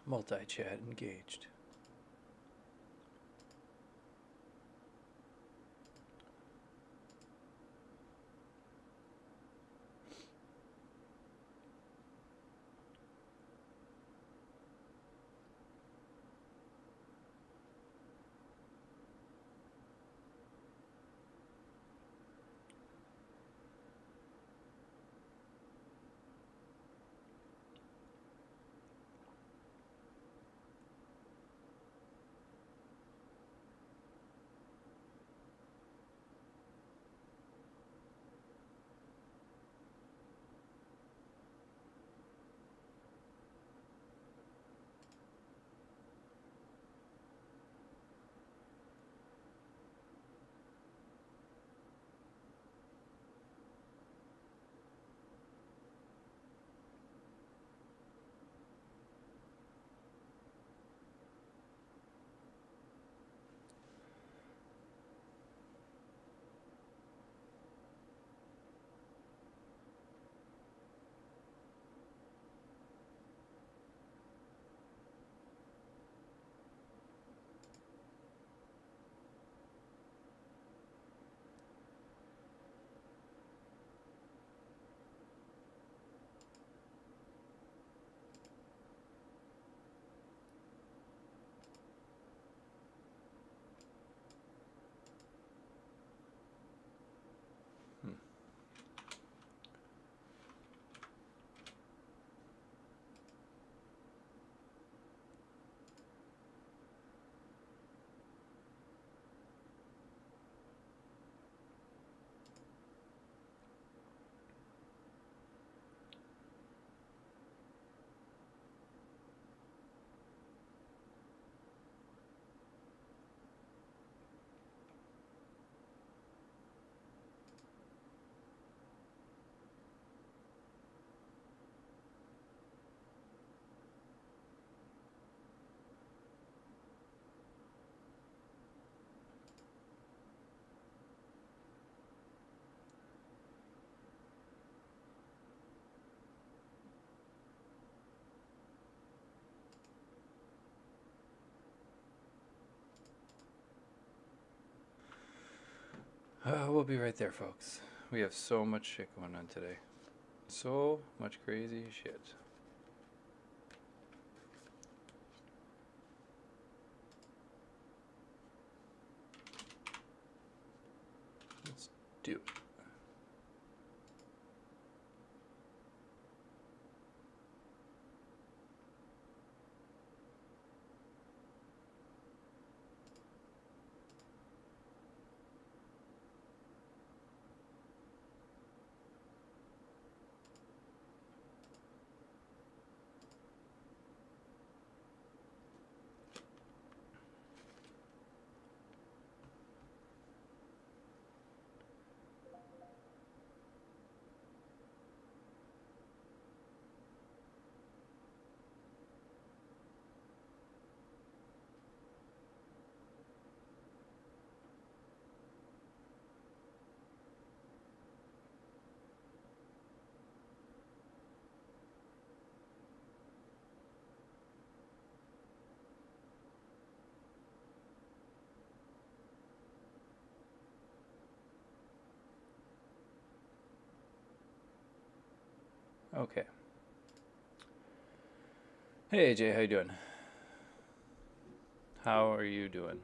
Multi-chat engaged. We'll be right there, folks. We have so much shit going on today. So much crazy shit. Let's do it. Okay. Hey AJ, how you doing? How are you doing?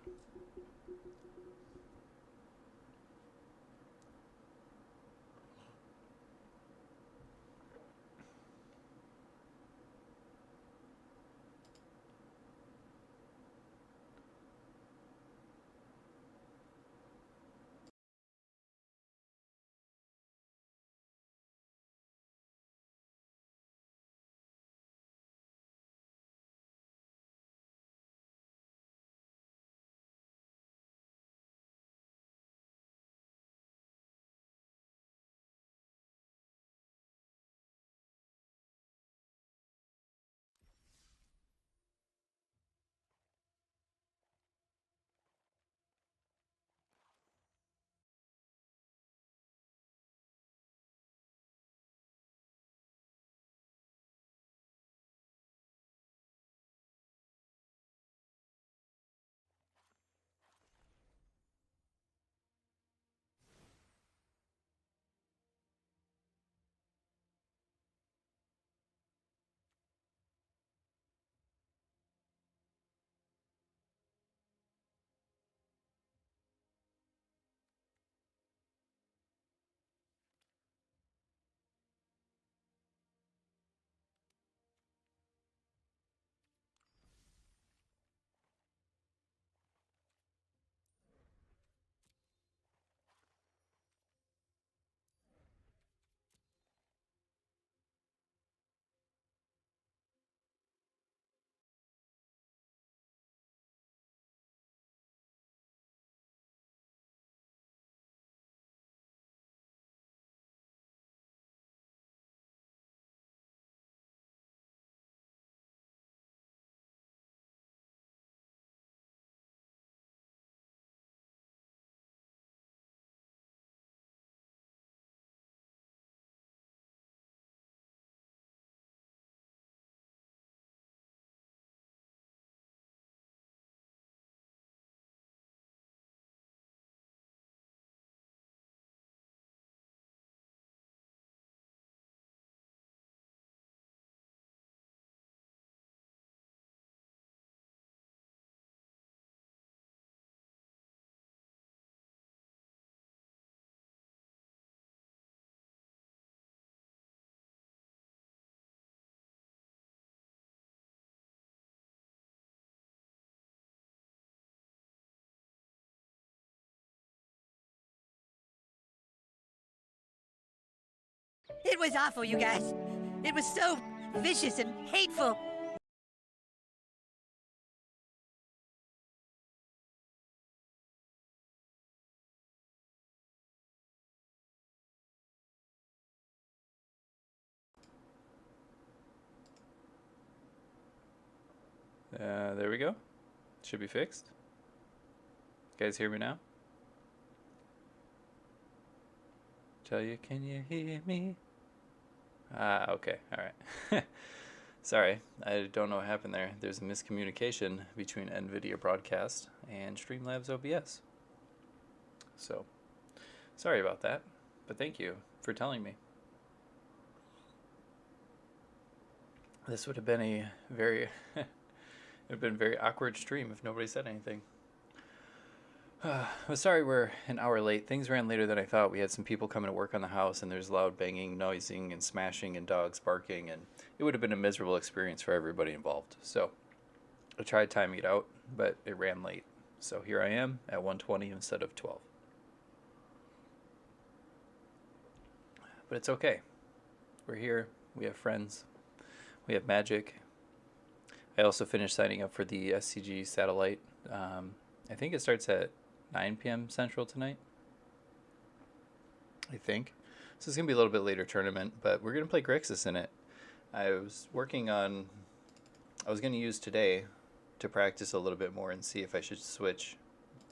It was awful, you guys. It was so vicious and hateful. There we go. Should be fixed. Guys hear me now? Tell you, can you hear me? Okay, alright. Sorry, I don't know what happened there. There's a miscommunication between NVIDIA Broadcast and Streamlabs OBS. So, sorry about that, but thank you for telling me. This would have been a very, it would have been a very awkward stream if nobody said anything. I'm sorry we're an hour late. Things ran later than I thought. We had some people coming to work on the house, and there's loud banging, noising, and smashing, and dogs barking, and it would have been a miserable experience for everybody involved. So I tried timing it out, but it ran late. So here I am at 1:20 instead of 12. But it's okay. We're here. We have friends. We have magic. I also finished signing up for the SCG satellite. I think it starts at 9 p.m. Central tonight. I think. So it's going to be a little bit later tournament, but we're going to play Grixis in it. I was going to use today to practice a little bit more and see if I should switch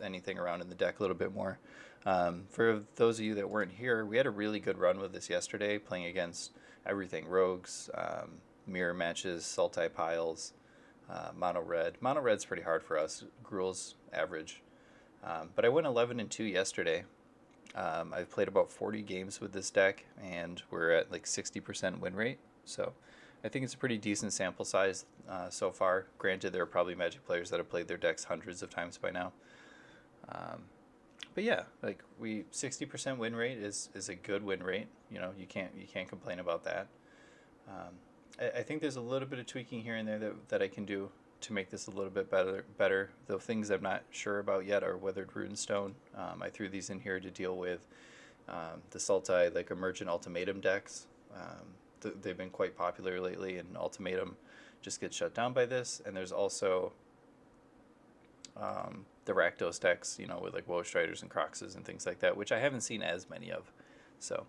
anything around in the deck a little bit more. For those of you that weren't here, we had a really good run with this yesterday, playing against everything. Rogues, mirror matches, Sultai piles, mono red. Mono red's pretty hard for us. Gruul's average. But I went 11-2 yesterday. I've played about 40 games with this deck, and we're at like 60% win rate. So I think it's a pretty decent sample size so far. Granted, there are probably Magic players that have played their decks hundreds of times by now. But yeah, like 60% win rate is a good win rate. You know, you can't complain about that. I think there's a little bit of tweaking here and there that I can do to make this a little bit better. The things I'm not sure about yet are Weathered Runestone. I threw these in here to deal with the Sultai, like Emergent Ultimatum decks. They've been quite popular lately, and Ultimatum just gets shut down by this. And there's also the Rakdos decks, you know, with like Woe Striders and Croxes and things like that, which I haven't seen as many of. So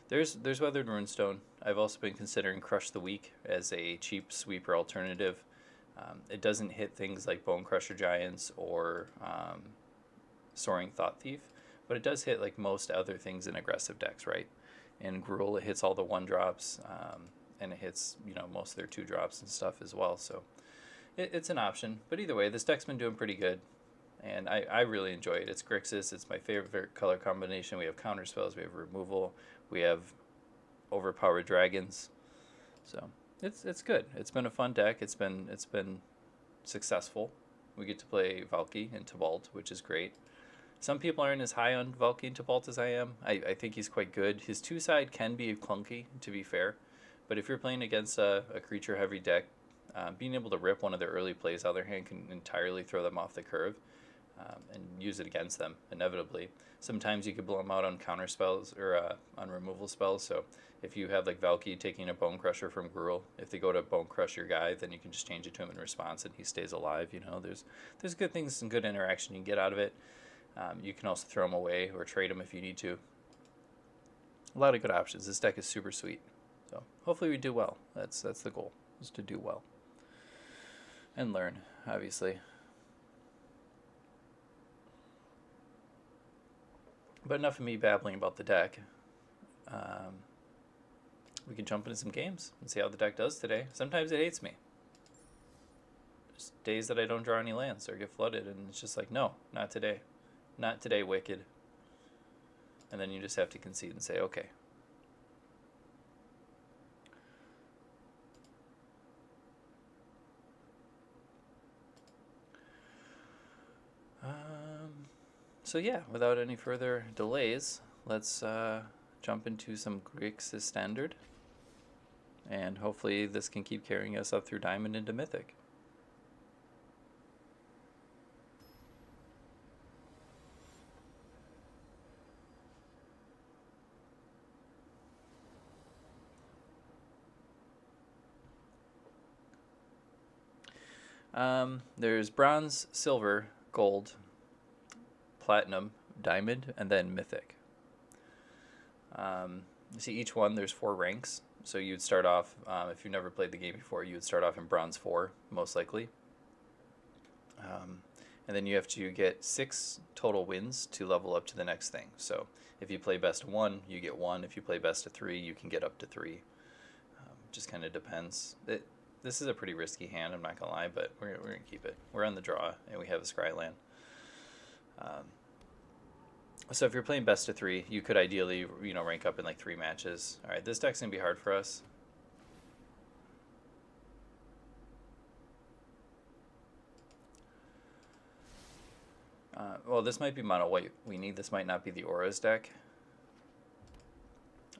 there's Weathered Runestone. I've also been considering Crush the Weak as a cheap sweeper alternative. It doesn't hit things like Bone Crusher Giants or Soaring Thought Thief, but it does hit like most other things in aggressive decks, right? In Gruul, it hits all the 1-drops, and it hits, you know, most of their 2-drops and stuff as well. So it's an option. But either way, this deck's been doing pretty good, and I really enjoy it. It's Grixis. It's my favorite color combination. We have counter spells. We have removal. We have overpowered dragons. So it's good. It's been a fun deck. It's been successful. We get to play Valky and Tibalt, which is great. Some people aren't as high on Valky and Tibalt as I am. I think he's quite good. His 2-side can be clunky, to be fair, but if you're playing against a creature heavy deck, being able to rip one of their early plays out of their hand can entirely throw them off the curve, and use it against them inevitably. Sometimes you could blow them out on counter spells or on removal spells. So if you have like Valky taking a Bone Crusher from Gruul, if they go to Bone Crush your guy, then you can just change it to him in response and he stays alive. You know, there's good things and good interaction you can get out of it. You can also throw him away or trade him if you need to. A lot of good options. This deck is super sweet. So hopefully we do well. That's the goal, is to do well. And learn, obviously. But enough of me babbling about the deck. We can jump into some games and see how the deck does today. Sometimes it hates me. There's days that I don't draw any lands or get flooded, and it's just like, no, not today. Not today, Wicked. And then you just have to concede and say, okay. So yeah, without any further delays, let's jump into some Grixis Standard. And hopefully this can keep carrying us up through Diamond into Mythic. There's bronze, silver, gold, platinum, diamond, and then mythic. You see each one, there's 4 ranks. So you'd start off, if you've never played the game before, you would start off in bronze 4, most likely. And then you have to get 6 total wins to level up to the next thing. So if you play best of 1, you get 1. If you play best of 3, you can get up to 3. Just kind of depends. This is a pretty risky hand, I'm not going to lie, but we're going to keep it. We're on the draw, and we have a Scryland. So if you're playing best of 3, you could ideally, rank up in like 3 matches. All right, this deck's going to be hard for us. Well, this might be mono white we need. This might not be the Auras deck.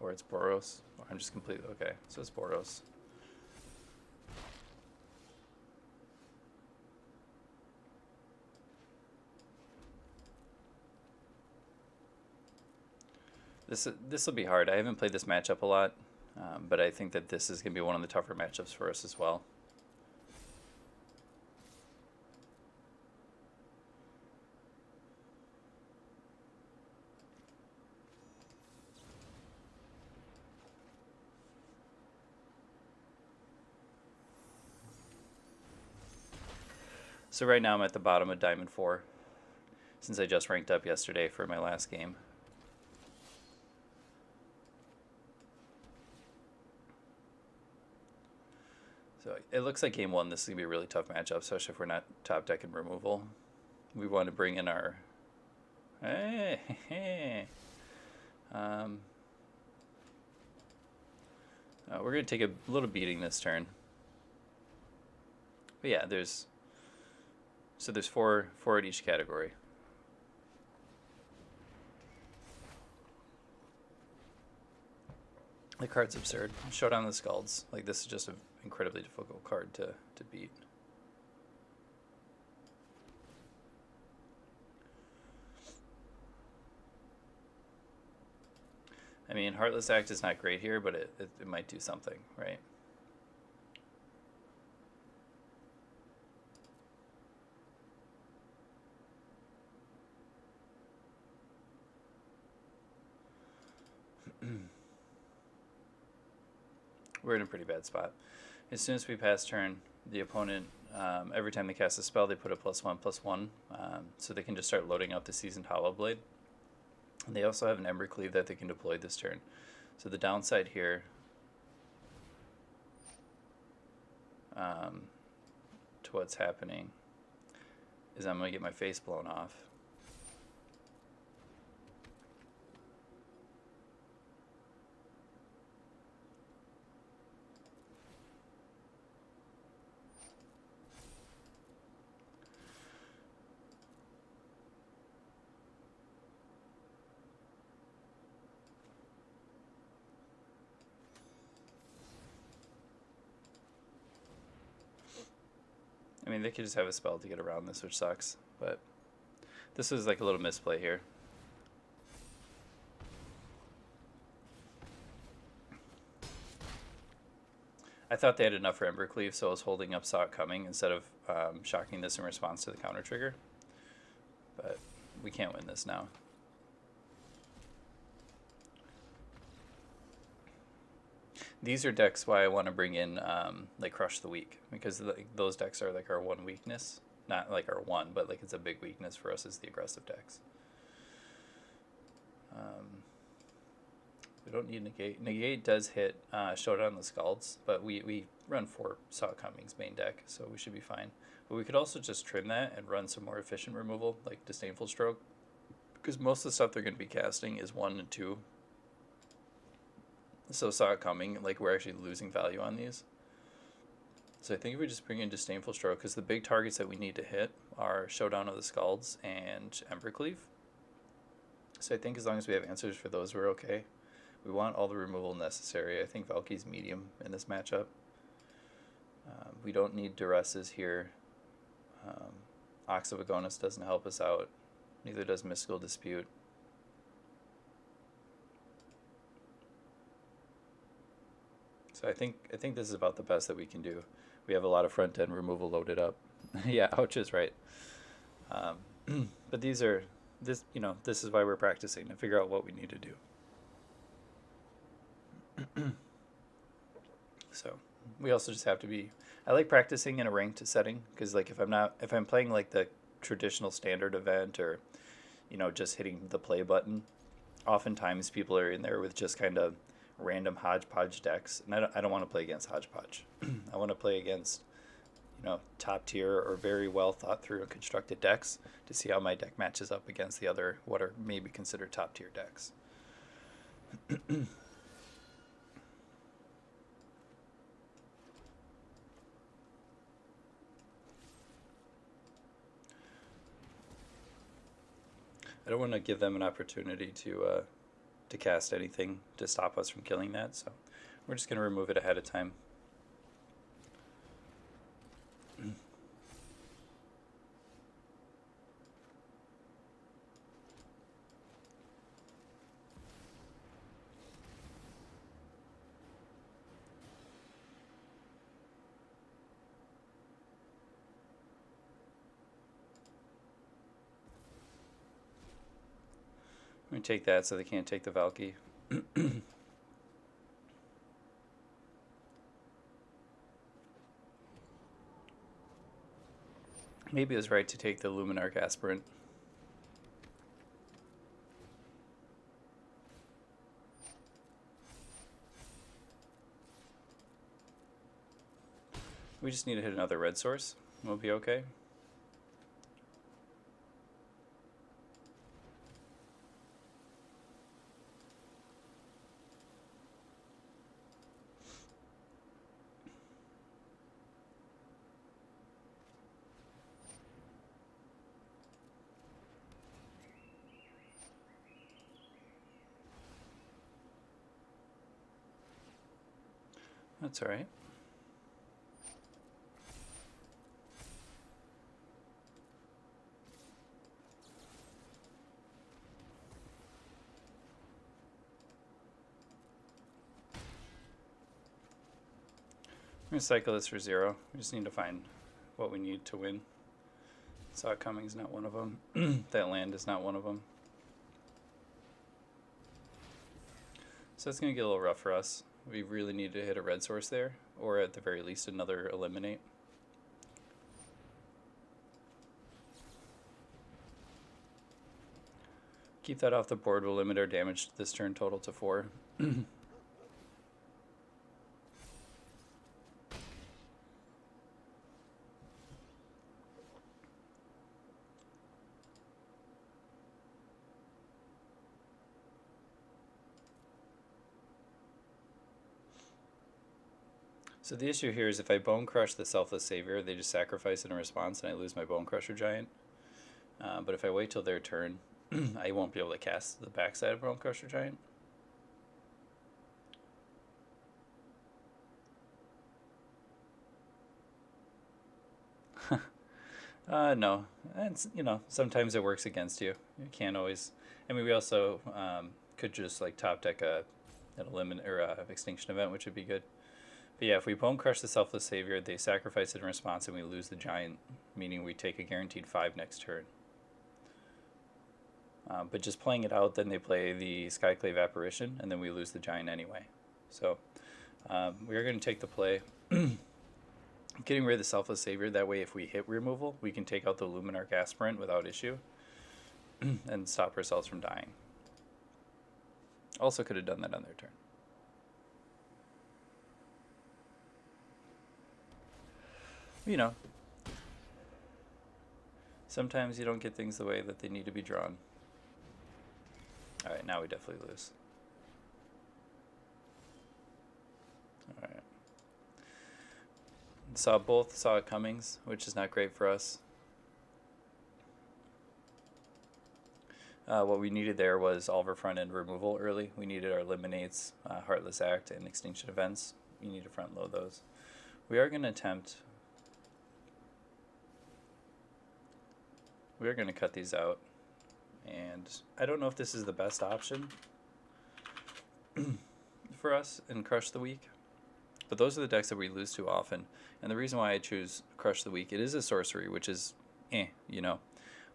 Or it's Boros. I'm just completely... Okay, so it's Boros. This will be hard. I haven't played this matchup a lot, but I think that this is going to be one of the tougher matchups for us as well. So right now I'm at the bottom of Diamond 4, since I just ranked up yesterday for my last game. So it looks like game 1, this is going to be a really tough matchup, especially if we're not top deck in removal. We want to bring in our... We're going to take a little beating this turn. But yeah, there's 4 at each category. The card's absurd. Showdown the Skalds. Like, this is just an incredibly difficult card to beat. I mean, Heartless Act is not great here, but it might do something, right? We're in a pretty bad spot. As soon as we pass turn, the opponent, every time they cast a spell, they put a +1/+1, so they can just start loading up the Seasoned Hollowblade. And they also have an Ember Cleave that they can deploy this turn. So the downside here to what's happening is I'm going to get my face blown off. I mean, they could just have a spell to get around this, which sucks, but this was like a little misplay here. I thought they had enough for Ember Cleave, so I was holding up Saw It Coming instead of shocking this in response to the counter trigger. But we can't win this now. These are decks why I want to bring in like Crush the Weak, because those decks are like our one weakness. Not like our one, but like it's a big weakness for us is the aggressive decks. We don't need Negate. Negate does hit Showdown the Skalds, but we run 4 Saw It Coming's main deck, so we should be fine. But we could also just trim that and run some more efficient removal, like Disdainful Stroke, because most of the stuff they're going to be casting is 1 and 2. So Saw It Coming, like we're actually losing value on these. So I think if we just bring in Disdainful Stroke, because the big targets that we need to hit are Showdown of the Skalds and Ember Cleave. So I think as long as we have answers for those, we're okay. We want all the removal necessary. I think Valky's medium in this matchup. We don't need Duresses here. Ox of Agonis doesn't help us out. Neither does Mystical Dispute. So I think this is about the best that we can do. We have a lot of front end removal loaded up. Yeah, ouch is right. Um, but these are this is why we're practicing to figure out what we need to do. So we also just have to be. I like practicing in a ranked setting because like if I'm playing like the traditional standard event or just hitting the play button, oftentimes people are in there with just kind of random hodgepodge decks, and I don't want to play against hodgepodge. I want to play against top tier or very well thought through and constructed decks to see how my deck matches up against the other what are maybe considered top tier decks. I don't want to give them an opportunity to cast anything to stop us from killing that, so we're just going to remove it ahead of time. I'm going to take that so they can't take the Valky. Maybe it was right to take the Luminarch Aspirant. We just need to hit another red source. We'll be okay. That's all right. I'm going to cycle this for 0. We just need to find what we need to win. Saw it coming is not one of them. That land is not one of them. So it's going to get a little rough for us. We really need to hit a red source there, or at the very least another eliminate. Keep that off the board. We'll limit our damage this turn total to 4. So the issue here is if I Bone Crush the Selfless Savior, they just sacrifice it in response and I lose my Bone Crusher Giant. But if I wait till their turn, I won't be able to cast the backside of Bone Crusher Giant. No. It's, sometimes it works against you. You can't always... I mean, we also could just like top deck an eliminate or extinction event, which would be good. But yeah, if we Bone Crush the Selfless Savior, they sacrifice it in response and we lose the Giant, meaning we take a guaranteed 5 next turn. But just playing it out, then they play the Skyclave Apparition, and then we lose the Giant anyway. So we are going to take the play. Getting rid of the Selfless Savior, that way if we hit removal, we can take out the Luminarch Aspirant without issue and stop ourselves from dying. Also could have done that on their turn. Sometimes you don't get things the way that they need to be drawn. Alright, now we definitely lose. Alright. Saw it comings, which is not great for us. What we needed there was all of our front end removal early. We needed our Eliminates, Heartless Act, and Extinction Events. We need to front load those. We are going to attempt... We are going to cut these out, and I don't know if this is the best option for us in Crush the Week. But those are the decks that we lose to often. And the reason why I choose Crush the Weak, it is a sorcery, which is you know.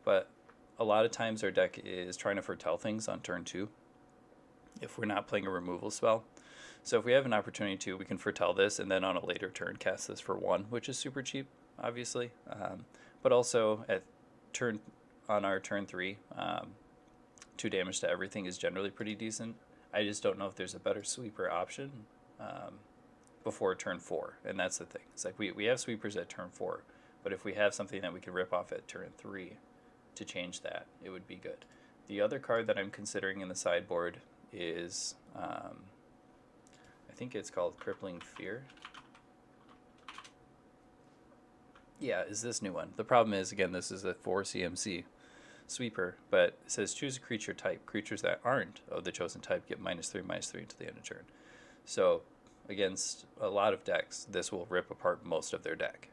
But a lot of times our deck is trying to foretell things on turn 2 if we're not playing a removal spell. So if we have an opportunity to, we can foretell this and then on a later turn cast this for 1, which is super cheap, obviously. But also on our turn 3, 2 damage to everything is generally pretty decent. I just don't know if there's a better sweeper option before turn 4, and that's the thing. It's like we have sweepers at turn 4, but if we have something that we can rip off at turn 3 to change that, it would be good. The other card that I'm considering in the sideboard is, I think it's called Crippling Fear. Yeah, is this new one. The problem is, again, this is a 4 CMC sweeper, but it says choose a creature type. Creatures that aren't of the chosen type get -3/-3 until the end of turn. So against a lot of decks, this will rip apart most of their deck.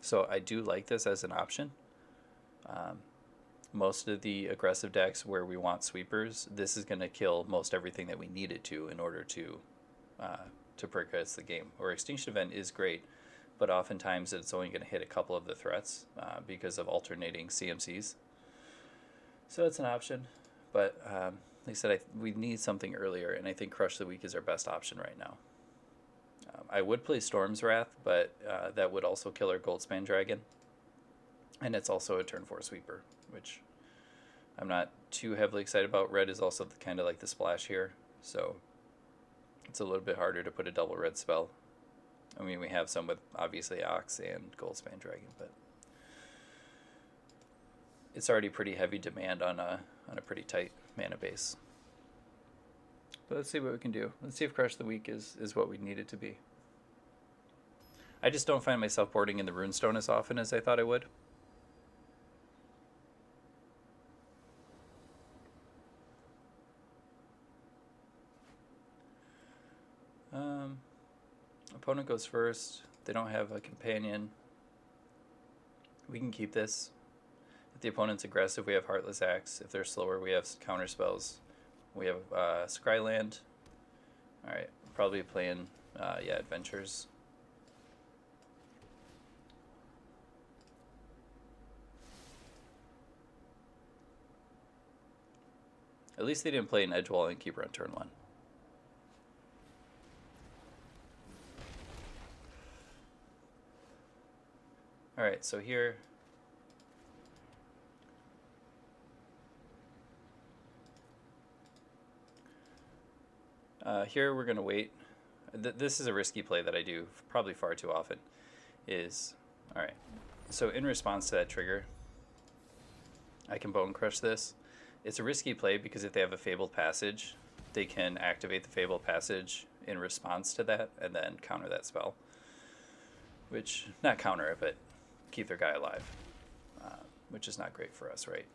So I do like this as an option. Most of the aggressive decks where we want sweepers, this is going to kill most everything that we need it to in order to progress the game. Or Extinction Event is great, but oftentimes it's only going to hit a couple of the threats because of alternating CMCs. So it's an option, but like I said, we need something earlier, and I think Crush the Weak is our best option right now. I would play Storm's Wrath, but that would also kill our Goldspan Dragon, and it's also a turn 4 sweeper, which I'm not too heavily excited about. Red is also kind of like the splash here, so it's a little bit harder to put a double red spell. I mean, we have some with obviously Ox and Goldspan Dragon, but it's already pretty heavy demand on a pretty tight mana base. But let's see what we can do. Let's see if Crush the Weak is what we need it to be. I just don't find myself boarding in the Runestone as often as I thought I would. Opponent goes first. They don't have a companion. We can keep this. If the opponent's aggressive, we have Heartless Axe. If they're slower, we have counter spells. We have Scryland. Alright, probably playing Adventures. At least they didn't play an Edgewall Innkeeper on turn 1. Alright, so here we're going to wait. This is a risky play that I do probably far too often. Alright, so in response to that trigger, I can Bone Crush this. It's a risky play because if they have a Fabled Passage, they can activate the Fabled Passage in response to that and then counter that spell. Which, not counter it, but keep their guy alive, which is not great for us, right?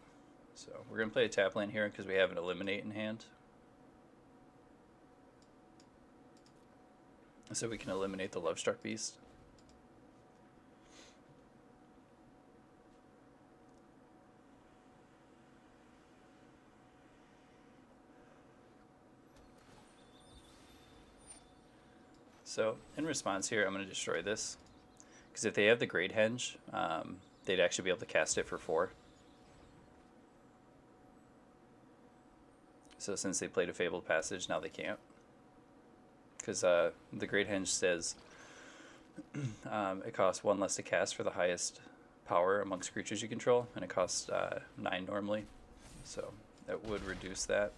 So we're going to play a tap lane here because we have an Eliminate in hand. So we can eliminate the Lovestruck Beast. So in response here, I'm going to destroy this. Because if they have the Great Henge, they'd actually be able to cast it for 4. So since they played a Fabled Passage, now they can't. Because the Great Henge says it costs 1 less to cast for the highest power amongst creatures you control, and it costs 9 normally. So that would reduce that.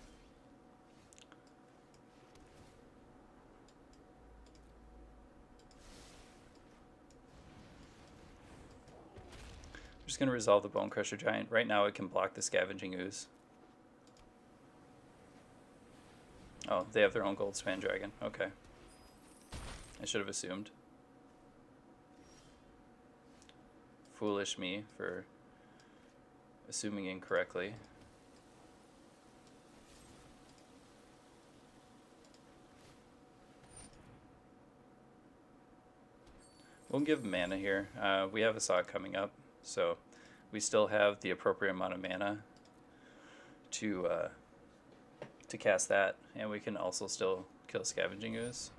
Just going to resolve the Bone Crusher Giant. Right now it can block the Scavenging Ooze. Oh, they have their own Goldspan Dragon. Okay. I should have assumed. Foolish me for assuming incorrectly. We'll give mana here. We have a Sog coming up. So we still have the appropriate amount of mana to cast that, and we can also still kill Scavenging Ooze.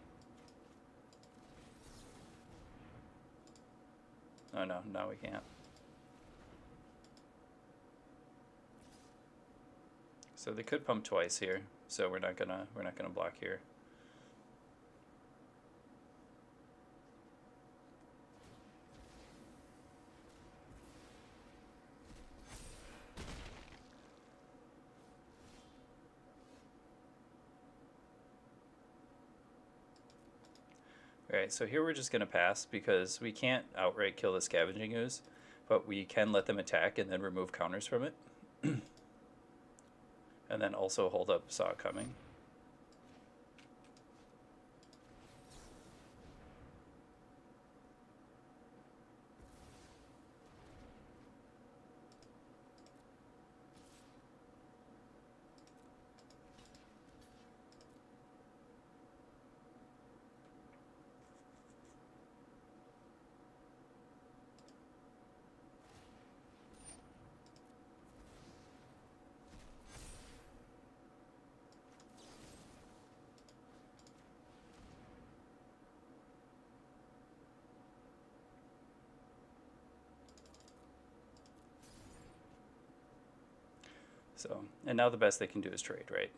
Oh no, now we can't. So they could pump twice here, so we're not gonna block here. Alright, so here we're just going to pass because we can't outright kill the Scavenging Ooze, but we can let them attack and then remove counters from it. And then also hold up Saw It Coming. So, and now the best they can do is trade, right?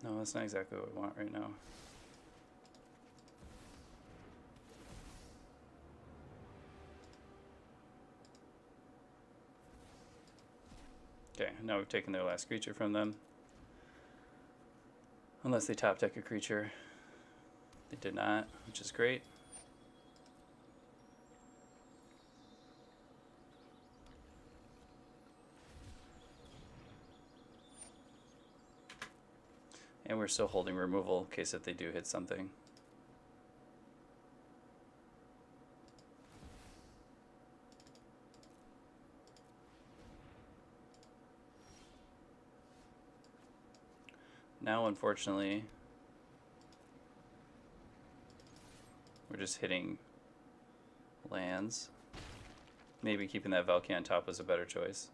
No, that's not exactly what we want right now. Okay, now we've taken their last creature from them. Unless they top deck a creature. They did not, which is great. And we're still holding removal in case if they do hit something. Now, unfortunately, we're just hitting lands. Maybe keeping that Valky on top was a better choice.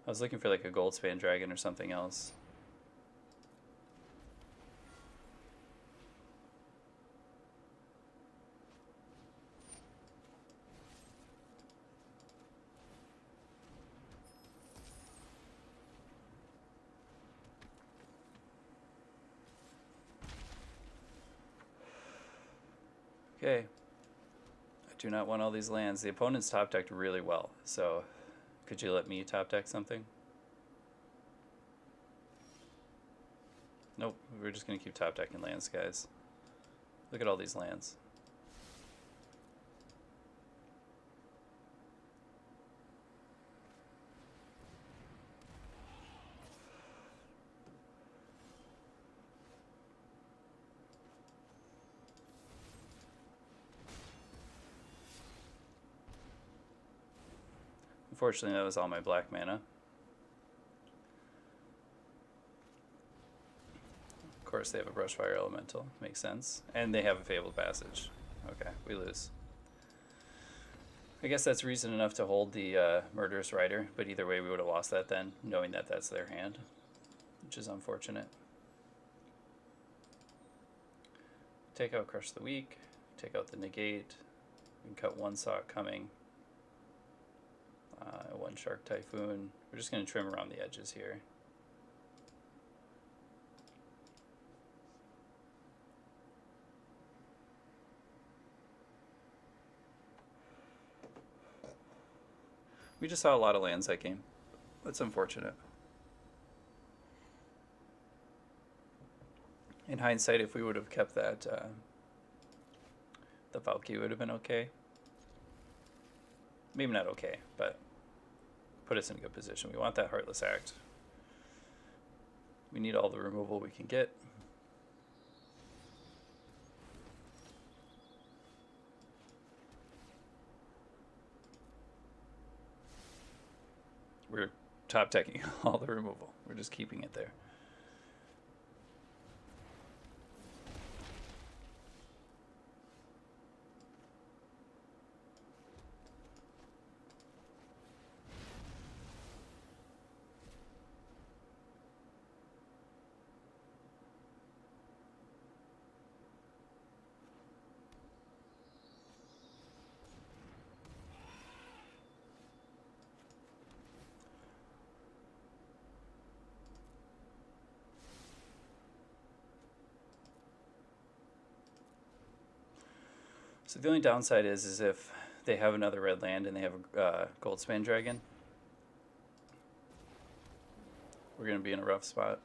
I was looking for like a Goldspan Dragon or something else. Okay. I do not want all these lands. The opponent's top decked really well, so could you let me top deck something? Nope, we're just going to keep top decking lands, guys. Look at all these lands. Unfortunately, that was all my black mana. Of course, they have a Brushfire Elemental. Makes sense. And they have a Fabled Passage. Okay, we lose. I guess that's reason enough to hold the Murderous Rider, but either way we would have lost that then, knowing that that's their hand, which is unfortunate. Take out Crush the Weak, take out the Negate, we can cut one Saw It Coming, one Shark Typhoon. We're just going to trim around the edges here. We just saw a lot of lands that game. That's unfortunate. In hindsight, if we would have kept that, the Valky would have been okay. Maybe not okay, but put us in a good position. We want that Heartless Act. We need all the removal we can get. We're top decking all the removal. We're just keeping it there. So the only downside is if they have another red land and they have a Goldspan Dragon, we're going to be in a rough spot.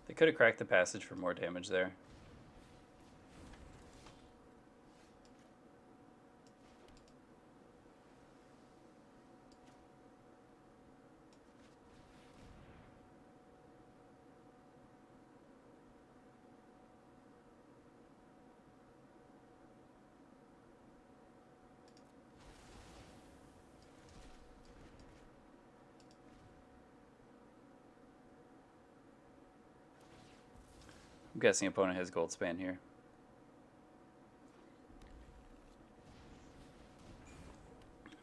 They could have cracked the passage for more damage there. I'm guessing opponent has Goldspan here.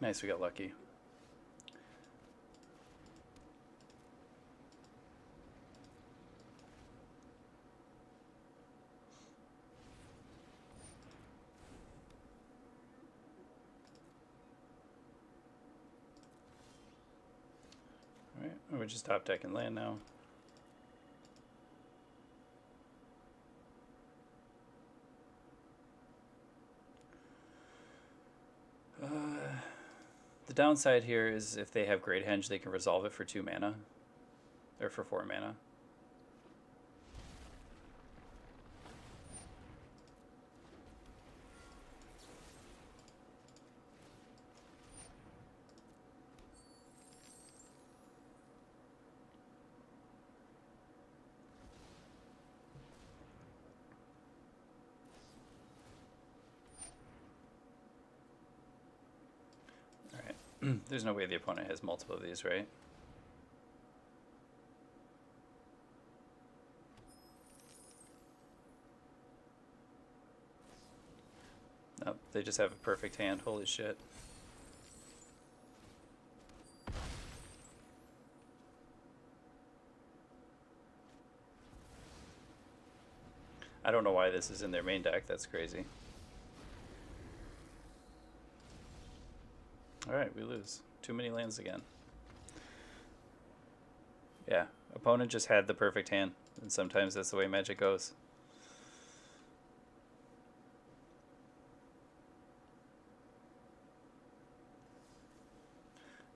Nice, we got lucky. Alright, we're just top decking land now. The downside here is if they have Great Henge, they can resolve it for 2 mana. Or for 4 mana. There's no way the opponent has multiple of these, right? Nope, they just have a perfect hand. Holy shit. I don't know why this is in their main deck. That's crazy. Alright, we lose. Too many lands again. Yeah, opponent just had the perfect hand, and sometimes that's the way Magic goes.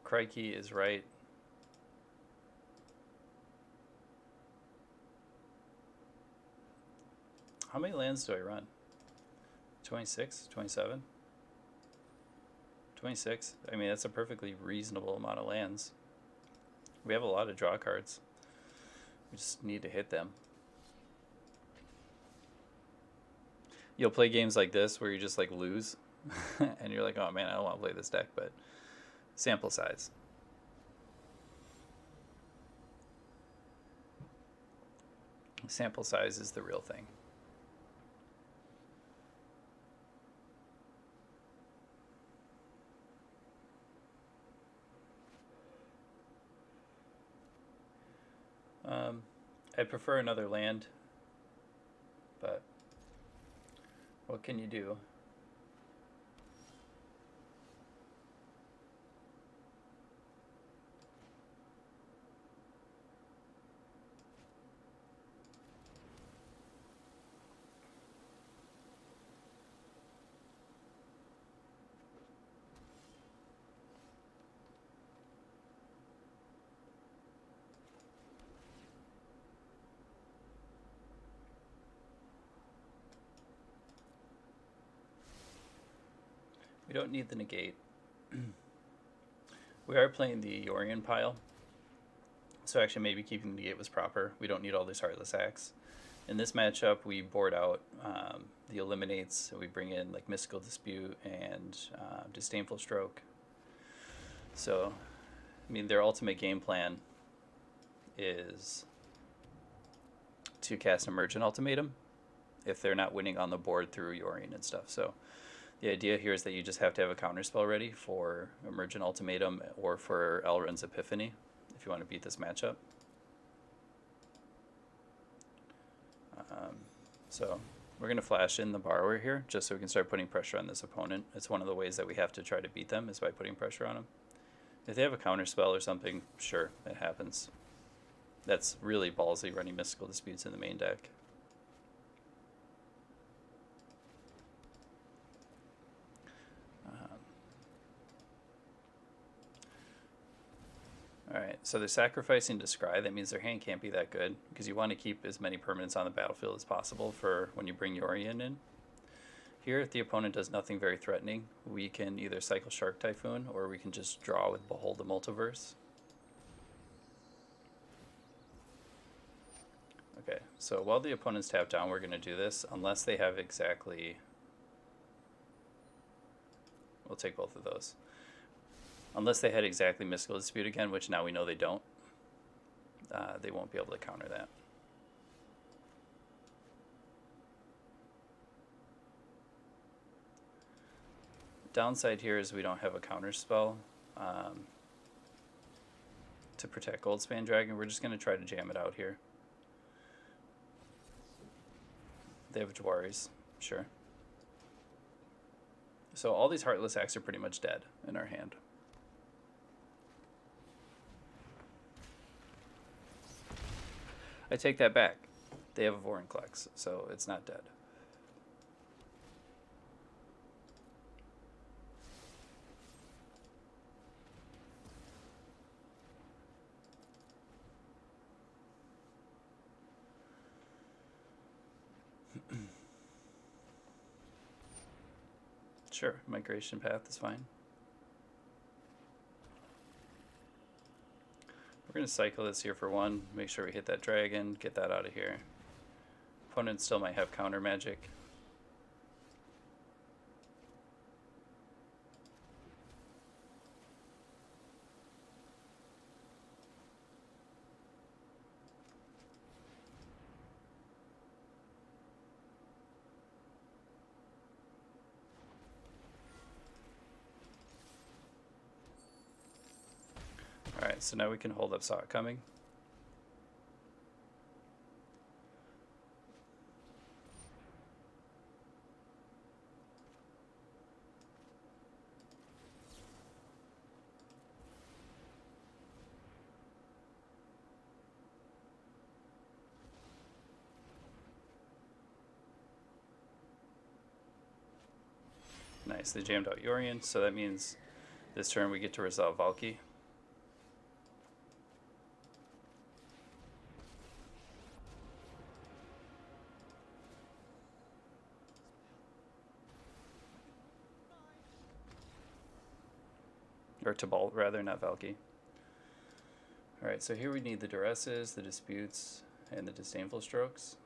Crikey is right. How many lands do I run? 26? 27? 26. I mean, that's a perfectly reasonable amount of lands. We have a lot of draw cards. We just need to hit them. You'll play games like this where you just like lose and you're like, oh man, I don't want to play this deck, but sample size. Sample size is the real thing. I'd prefer another land, but what can you do? We don't need the negate. We are playing the Yorion pile, so actually maybe keeping the negate was proper. We don't need all this Heartless Axe. In this matchup, we board out the Eliminates, so we bring in like Mystical Dispute and Disdainful Stroke. So, I mean, their ultimate game plan is to cast Emergent Ultimatum if they're not winning on the board through Yorion and stuff. So the idea here is that you just have to have a counterspell ready for Emergent Ultimatum or for Elrond's Epiphany if you want to beat this matchup. So we're going to flash in the borrower here just so we can start putting pressure on this opponent. It's one of the ways that we have to try to beat them is by putting pressure on them. If they have a counter spell or something, sure, it happens. That's really ballsy running Mystical Disputes in the main deck. Alright, so they're sacrificing to Scry. That means their hand can't be that good because you want to keep as many permanents on the battlefield as possible for when you bring Yorion in. Here, if the opponent does nothing very threatening, we can either cycle Shark Typhoon or we can just draw with Behold the Multiverse. Okay, so while the opponent's tapped down, we're going to do this unless they have exactly... We'll take both of those. Unless they had exactly Mystical Dispute again, which now we know they don't. They won't be able to counter that. Downside here is we don't have a counter spell to protect Goldspan Dragon. We're just going to try to jam it out here. They have Jwaris, sure. So all these Heartless Acts are pretty much dead in our hand. I take that back. They have a Vorinclex, so it's not dead. Sure, Migration Path is fine. We're going to cycle this here for one, make sure we hit that dragon, get that out of here. Opponent still might have counter magic. Alright, so now we can hold up Saw It Coming. Nice, they jammed out Yorion, so that means this turn we get to resolve Valki. Or Tibalt, rather, not Valki. Alright, so here we need the Duresses, the Disputes, and the Disdainful Strokes.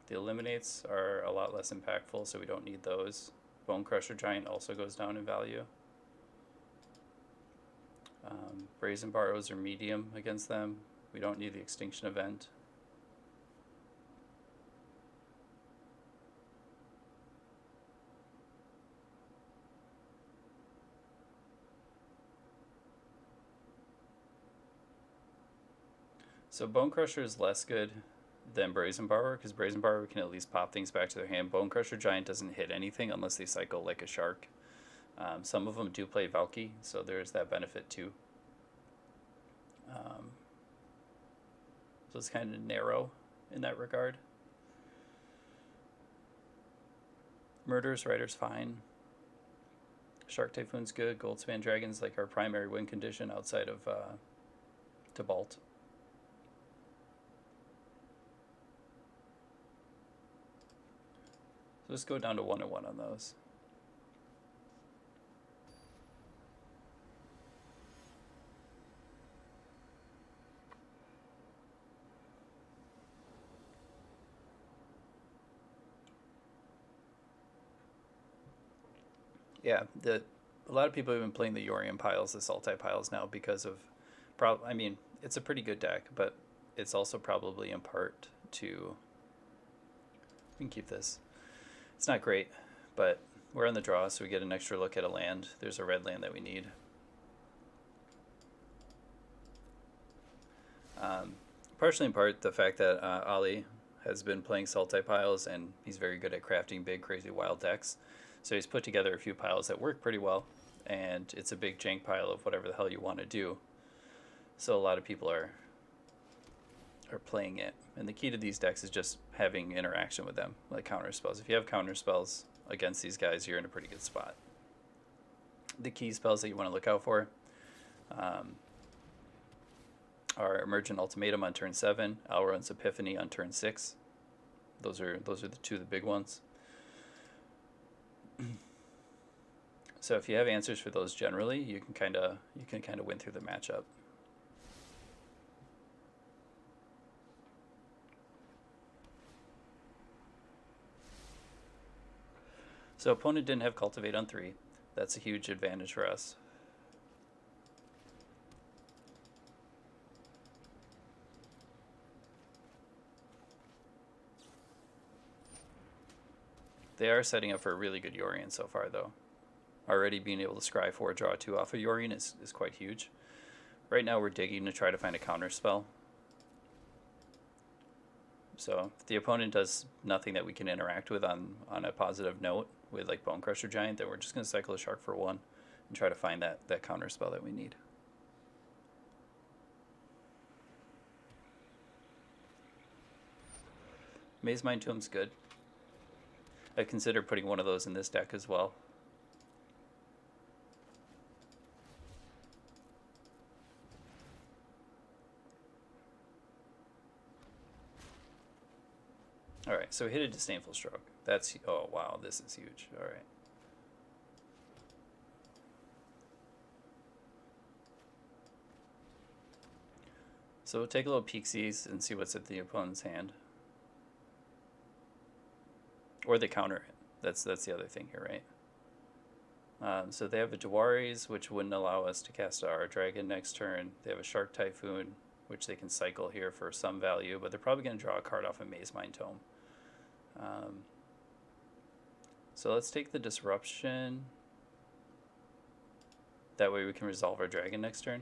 The Eliminates are a lot less impactful, so we don't need those. Bone Crusher Giant also goes down in value. Brazen Borrows are medium against them. We don't need the Extinction Event. So Bone Crusher is less good than Brazen Borrower, because Brazen Borrower can at least pop things back to their hand. Bone Crusher Giant doesn't hit anything unless they cycle like a shark. Some of them do play Valki, so there's that benefit too. So it's kind of narrow in that regard. Murderous Rider's fine. Shark Typhoon's good. Goldspan Dragon's like our primary win condition outside of Tibalt. So let's go down to 1-1 on those. Yeah, a lot of people have been playing the Yorion piles, the Sultai piles now because of, I mean, it's a pretty good deck, but it's also probably in part to, we can keep this. It's not great, but we're on the draw, so we get an extra look at a land. There's a red land that we need. Partially in part, the fact that Ali has been playing Sultai piles, and he's very good at crafting big, crazy, wild decks. So he's put together a few piles that work pretty well, and it's a big jank pile of whatever the hell you want to do. So a lot of people are playing it. And the key to these decks is just having interaction with them, like counter spells. If you have counter spells against these guys, you're in a pretty good spot. The key spells that you want to look out for are Emergent Ultimatum on turn 7, Alrund's Epiphany on turn 6. Those are the two of the big ones. So if you have answers for those generally, you can kind of win through the matchup. So opponent didn't have Cultivate on 3. That's a huge advantage for us. They are setting up for a really good Yorion so far, though. Already being able to scry 4, draw 2 off of Yorion is quite huge. Right now we're digging to try to find a counter spell. So if the opponent does nothing that we can interact with on a positive note with like Bone Crusher Giant, then we're just going to cycle a Shark for 1 and try to find that counter spell that we need. Maze Mind Tomb's good. I consider putting one of those in this deck as well. Alright, so we hit a Disdainful Stroke. That's, oh wow, this is huge. Alright. So we'll take a little peeksies and see what's at the opponent's hand. Or they counter it. That's the other thing here, right? So they have a Jawaris, which wouldn't allow us to cast our Dragon next turn. They have a Shark Typhoon, which they can cycle here for some value, but they're probably going to draw a card off a Maze Mind Tome. So let's take the Disruption. That way we can resolve our Dragon next turn.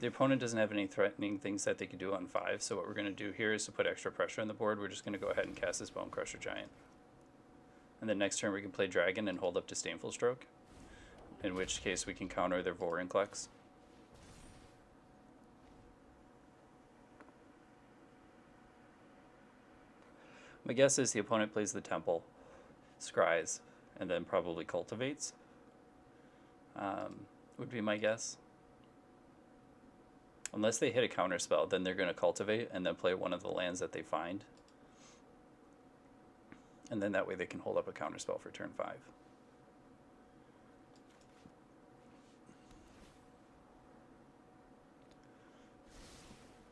The opponent doesn't have any threatening things that they could do on 5, so what we're going to do here is to put extra pressure on the board. We're just going to go ahead and cast this Bone Crusher Giant. And then next turn we can play Dragon and hold up Disdainful Stroke, in which case we can counter their Vorinclex. My guess is the opponent plays the Temple, scries, and then probably cultivates. Would be my guess. Unless they hit a counter spell, then they're going to cultivate and then play one of the lands that they find. And then that way they can hold up a counter spell for turn 5.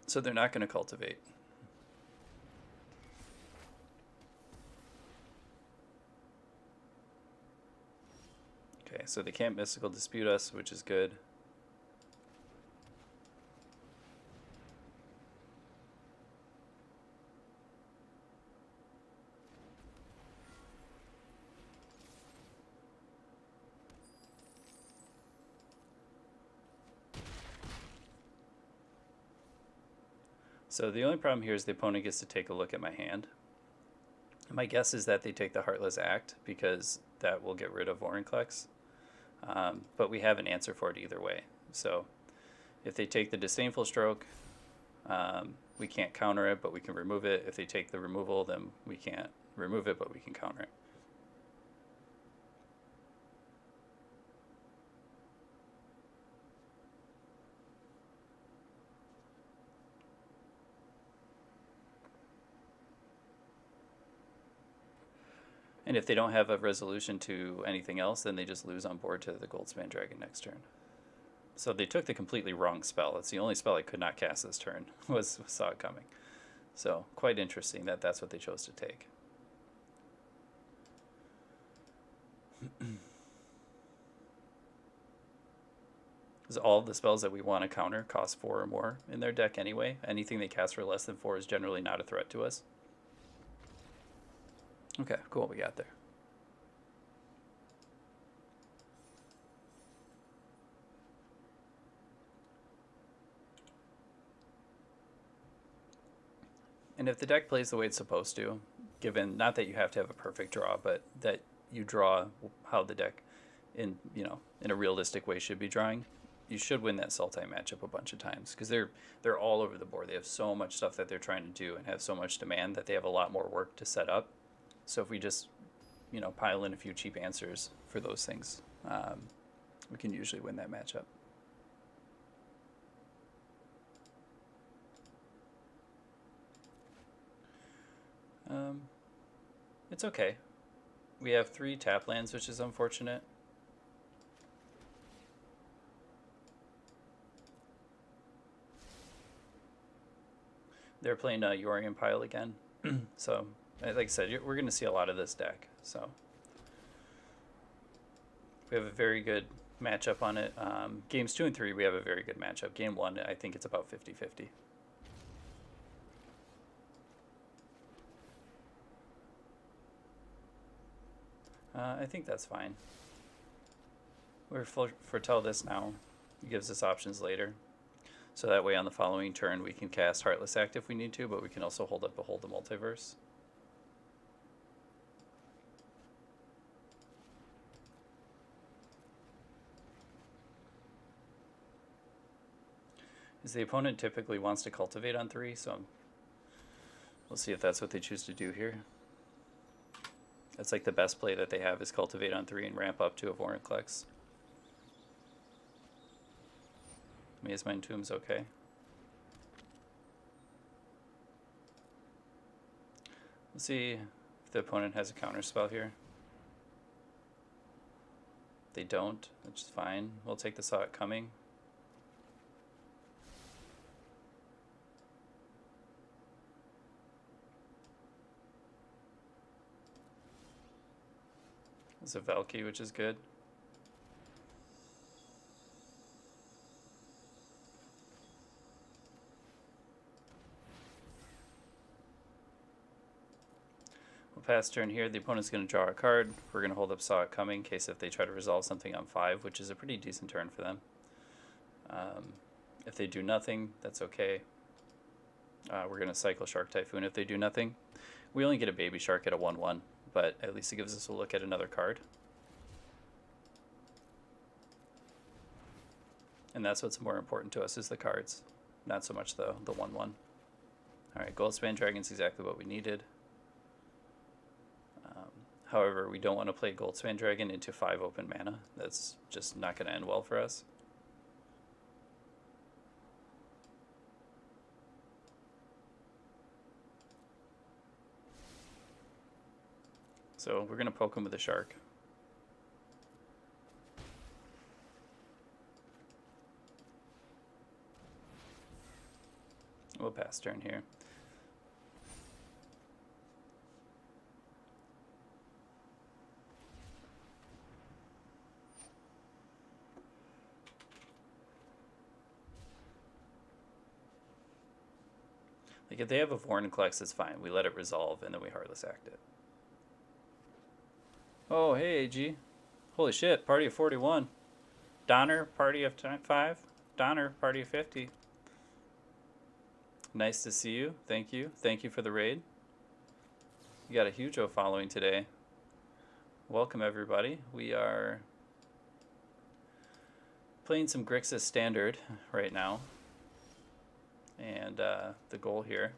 So they're not going to cultivate. Okay, so they can't Mystical Dispute us, which is good. So the only problem here is the opponent gets to take a look at my hand. My guess is that they take the Heartless Act because that will get rid of Vorinclex. But we have an answer for it either way. So if they take the Disdainful Stroke, we can't counter it, but we can remove it. If they take the removal, then we can't remove it, but we can counter it. And if they don't have a resolution to anything else, then they just lose on board to the Goldspan Dragon next turn. So they took the completely wrong spell. It's the only spell I could not cast this turn, saw it coming. So quite interesting that that's what they chose to take. Because all of the spells that we want to counter cost 4 or more in their deck anyway. Anything they cast for less than 4 is generally not a threat to us. Okay, cool, we got there. And if the deck plays the way it's supposed to, given not that you have to have a perfect draw, but that you draw how the deck in in a realistic way should be drawing, you should win that Sultai matchup a bunch of times because they're all over the board. They have so much stuff that they're trying to do and have so much demand that they have a lot more work to set up. So if we just pile in a few cheap answers for those things, we can usually win that matchup. It's okay. We have 3 tap lands, which is unfortunate. They're playing Yorion Pile again. So, like I said, we're going to see a lot of this deck. So, we have a very good matchup on it. Games 2 and 3, we have a very good matchup. Game 1, I think it's about 50-50. I think that's fine. We'll foretell this now. It gives us options later. So that way on the following turn we can cast Heartless Act if we need to, but we can also hold up Behold the Multiverse. As the opponent typically wants to cultivate on 3, so we'll see if that's what they choose to do here. That's like the best play that they have is cultivate on 3 and ramp up to a Vorinclex. Maze-Mind Tomb's okay. Let's see if the opponent has a counter spell here. They don't, which is fine. We'll take the Saw It Coming. There's a Valky, which is good. We'll pass turn here. The opponent's going to draw a card. We're going to hold up Saw It Coming in case if they try to resolve something on 5, which is a pretty decent turn for them. If they do nothing, that's okay. We're going to cycle Shark Typhoon if they do nothing. We only get a Baby Shark at a 1/1, but at least it gives us a look at another card. And that's what's more important to us is the cards, not so much the 1/1. Alright, Goldspan Dragon's exactly what we needed. However, we don't want to play Goldspan Dragon into 5 open mana. That's just not going to end well for us. So we're going to poke him with a Shark. We'll pass turn here. Like if they have a Vorinclex, it's fine. We let it resolve and then we Heartless Act it. Oh, hey, AG. Holy shit, party of 41. Donner, party of 5. Donner, party of 50. Nice to see you. Thank you. Thank you for the raid. You got a huge following today. Welcome, everybody. We are playing some Grixis Standard right now. And the goal here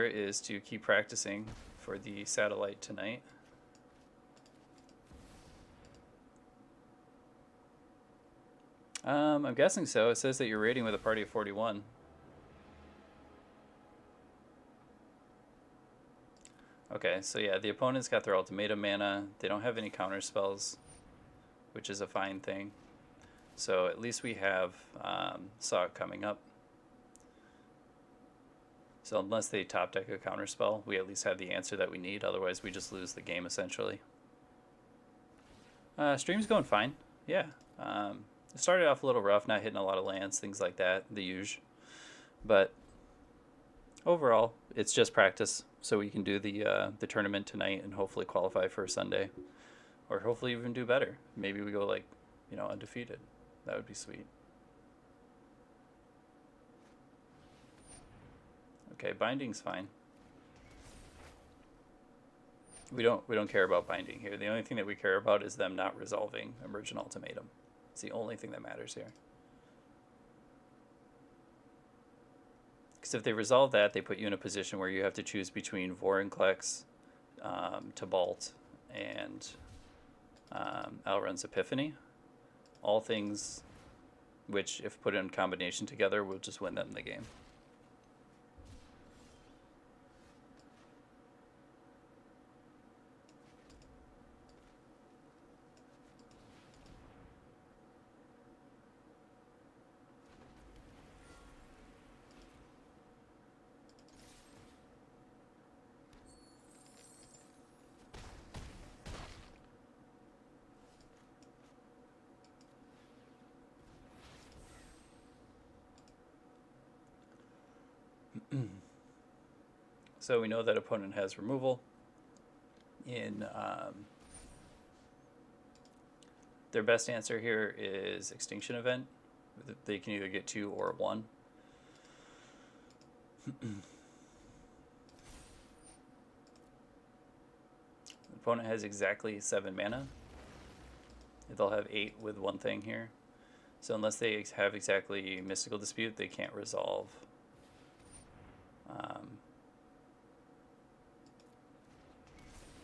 is to keep practicing for the satellite tonight. I'm guessing so. It says that you're raiding with a party of 41. Okay, so yeah, the opponent's got their ultimatum mana. They don't have any counter spells, which is a fine thing. So at least we have Saw It coming up. So unless they top deck a counter spell, we at least have the answer that we need. Otherwise, we just lose the game essentially. Stream's going fine. Yeah. It started off a little rough, not hitting a lot of lands, things like that, the usual. But overall, it's just practice, so we can do the tournament tonight and hopefully qualify for Sunday, or hopefully even do better. Maybe we go like, undefeated. That would be sweet. Okay, binding's fine. We don't care about binding here. The only thing that we care about is them not resolving Emergent Ultimatum. It's the only thing that matters here. Because if they resolve that, they put you in a position where you have to choose between Vorinclex, Tybalt, and Alrund's Epiphany. All things which, if put in combination together, will just win them the game. So we know that opponent has removal. In their best answer here is Extinction Event. They can either get 2 or 1. The opponent has exactly 7 mana. They'll have 8 with one thing here. So unless they have exactly Mystical Dispute, they can't resolve.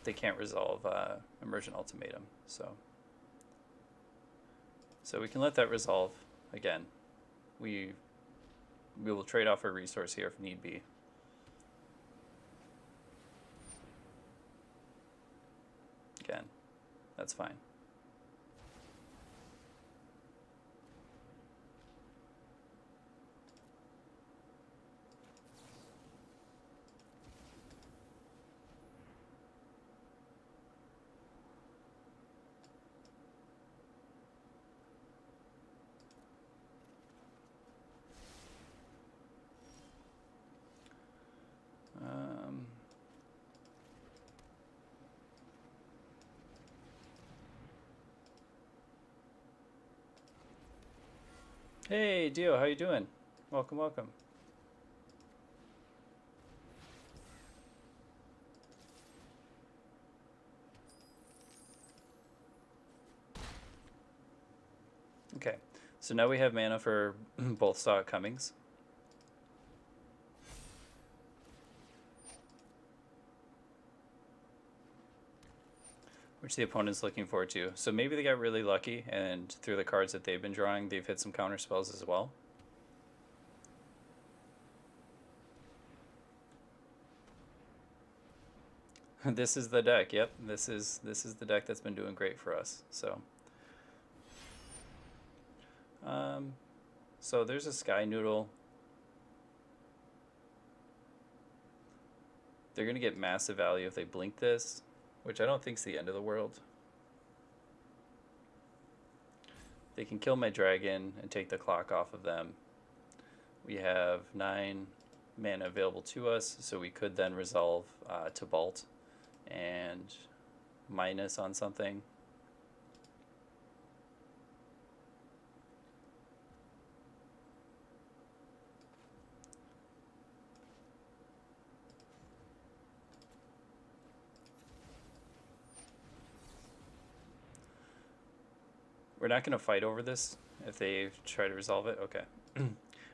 They can't resolve Emergent Ultimatum. So we can let that resolve. Again, we will trade off a resource here if need be. Again, that's fine. Hey, Dio, how you doing? Welcome, welcome. Okay, so now we have mana for both Stock Cummings. Which the opponent's looking forward to. So maybe they got really lucky, and through the cards that they've been drawing, they've hit some counter spells as well. This is the deck. Yep, this is the deck that's been doing great for us. So, so there's a Sky Noodle. They're gonna get massive value if they blink this, which I don't think is the end of the world. They can kill my dragon and take the clock off of them. We have 9 mana available to us, so we could then resolve Tybalt and minus on something. We're not going to fight over this if they try to resolve it. Okay.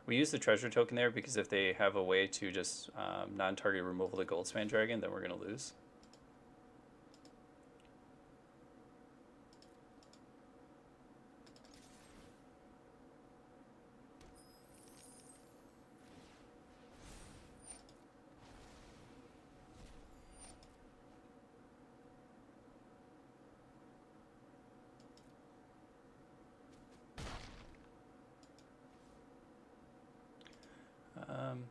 We use the treasure token there because if they have a way to just non-target removal the Goldspan Dragon, then we're going to lose.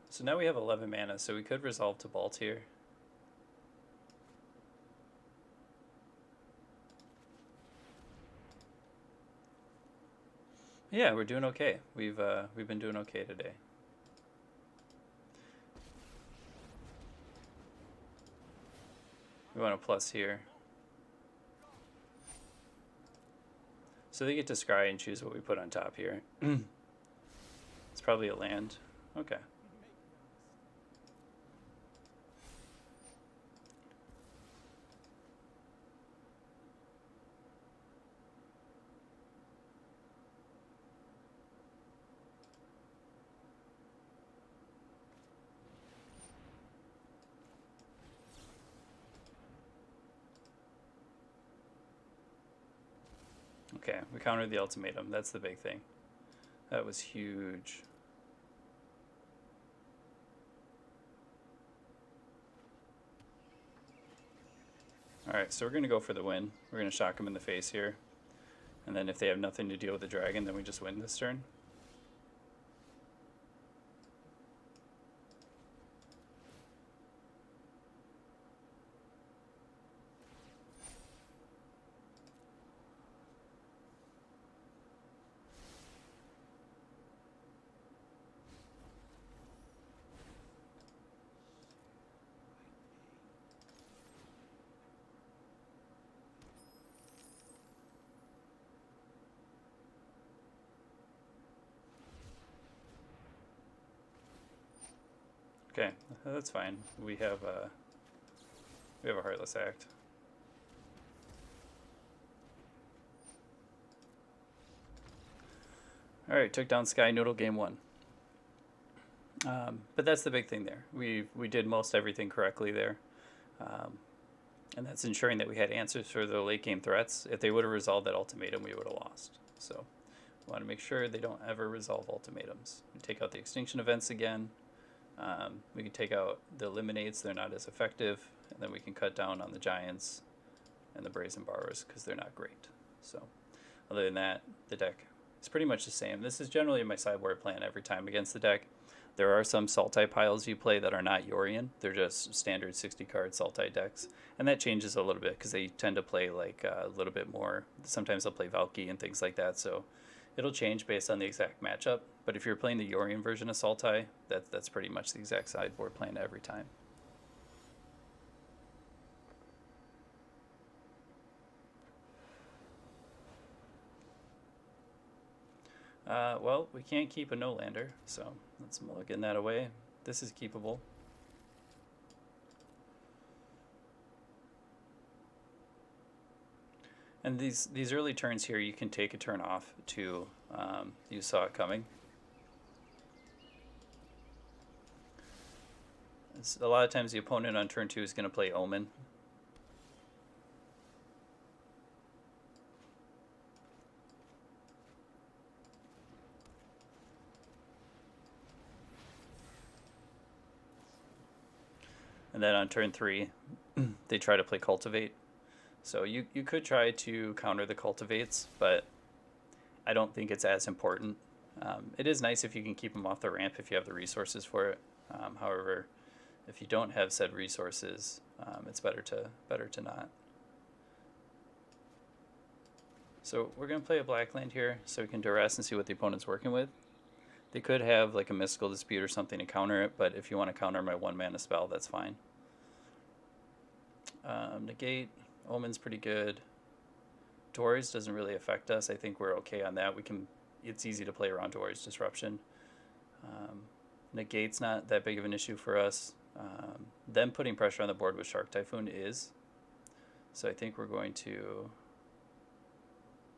So now we have 11 mana, so we could resolve Tybalt here. Yeah, we're doing okay. We've been doing okay today. We want a plus here. So they get to scry and choose what we put on top here. It's probably a land. Okay. Okay, we countered the ultimatum. That's the big thing. That was huge. Alright, so we're going to go for the win. We're going to shock them in the face here. And then if they have nothing to deal with the dragon, then we just win this turn. Okay, that's fine. We have a Heartless Act. Alright, took down Sky Noodle game 1. But that's the big thing there. We did most everything correctly there. And that's ensuring that we had answers for the late game threats. If they would have resolved that ultimatum, we would have lost. So we want to make sure they don't ever resolve ultimatums. We take out the extinction events again. We can take out the eliminates, they're not as effective, and then we can cut down on the giants and the brazen borrowers because they're not great. So other than that, the deck is pretty much the same. This is generally my sideboard plan every time against the deck. There are some Sultai piles you play that are not Yorion. They're just standard 60 card Sultai decks, and that changes a little bit because they tend to play like a little bit more. Sometimes they'll play Valky and things like that, so it'll change based on the exact matchup. But if you're playing the Yorion version of Sultai, that's pretty much the exact sideboard plan every time. Well, we can't keep a no-lander, so let's mulligan that away. This is keepable. And these early turns here, you can take a turn off to you saw it coming. A lot of times the opponent on turn 2 is going to play Omen. And then on turn 3, they try to play Cultivate. So you could try to counter the Cultivates, but I don't think it's as important. It is nice if you can keep them off the ramp if you have the resources for it. However, if you don't have said resources, it's better to not. So we're going to play a black land here so we can duress and see what the opponent's working with. They could have like a Mystical Dispute or something to counter it, but if you want to counter my 1-mana spell, that's fine. Negate, Omen's pretty good. Doors doesn't really affect us. I think we're okay on that. It's easy to play around Doors Disruption. Negate's not that big of an issue for us. Them putting pressure on the board with Shark Typhoon is. So I think we're going to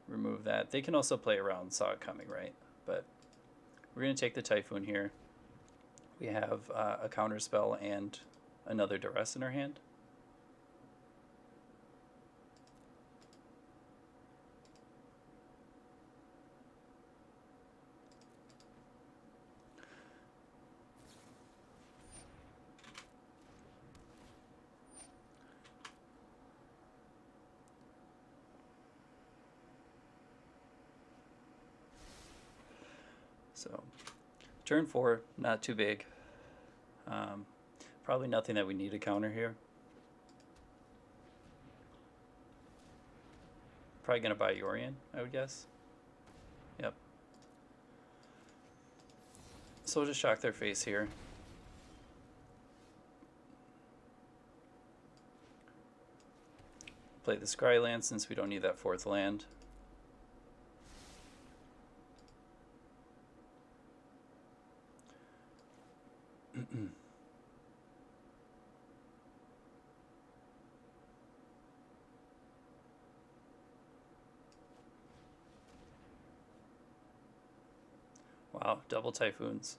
remove that. They can also play around Saw It Coming, right? But we're going to take the Typhoon here. We have a counter spell and another Duress in our hand. So, turn 4, not too big. Probably nothing that we need to counter here. Probably going to buy Yorion, I would guess. Yep. So we'll just shock their face here. Play the Scryland since we don't need that 4th land. Wow, double Typhoons.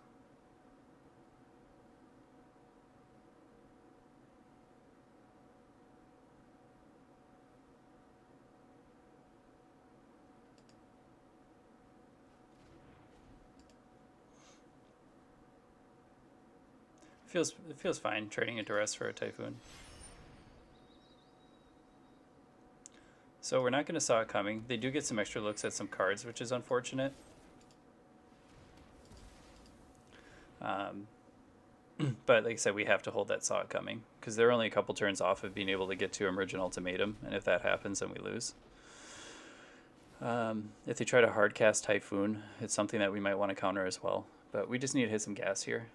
It feels fine trading a Duress for a Typhoon. So we're not going to saw it coming. They do get some extra looks at some cards, which is unfortunate. But like I said, we have to hold that saw it coming because they're only a couple turns off of being able to get to Emergent Ultimatum, and if that happens, then we lose. If they try to hard cast Typhoon, it's something that we might want to counter as well. But we just need to hit some gas here.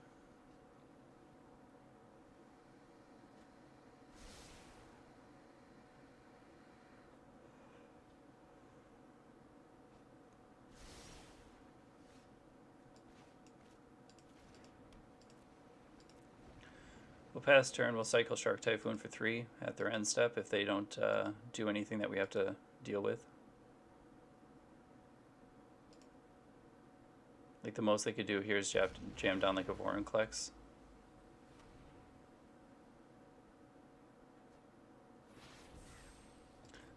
We'll pass turn, we'll cycle Shark Typhoon for 3 at their end step if they don't do anything that we have to deal with. Like the most they could do here is jam down like a Vorinclex.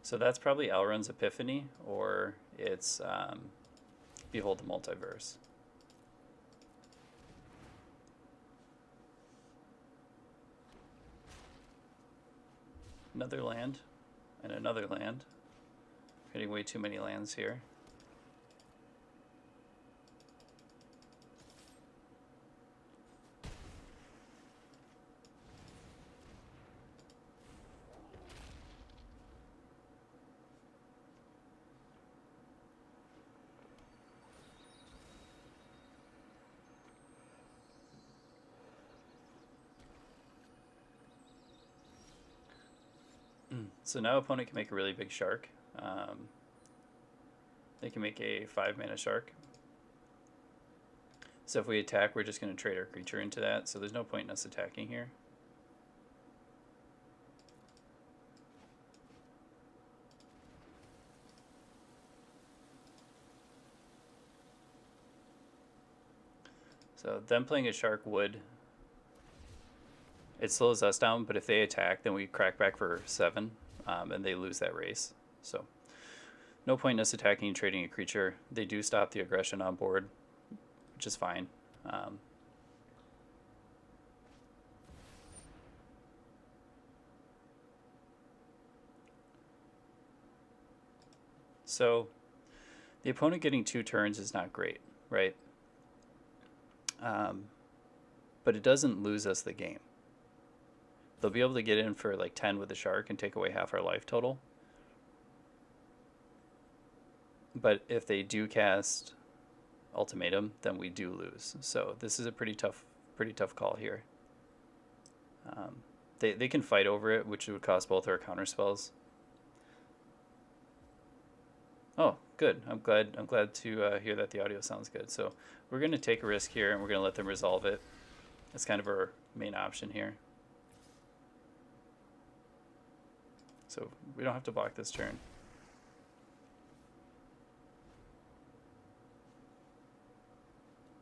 So that's probably Elrond's Epiphany, or it's Behold the Multiverse. Another land, and another land. Getting way too many lands here. So now opponent can make a really big shark. They can make a 5-mana shark. So if we attack, we're just going to trade our creature into that. So there's no point in us attacking here. So them playing a shark would... It slows us down, but if they attack, then we crack back for 7, and they lose that race. So no point in us attacking and trading a creature. They do stop the aggression on board, which is fine. So the opponent getting 2 turns is not great, right? But it doesn't lose us the game. They'll be able to get in for like 10 with the shark and take away half our life total. But if they do cast Ultimatum, then we do lose. So this is a pretty tough call here. They can fight over it, which would cost both our counter spells. Oh, good. I'm glad to hear that the audio sounds good. So we're going to take a risk here, and we're going to let them resolve it. That's kind of our main option here. So we don't have to block this turn.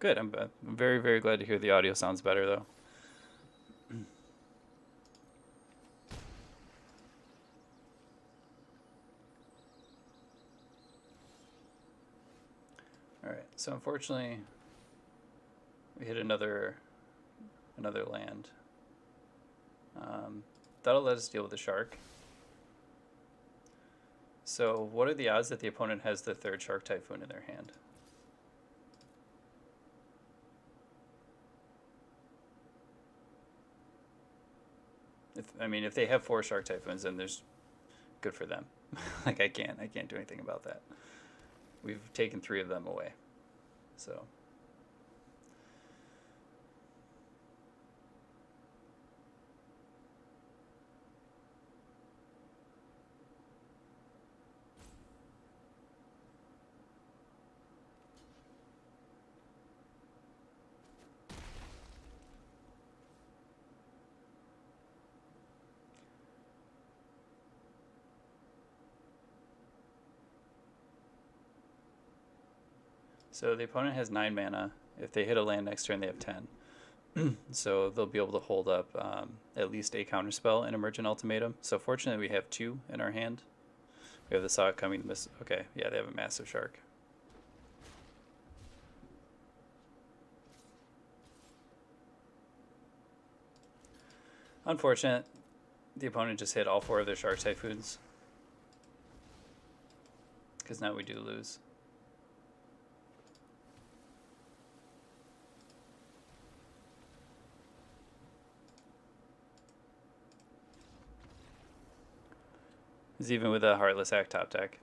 Good. I'm very, very glad to hear the audio sounds better, though. All right. So unfortunately, we hit another land. That'll let us deal with the shark. So what are the odds that the opponent has the 3rd Shark Typhoon in their hand? If they have 4 Shark Typhoons, then there's good for them. Like I can't do anything about that. We've taken 3 of them away. So So the opponent has 9 mana. If they hit a land next turn, they have 10. So they'll be able to hold up at least a counterspell in Emergent Ultimatum. So fortunately, we have 2 in our hand. We have the Saw coming. Okay, yeah, they have a massive shark. Unfortunate. The opponent just hit all 4 of their Shark Typhoons. Because now we do lose. Because even with a Heartless Act top deck,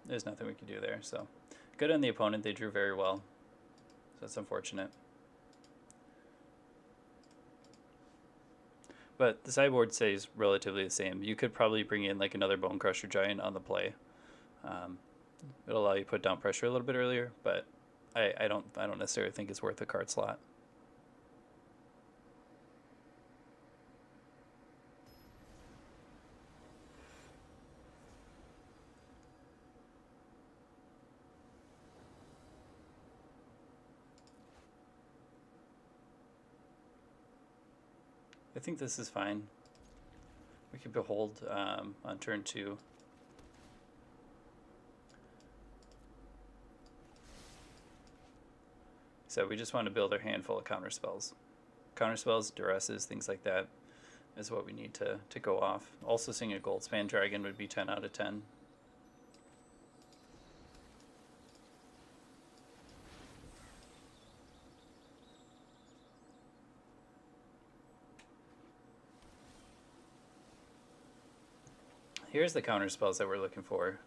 there's nothing we can do there. So good on the opponent. They drew very well. So that's unfortunate. But the sideboard stays relatively the same. You could probably bring in like another Bone Crusher Giant on the play. It'll allow you to put down pressure a little bit earlier, but I don't necessarily think it's worth the card slot. I think this is fine. We could Behold on turn 2. So we just want to build our hand full of counterspells. Counterspells, duresses, things like that is what we need to go off. Also seeing a Goldspan Dragon would be 10 out of 10. Here's the counterspells that we're looking for.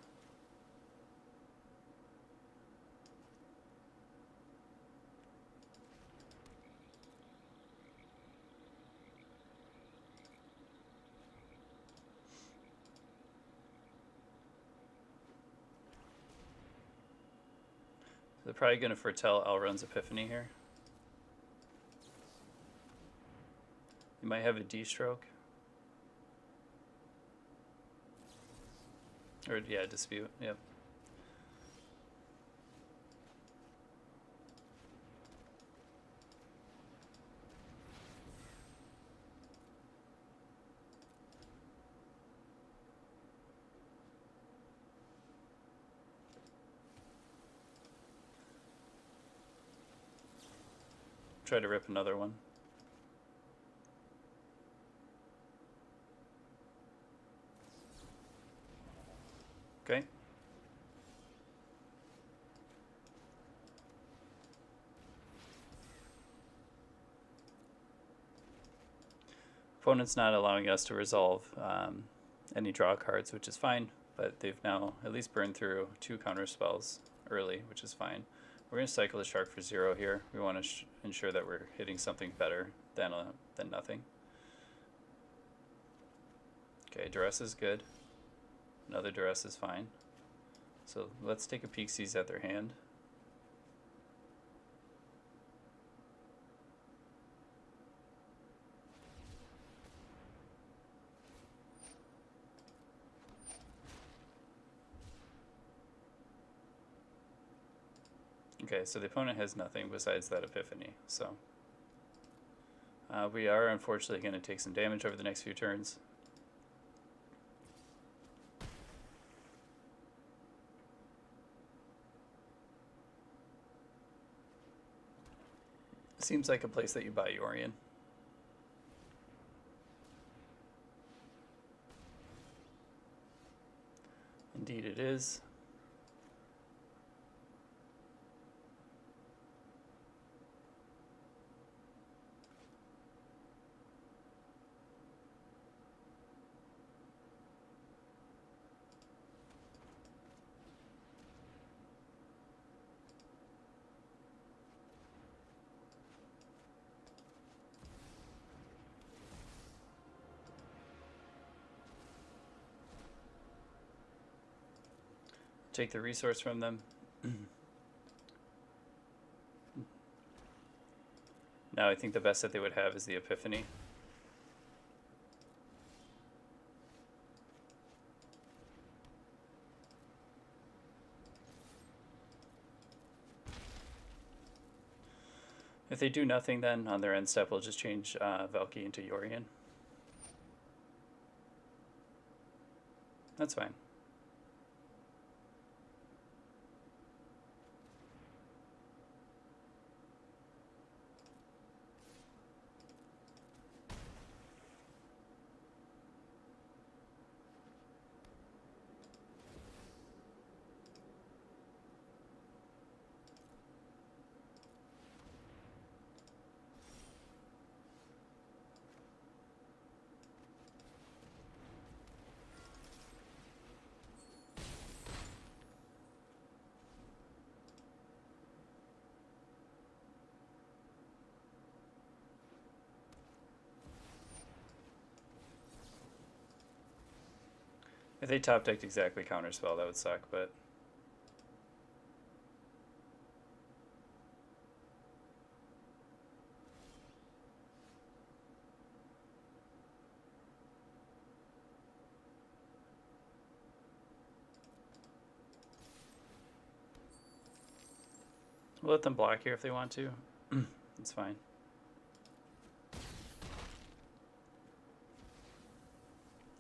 They're probably going to foretell Elrond's Epiphany here. You might have a D-stroke. Or, yeah, Dispute, yep. Try to rip another one. Okay. Opponent's not allowing us to resolve any draw cards, which is fine, but they've now at least burned through 2 counter spells early, which is fine. We're going to cycle the Shark for 0 here. We want to ensure that we're hitting something better than nothing. Okay, Duress is good. Another Duress is fine. So let's take a peek, seize at their hand. Okay, so the opponent has nothing besides that Epiphany, so we are unfortunately going to take some damage over the next few turns. Seems like a place that you buy Yorion. Indeed it is. Take the resource from them. Now I think the best that they would have is the Epiphany. If they do nothing, then on their end step we'll just change Valky into Yorion. That's fine. If they top decked exactly Counterspell, that would suck, but... We'll let them block here if they want to. It's fine.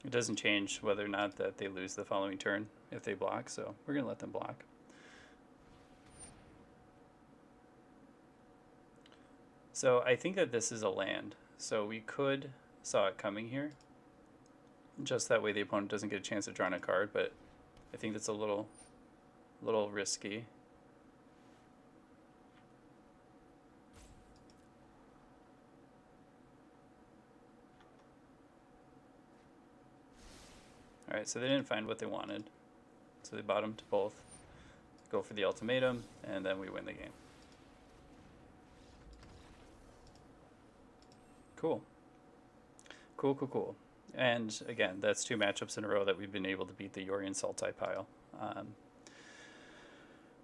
It doesn't change whether or not that they lose the following turn if they block, so we're going to let them block. So I think that this is a land, so we could saw it coming here. Just that way the opponent doesn't get a chance to draw a card, but I think that's a little risky. Alright, so they didn't find what they wanted. So they bottomed to both. Go for the ultimatum, and then we win the game. Cool. Cool. And again, that's 2 matchups in a row that we've been able to beat the Yorion Sultai pile.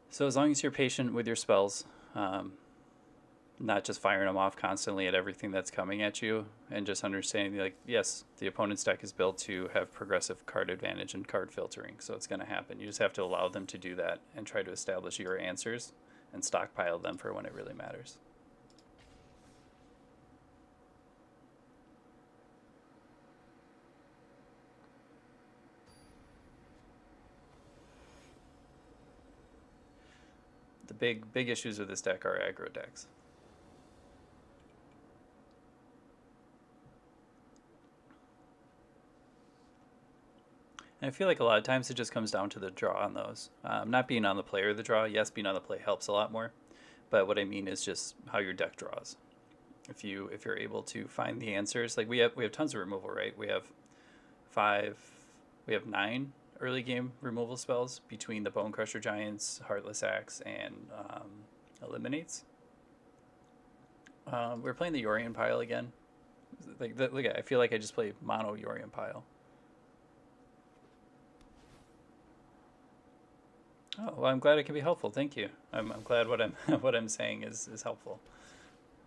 So as long as you're patient with your spells, not just firing them off constantly at everything that's coming at you, and just understanding, like, yes, the opponent's deck is built to have progressive card advantage and card filtering, so it's going to happen. You just have to allow them to do that and try to establish your answers and stockpile them for when it really matters. The big issues with this deck are aggro decks. And I feel like a lot of times it just comes down to the draw on those. Not being on the play or the draw. Yes, being on the play helps a lot more. But what I mean is just how your deck draws. If you're able to find the answers, like we have tons of removal, right? We have 9 early game removal spells between the Bone Crusher Giants, Heartless Axe, and Eliminates. We're playing the Yorion pile again. Like look at, I feel like I just played mono Yorion pile. Oh, well, I'm glad it can be helpful. Thank you. I'm glad what I'm saying is helpful.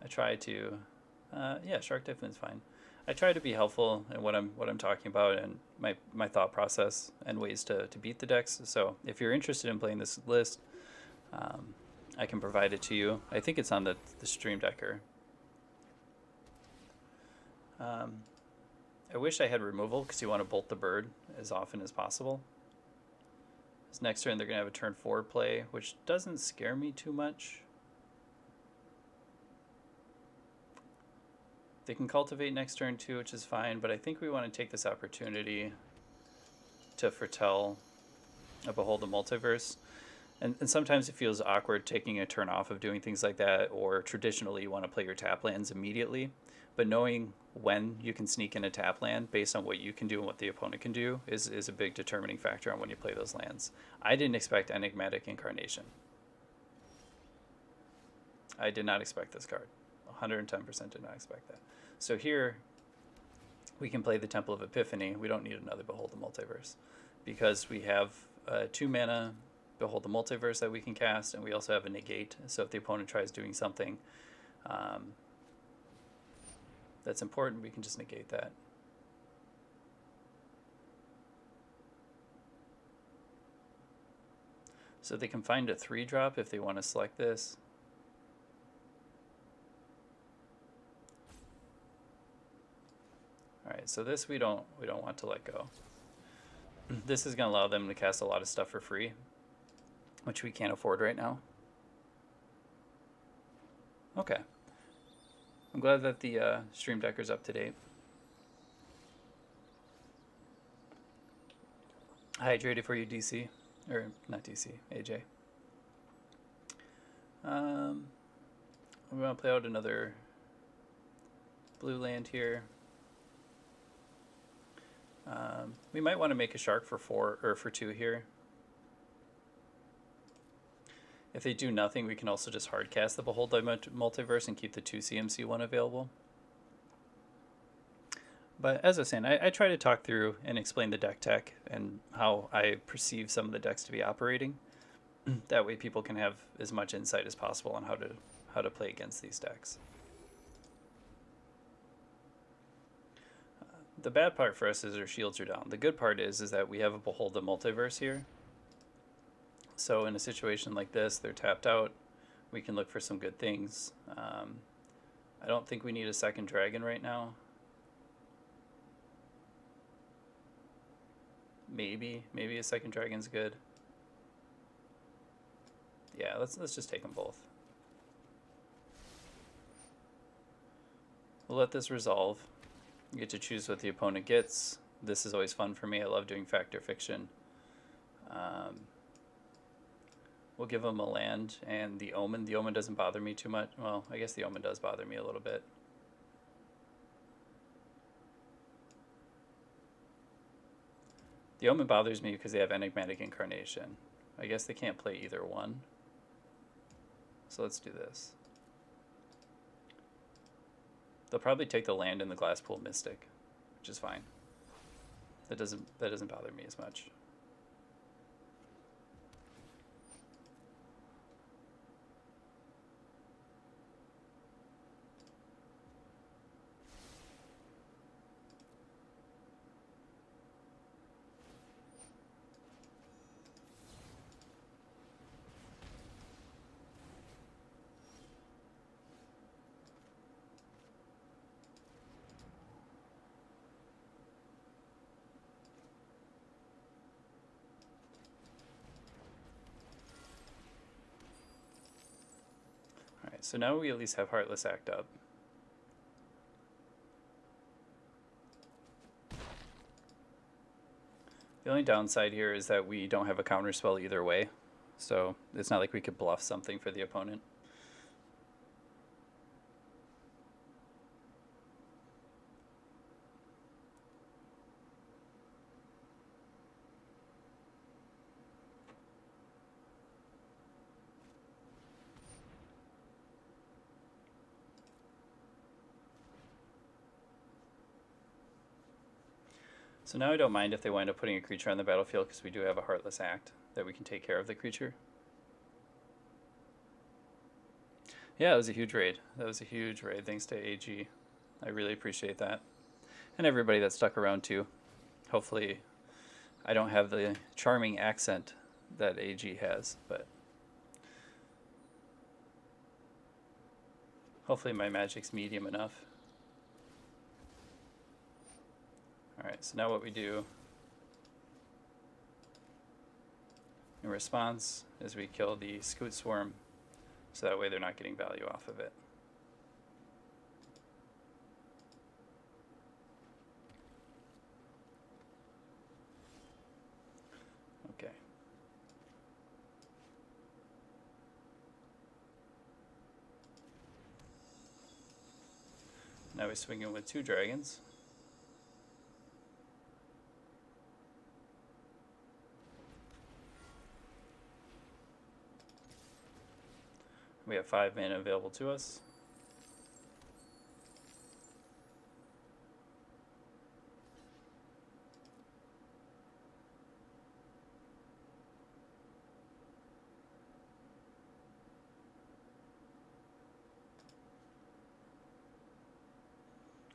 I try to, yeah, Shark Typhoon is fine. I try to be helpful in what I'm talking about and my thought process and ways to beat the decks. So if you're interested in playing this list, I can provide it to you. I think it's on the Stream Decker. I wish I had removal because you want to bolt the bird as often as possible. Next turn they're going to have a turn 4 play, which doesn't scare me too much. They can cultivate next turn too, which is fine, but I think we want to take this opportunity to foretell a Behold the Multiverse. And sometimes it feels awkward taking a turn off of doing things like that, or traditionally you want to play your tap lands immediately. But knowing when you can sneak in a tap land based on what you can do and what the opponent can do is a big determining factor on when you play those lands. I didn't expect Enigmatic Incarnation. I did not expect this card. 110% did not expect that. So here, we can play the Temple of Epiphany. We don't need another Behold the Multiverse, because we have 2 mana Behold the Multiverse that we can cast, and we also have a negate. So if the opponent tries doing something that's important, we can just negate that. So they can find a 3-drop if they want to select this. Alright, so this we don't want to let go. This is going to allow them to cast a lot of stuff for free, which we can't afford right now. Okay. I'm glad that the Stream Decker's up to date. Hydrated for you, DC. Or, not DC, AJ. We want to play out another blue land here. We might want to make a shark for 4 or for 2 here. If they do nothing, we can also just hardcast the Behold the Multiverse and keep the 2 CMC one available. But as I was saying, I try to talk through and explain the deck tech and how I perceive some of the decks to be operating. That way people can have as much insight as possible on how to play against these decks. The bad part for us is our shields are down. The good part is that we have a Behold the Multiverse here. So in a situation like this, they're tapped out. We can look for some good things. I don't think we need a second dragon right now. Maybe a second dragon's good. Yeah, let's just take them both. We'll let this resolve. You get to choose what the opponent gets. This is always fun for me. I love doing fact or fiction. We'll give them a land and the Omen. The Omen doesn't bother me too much. Well, I guess the Omen does bother me a little bit. The Omen bothers me because they have Enigmatic Incarnation. I guess they can't play either one. So let's do this. They'll probably take the land in the Glasspool Mystic, which is fine. That doesn't bother me as much. Alright, so now we at least have Heartless Act up. The only downside here is that we don't have a counterspell either way, so it's not like we could bluff something for the opponent. So now I don't mind if they wind up putting a creature on the battlefield because we do have a Heartless Act that we can take care of the creature. Yeah, it was a huge raid. That was a huge raid. Thanks to AG. I really appreciate that. And everybody that stuck around too. Hopefully I don't have the charming accent that AG has, but hopefully my magic's medium enough. Alright, so now what we do in response is we kill the Scoot Swarm, so that way they're not getting value off of it. Okay. Now we swing in with 2 dragons. We have 5 mana available to us.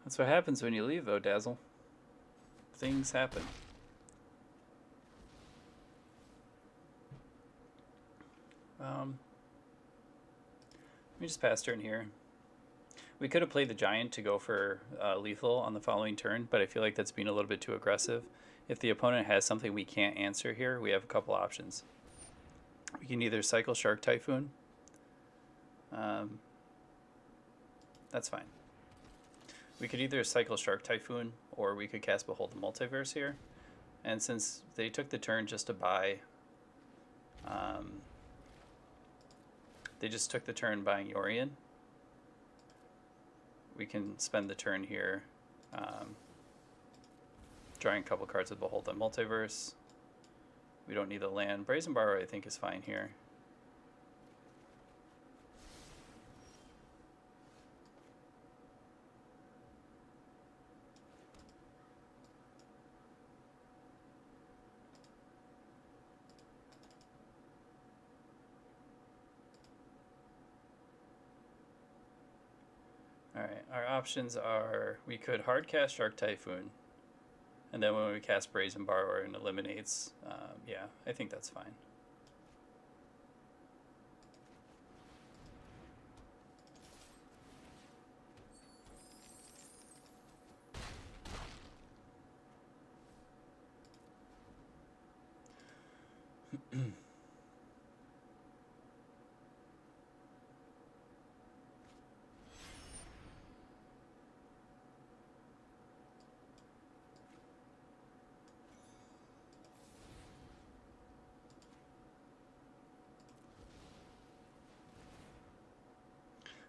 That's what happens when you leave, though, Dazzle. Things happen. Let me just pass turn here. We could have played the Giant to go for lethal on the following turn, but I feel like that's being a little bit too aggressive. If the opponent has something we can't answer here, we have a couple options. We can either cycle Shark Typhoon. That's fine. We could either cycle Shark Typhoon, or we could cast Behold the Multiverse here. And since they took the turn just to buy... they just took the turn buying Yorion. We can spend the turn here drawing a couple cards with Behold the Multiverse. We don't need the land. Brazen Borrower I think is fine here. Alright, our options are we could hard cast Shark Typhoon, and then when we cast Brazen Borrower and eliminates, yeah, I think that's fine.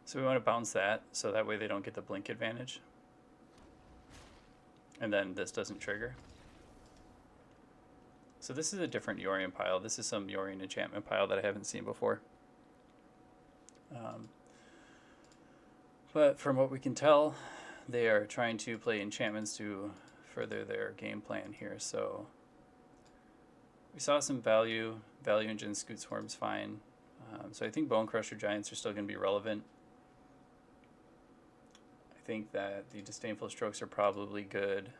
So we want to bounce that, so that way they don't get the blink advantage. And then this doesn't trigger. So this is a different Yorion pile. This is some Yorion enchantment pile that I haven't seen before. But from what we can tell, they are trying to play enchantments to further their game plan here. So we saw some value. Value engine Scoot Swarm's fine. So I think Bone Crusher Giants are still going to be relevant. I think that the Disdainful Strokes are probably good.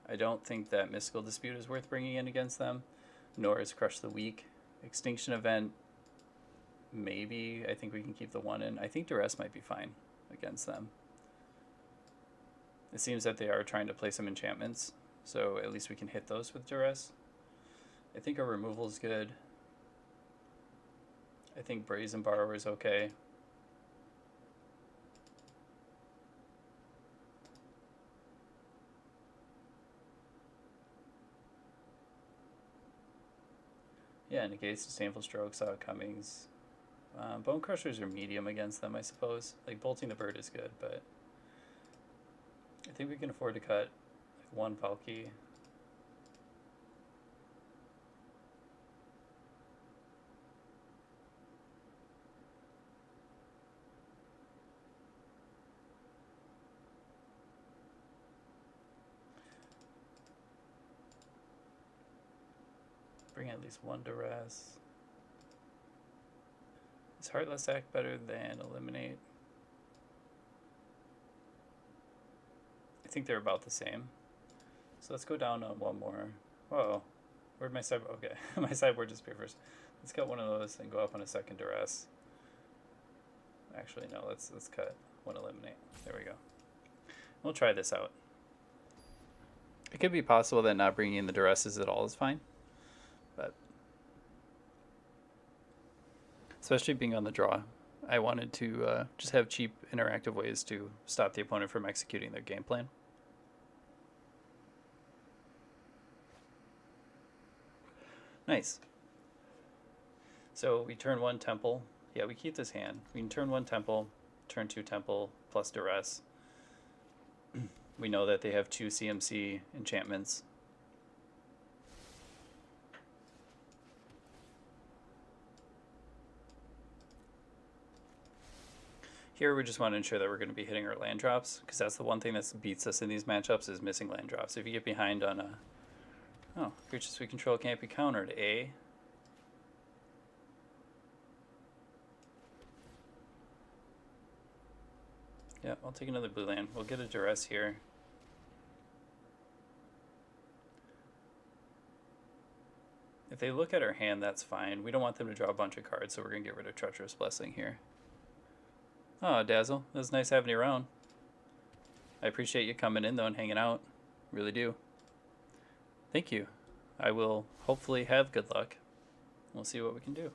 I don't think that Mystical Dispute is worth bringing in against them, nor is Crush the Weak. Extinction Event, maybe. I think we can keep the one in. I think Duress might be fine against them. It seems that they are trying to play some enchantments, so at least we can hit those with Duress. I think our removal is good. I think Brazen Borrower is okay. Yeah, negates Disdainful Strokes, Outcomings. Bone Crushers are medium against them, I suppose. Like, Bolting the Bird is good, but I think we can afford to cut like one Valky. Bring at least one Duress. Is Heartless Act better than Eliminate? I think they're about the same. So let's go down on one more. Whoa. Where'd my sideboard? Okay, my sideboard disappeared first. Let's cut one of those and go up on a second Duress. Actually, no, let's cut one Eliminate. There we go. We'll try this out. It could be possible that not bringing in the Duresses at all is fine. But especially being on the draw, I wanted to just have cheap interactive ways to stop the opponent from executing their game plan. Nice. So we turn one Temple. Yeah, we keep this hand. We can turn one Temple, turn two Temple, plus Duress. We know that they have two CMC enchantments. Here we just want to ensure that we're going to be hitting our land drops, because that's the one thing that beats us in these matchups is missing land drops. If you get behind on a... Oh, creatures we control can't be countered, eh? Yeah, I'll take another blue land. We'll get a Duress here. If they look at our hand, that's fine. We don't want them to draw a bunch of cards, so we're going to get rid of Treacherous Blessing here. Oh, Dazzle. It was nice having you around. I appreciate you coming in, though, and hanging out. Really do. Thank you. I will hopefully have good luck. We'll see what we can do.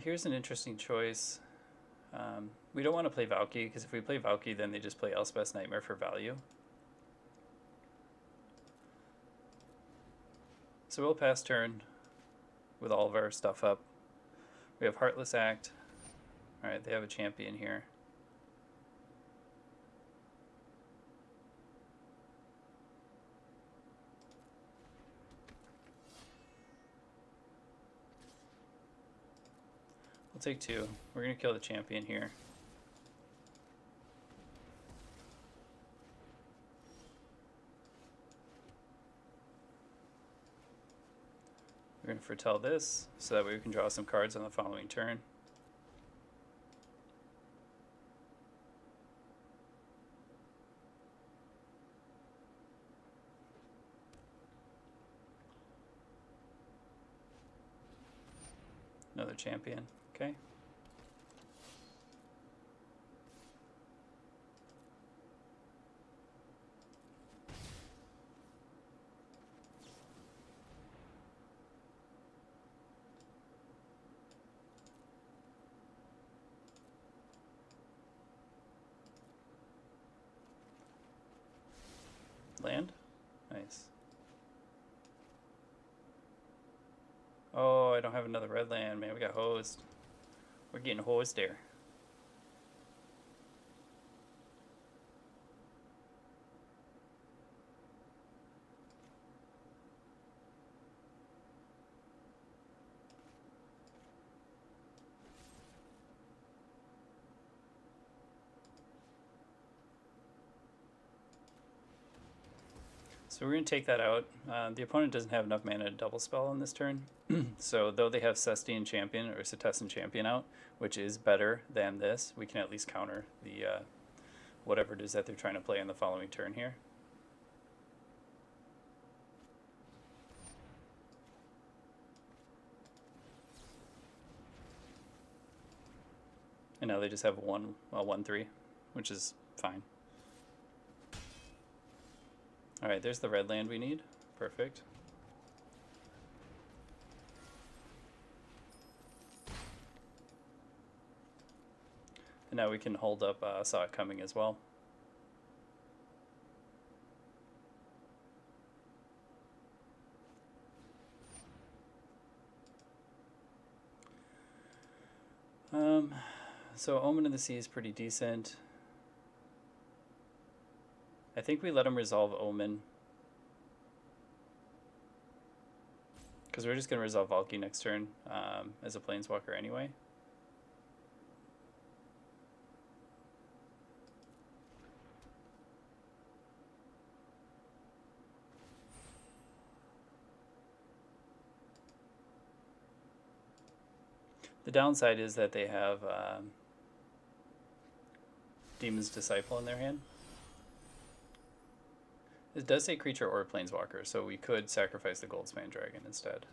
Here's an interesting choice. We don't want to play Valky, because if we play Valky, then they just play Elspeth's Nightmare for value. So we'll pass turn with all of our stuff up. We have Heartless Act. Alright, they have a champion here. We'll take two. We're going to kill the champion here. We're going to foretell this so that way we can draw some cards on the following turn. Another champion. Okay. Land? Nice. Oh, I don't have another red land, man. We got hosed. We're getting hosed there. So we're going to take that out. The opponent doesn't have enough mana to double spell on this turn. So though they have Cestian Champion or Setessan Champion out, which is better than this, we can at least counter the whatever it is that they're trying to play on the following turn here. And now they just have a 1/3, which is fine. Alright, there's the red land we need. Perfect. And now we can hold up Saw It Coming as well. So Omen of the Sea is pretty decent. I think we let him resolve Omen. Because we're just going to resolve Valky next turn as a Planeswalker anyway. The downside is that they have Demon's Disciple in their hand. It does say creature or planeswalker, so we could sacrifice the Goldspan Dragon instead.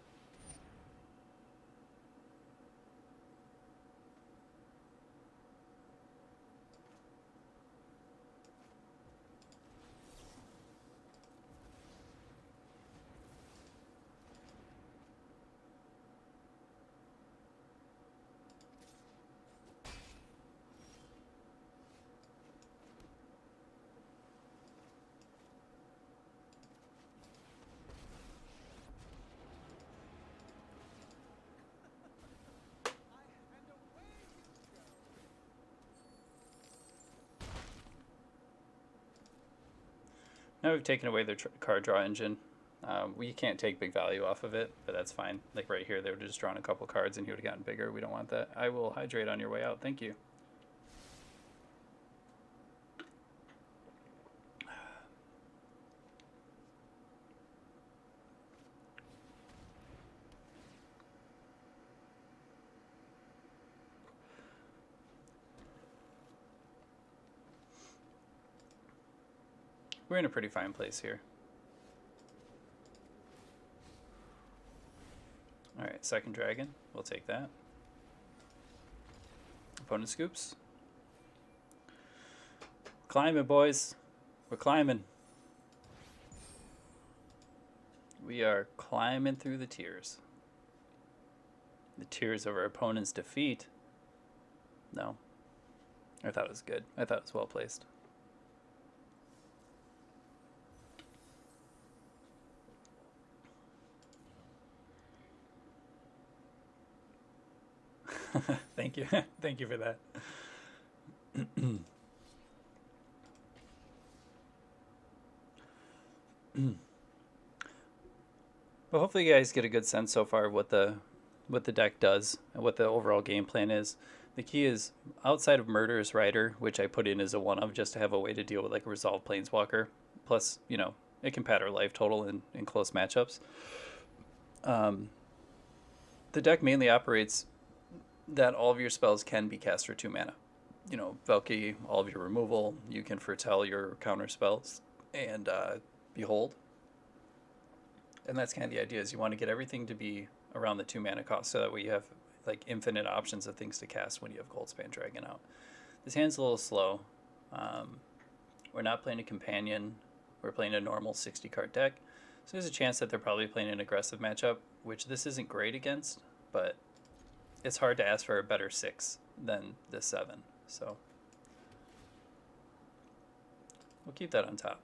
Now we've taken away their card draw engine. We can't take big value off of it, but that's fine. Like right here, they would have just drawn a couple cards and he would have gotten bigger. We don't want that. I will hydrate on your way out. Thank you. We're in a pretty fine place here. Alright, second dragon. We'll take that. Opponent scoops. Climbing, boys. We're climbing. We are climbing through the tiers. The tiers of our opponent's defeat. No. I thought it was good. I thought it was well placed. Thank you. Thank you for that. But hopefully you guys get a good sense so far of what the deck does and what the overall game plan is. The key is outside of Murderous Rider, which I put in as a one of just to have a way to deal with like a resolved Planeswalker. Plus, you know, it can pad our life total in close matchups. The deck mainly operates that all of your spells can be cast for 2 mana. You know, Velki, all of your removal, you can foretell your counter spells, and Behold. And that's kind of the idea, is you want to get everything to be around the 2 mana cost, so that way you have like infinite options of things to cast when you have Goldspan Dragon out. This hand's a little slow. We're not playing a companion. We're playing a normal 60 card deck. So there's a chance that they're probably playing an aggressive matchup, which this isn't great against, but it's hard to ask for a better 6 than the 7. So we'll keep that on top.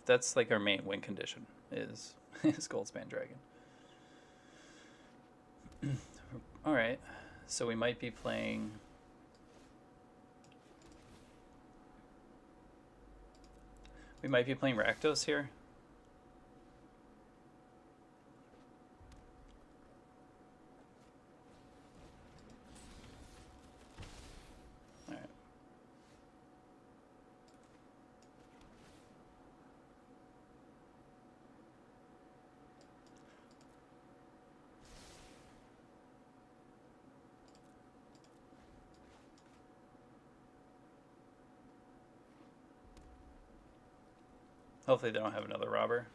That's like our main win condition is Goldspan Dragon. All right, so we might be playing. We might be playing Rakdos here. All right. Hopefully they don't have another robber.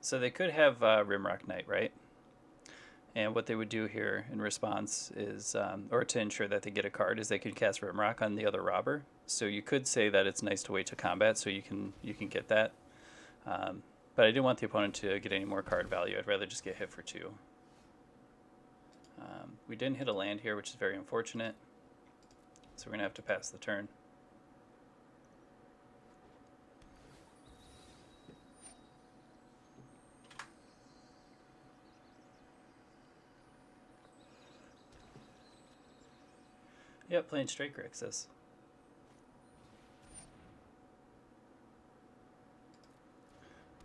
So they could have Rimrock Knight, right? And what they would do here in response is, or to ensure that they get a card, is they could cast Rimrock on the other robber. So you could say that it's nice to wait to combat so you can get that. But I didn't want the opponent to get any more card value. I'd rather just get hit for 2. We didn't hit a land here, which is very unfortunate. So we're going to have to pass the turn. Yep, playing straight Grixis.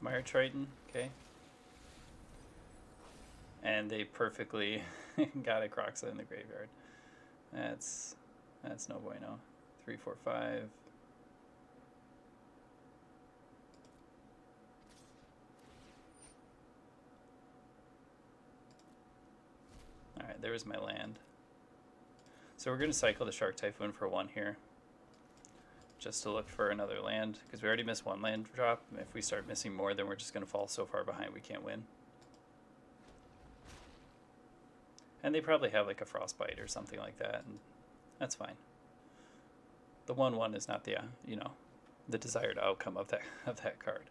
Mire Triton, okay. And they perfectly got a Croxa in the graveyard. That's no bueno. 3, 4, 5. Alright, there's my land. So we're going to cycle the Shark Typhoon for 1 here, just to look for another land, because we already missed 1 land drop. If we start missing more, then we're just going to fall so far behind we can't win. And they probably have like a Frostbite or something like that, and that's fine. The 1/1 is not the the desired outcome of that card.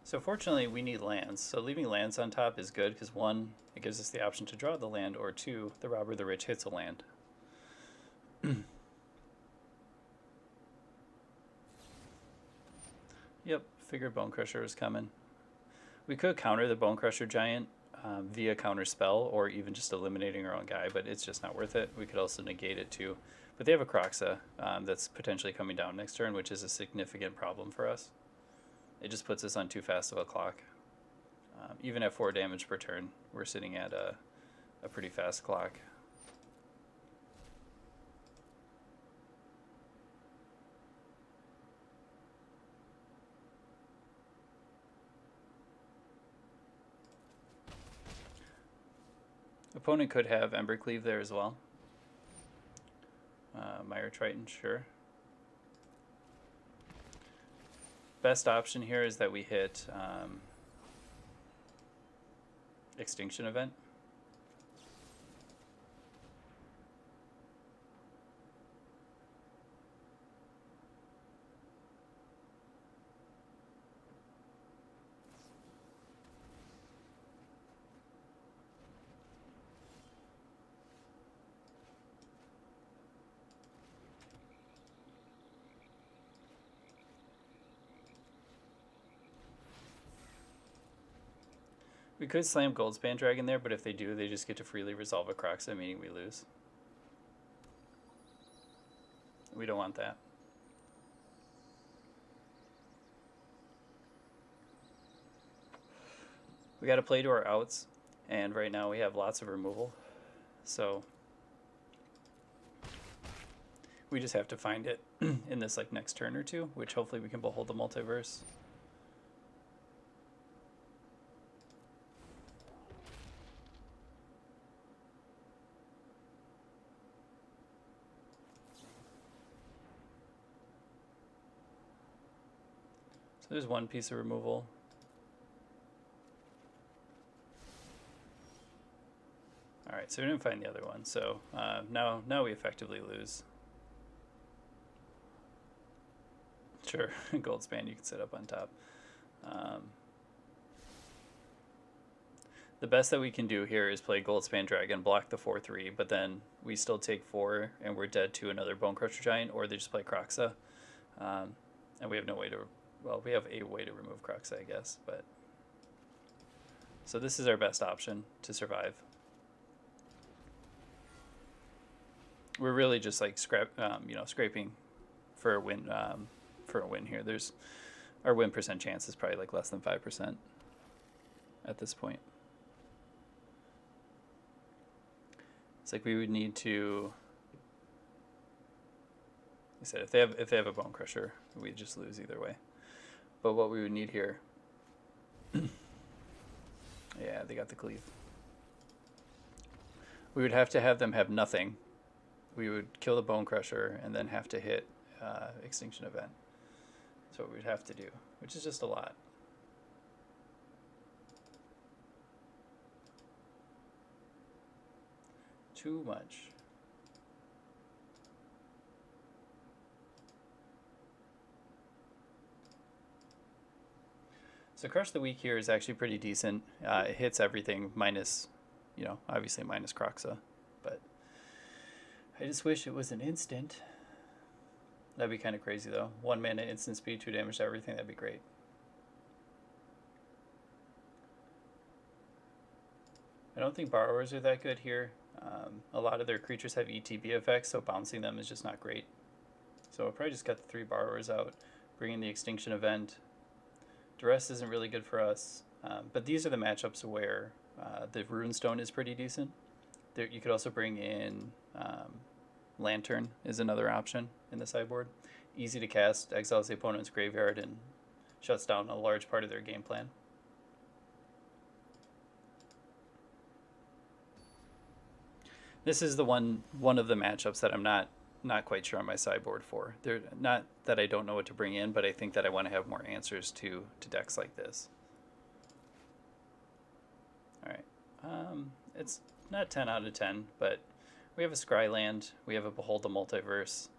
So fortunately, we need lands. So leaving lands on top is good because 1, it gives us the option to draw the land, or 2, the Robber of the Rich hits a land. Yep, figured Bone Crusher was coming. We could counter the Bone Crusher Giant via counter spell, or even just eliminating our own guy, but it's just not worth it. We could also negate it too. But they have a Croxa that's potentially coming down next turn, which is a significant problem for us. It just puts us on too fast of a clock. Even at 4 damage per turn, we're sitting at a pretty fast clock. Opponent could have Embercleave there as well. Mire Triton, sure. Best option here is that we hit Extinction Event. We could slam Goldspan Dragon there, but if they do, they just get to freely resolve a Croxa, meaning we lose. We don't want that. We got to play to our outs, and right now we have lots of removal. So we just have to find it in this like next turn or two, which hopefully we can behold the multiverse. So there's one piece of removal. All right, so we didn't find the other one. So now we effectively lose. Sure, gold span you can set up on top. The best that we can do here is play gold span dragon, block the 4/3, but then we still take 4 and we're dead to another bone crusher giant, or they just play Croxa, and we have no way to. Well, we have a way to remove Croxa, I guess, but so this is our best option to survive. We're really just like scraping for a win. For a win here, our win percent chance is probably like less than 5% at this point. It's like we would need to. I said if they have a bone crusher, we just lose either way. But what we would need here, yeah, they got the cleave. We would have to have them have nothing. We would kill the bone crusher and then have to hit extinction event. That's what we'd have to do, which is just a lot. Too much. So Crush the Weak here is actually pretty decent. It hits everything minus, obviously minus Croxa. But I just wish it was an instant. That'd be kind of crazy though. 1 mana, instant speed, 2 damage to everything. That'd be great. I don't think borrowers are that good here. A lot of their creatures have ETB effects, so bouncing them is just not great. So I'll probably just cut the 3 borrowers out, bring in the extinction event. Duress isn't really good for us, but these are the matchups where the Runestone is pretty decent. You could also bring in Lantern is another option in the sideboard. Easy to cast, exiles the opponent's graveyard, and shuts down a large part of their game plan. This is the one of the matchups that I'm not quite sure on my sideboard for. They're not that I don't know what to bring in, but I think that I want to have more answers to decks like this. All right, it's not 10 out of 10, but we have a Scryland, we have a Behold the Multiverse,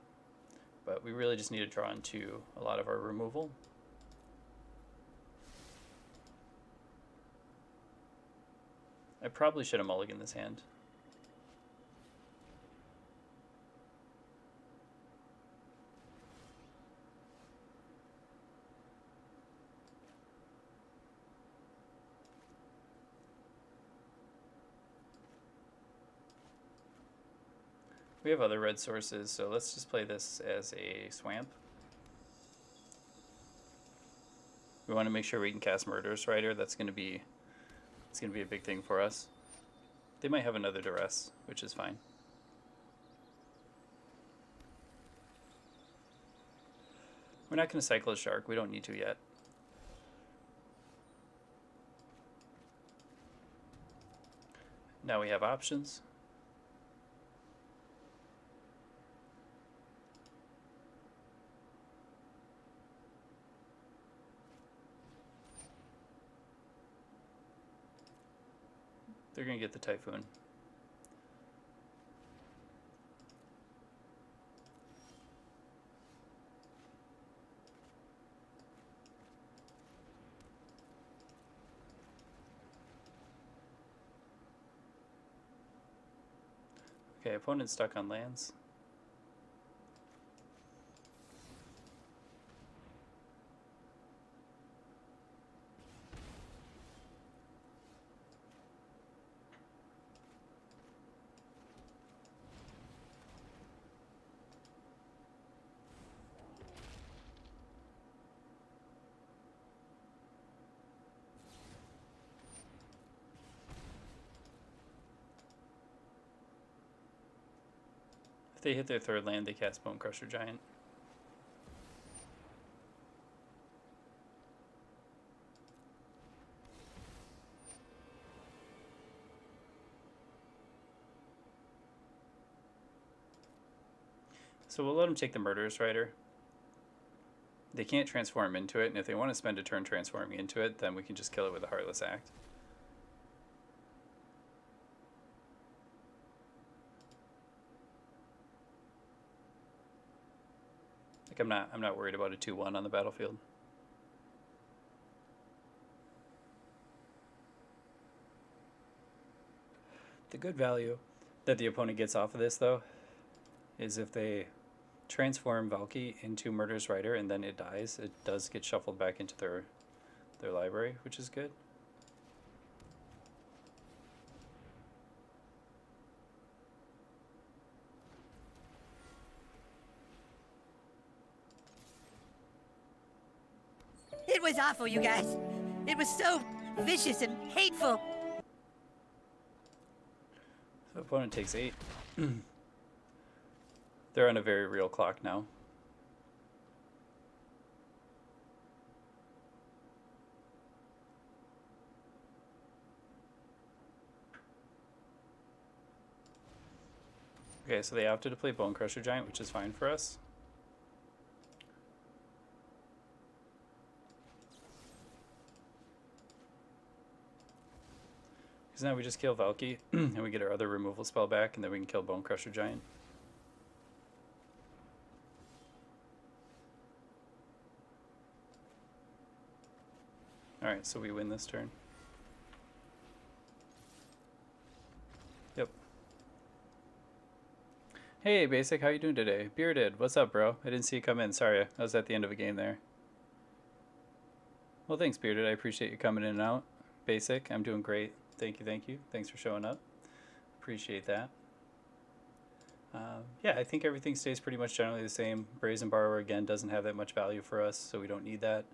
but we really just need to draw into a lot of our removal. I probably should have mulliganed this hand. We have other red sources, so let's just play this as a swamp. We want to make sure we can cast Murderous Rider. It's going to be a big thing for us. They might have another Duress, which is fine. We're not going to cycle a Shark. We don't need to yet. Now we have options. They're going to get the Typhoon. Okay, opponent's stuck on lands. they hit their third land, they cast Bone Crusher Giant. So we'll let them take the Murderous Rider. They can't transform into it, and if they want to spend a turn transforming into it, then we can just kill it with a Heartless Act. Like I'm not worried about a 2/1 on the battlefield. The good value that the opponent gets off of this, though, is if they transform Valky into Murderous Rider and then it dies, it does get shuffled back into their library, which is good. It was awful, you guys. It was so vicious and hateful. So opponent takes 8. They're on a very real clock now. Okay, so they opted to play Bone Crusher Giant, which is fine for us. Because now we just kill Valky, and we get our other removal spell back, and then we can kill Bone Crusher Giant. Alright, so we win this turn. Yep. Hey, Basic, how you doing today? Bearded, what's up, bro? I didn't see you come in. Sorry, I was at the end of a game there. Well, thanks, Bearded. I appreciate you coming in and out. Basic, I'm doing great. Thank you, thank you. Thanks for showing up. Appreciate that. Yeah, I think everything stays pretty much generally the same. Brazen Borrower, again, doesn't have that much value for us, so we don't need that.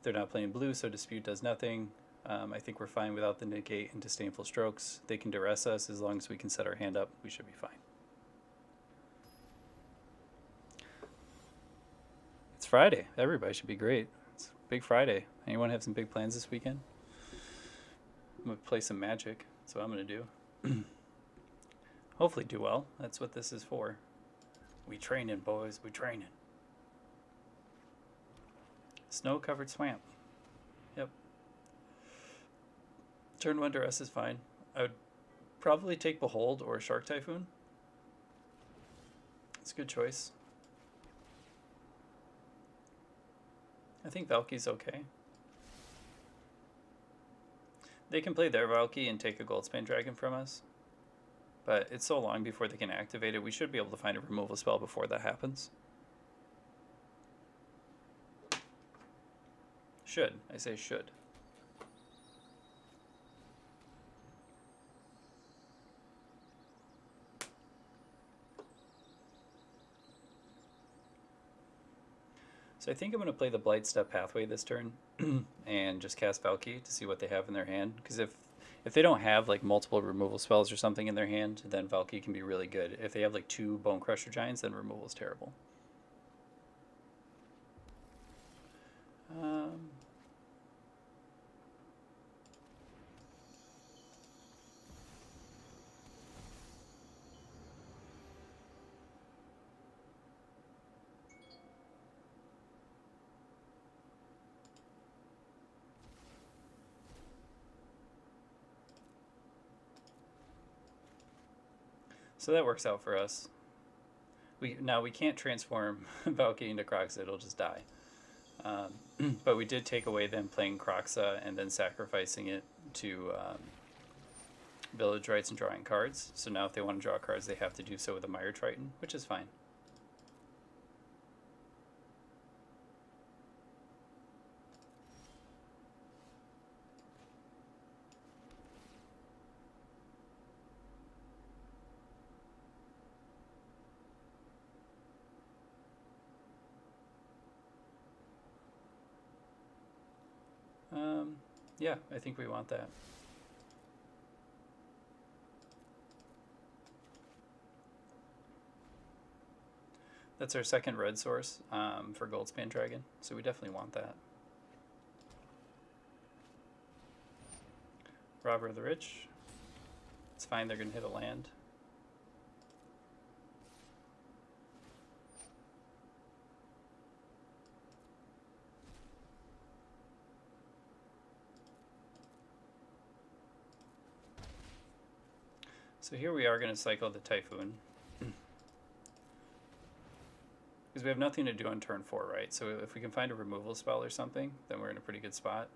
They're not playing blue, so Dispute does nothing. I think we're fine without the negate and Disdainful Strokes. They can duress us as long as we can set our hand up. We should be fine. It's Friday. Everybody should be great. It's a big Friday. Anyone have some big plans this weekend? I'm going to play some Magic. That's what I'm going to do. Hopefully do well. That's what this is for. We trainin', boys. We trainin'. Snow-covered swamp. Yep. Turn 1 duress is fine. I would probably take Behold or Shark Typhoon. It's a good choice. I think Valky's okay. They can play their Valky and take a Goldspan Dragon from us. But it's so long before they can activate it, we should be able to find a removal spell before that happens. Should. I say should. So I think I'm going to play the Blightstep Pathway this turn and just cast Valky to see what they have in their hand. Because if they don't have like multiple removal spells or something in their hand, then Valky can be really good. If they have like 2 Bone Crusher Giants, then removal is terrible. So that works out for us. Now we can't transform Valky into Kroxa, it'll just die. But we did take away them playing Kroxa and then sacrificing it to Village Rites and drawing cards. So now if they want to draw cards, they have to do so with a Mire Triton, which is fine. Yeah, I think we want that. That's our second red source for Goldspan Dragon, so we definitely want that. Robber of the Rich. It's fine, they're going to hit a land. So here we are going to cycle the Typhoon. Because we have nothing to do on turn 4, right? So if we can find a removal spell or something, then we're in a pretty good spot.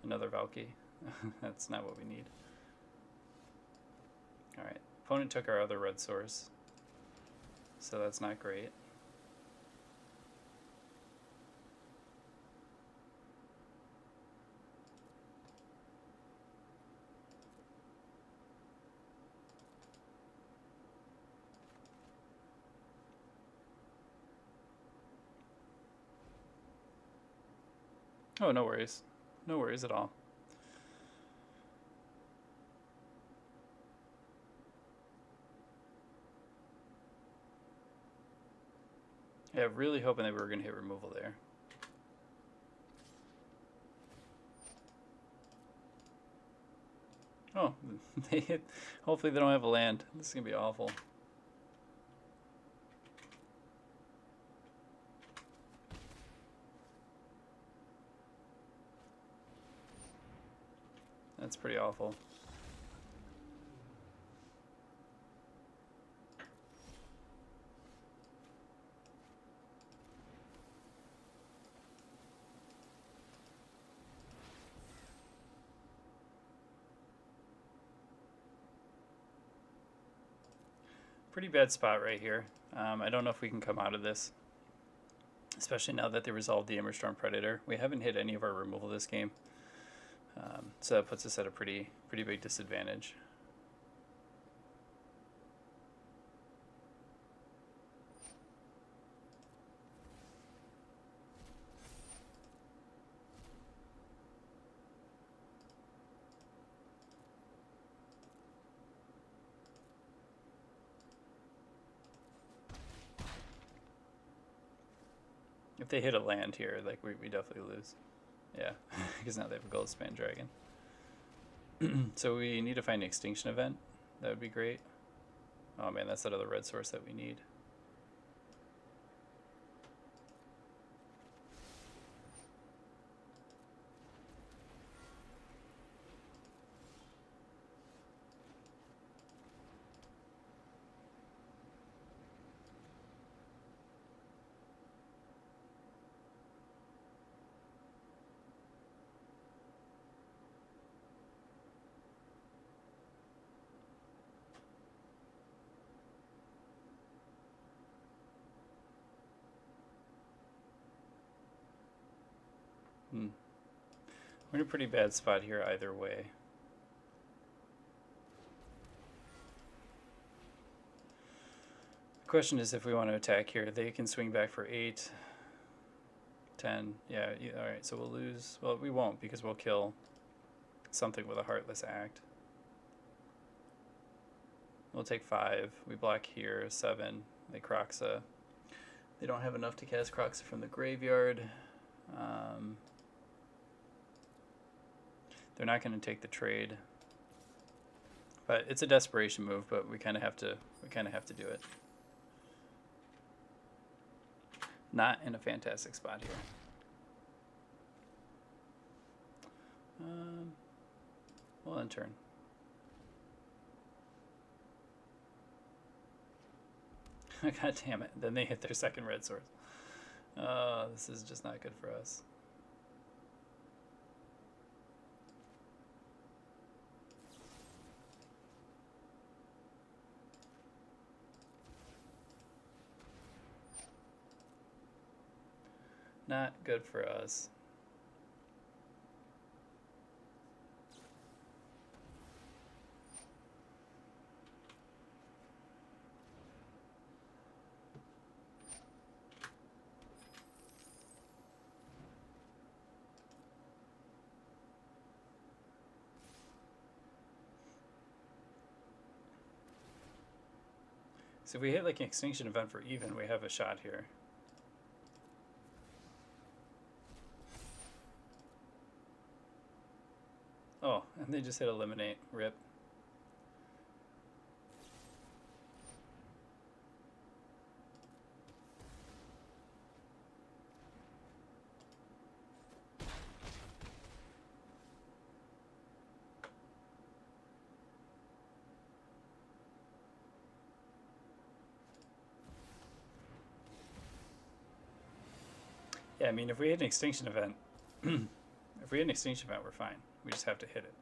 Another Valky. That's not what we need. Alright, opponent took our other red source. So that's not great. Oh, no worries. No worries at all. Yeah, really hoping that we were going to hit removal there. Oh, they hit. Hopefully they don't have a land. This is going to be awful. That's pretty awful. Pretty bad spot right here. I don't know if we can come out of this, especially now that they resolved the Immerstorm Predator. We haven't hit any of our removal this game, so that puts us at a pretty big disadvantage. If they hit a land here, like we definitely lose. Yeah, because now they have a Goldspan Dragon. So we need to find an extinction event. That would be great. Oh man, that's that other red source that we need. We're in a pretty bad spot here either way. The question is if we want to attack here. They can swing back for 8, 10. Yeah, alright, so we'll lose. Well, we won't because we'll kill something with a Heartless Act. We'll take 5. We block here, 7. They Croxa. They don't have enough to cast Croxa from the graveyard. They're not going to take the trade, but it's a desperation move. But we kind of have to. We kind of have to do it. Not in a fantastic spot here. We'll end turn. God damn it! Then they hit their second red source. This is just not good for us. Not good for us. So if we hit like an extinction event for even, we have a shot here. Oh, and they just hit eliminate. Rip. Yeah, I mean, if we hit an extinction event, if we hit an extinction event, we're fine. We just have to hit it.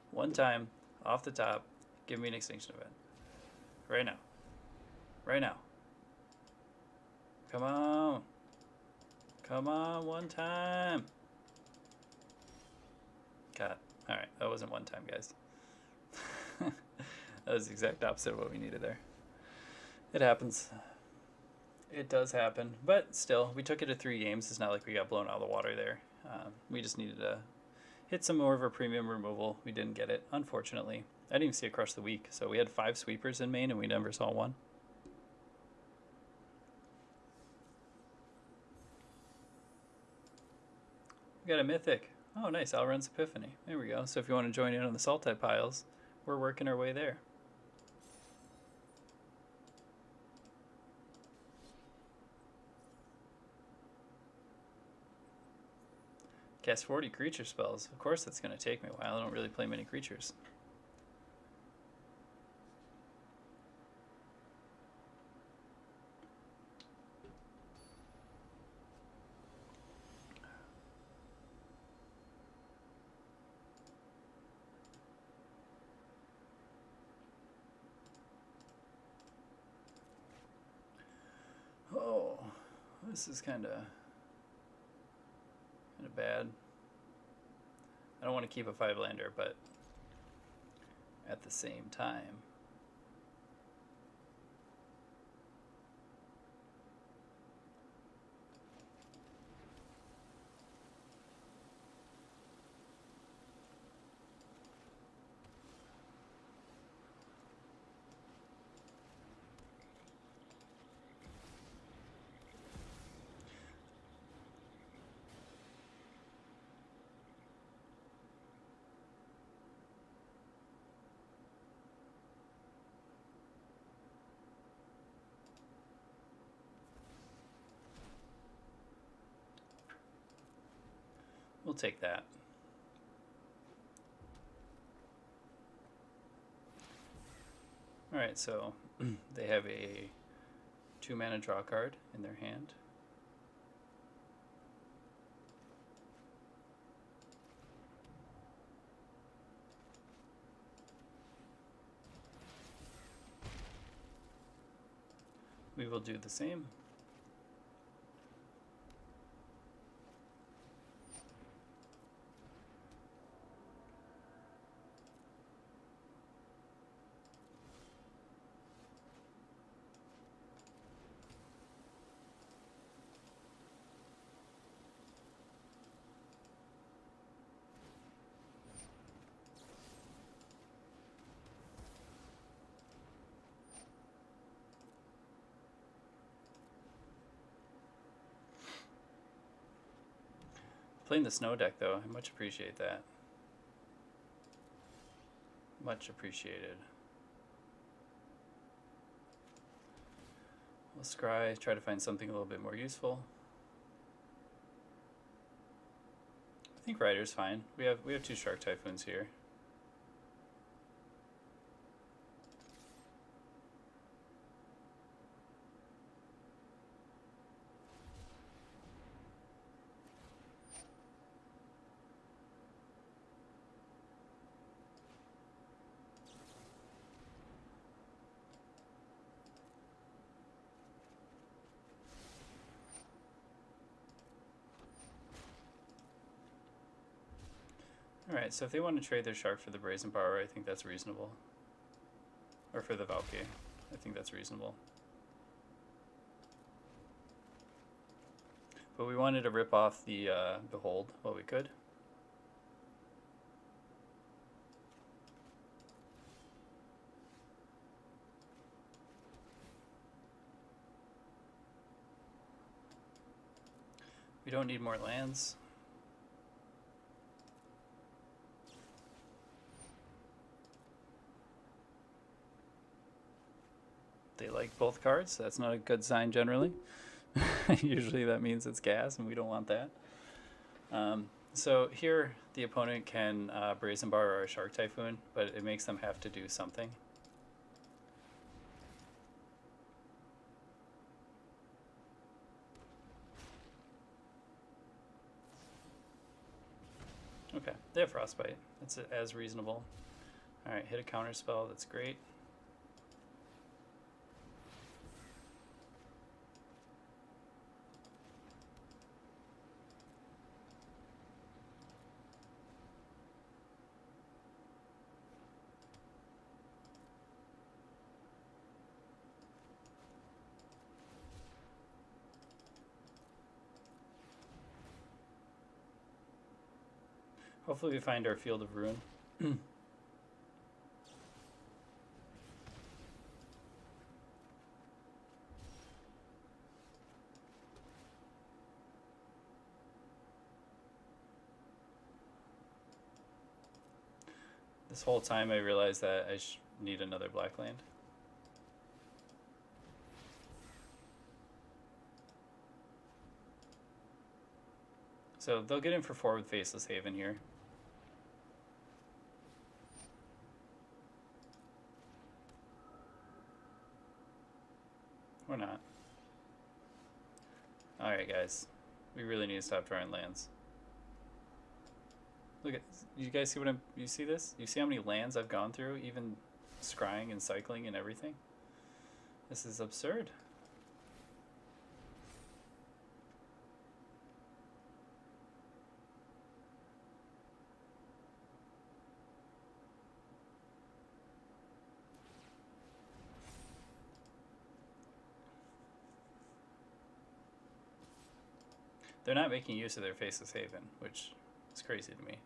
One time, off the top, give me an extinction event. Right now. Right now. Come on. Come on, one time. God. Alright, that wasn't one time, guys. That was the exact opposite of what we needed there. It happens. It does happen. But still, we took it to 3 games. It's not like we got blown out of the water there. We just needed to hit some more of our premium removal. We didn't get it, unfortunately. I didn't even see it crush the week. So we had 5 sweepers in main, and we never saw one. We got a mythic. Oh, nice. Alrun's Epiphany. There we go. So if you want to join in on the Sultai piles, we're working our way there. Cast 40 creature spells. Of course that's going to take me a while. I don't really play many creatures. Oh, this is kind of bad. I don't want to keep a 5-lander, but at the same time, we'll take that. Alright, so they have a 2-mana draw card in their hand. We will do the same. Playing the snow deck, though, I much appreciate that. Much appreciated. We'll scry, try to find something a little bit more useful. I think Rider's fine. We have 2 Shark Typhoons here. Alright, so if they want to trade their Shark for the Brazen Borrower, I think that's reasonable. Or for the Valkyrie, I think that's reasonable. But we wanted to rip off the hold while we could. We don't need more lands. They like both cards. That's not a good sign generally. Usually that means it's gas, and we don't want that. So here the opponent can Brazen Bar or a Shark Typhoon, but it makes them have to do something. Okay, they have Frostbite. That's as reasonable. Alright, hit a counter spell. That's great. Hopefully we find our Field of Ruin. This whole time I realized that I need another black land. So they'll get in for 4 with Faceless Haven here. Or not. Alright guys, we really need to stop drawing lands. Look at, you guys see what you see this? You see how many lands I've gone through, even scrying and cycling and everything? This is absurd. They're not making use of their Faceless Haven, which is crazy to me.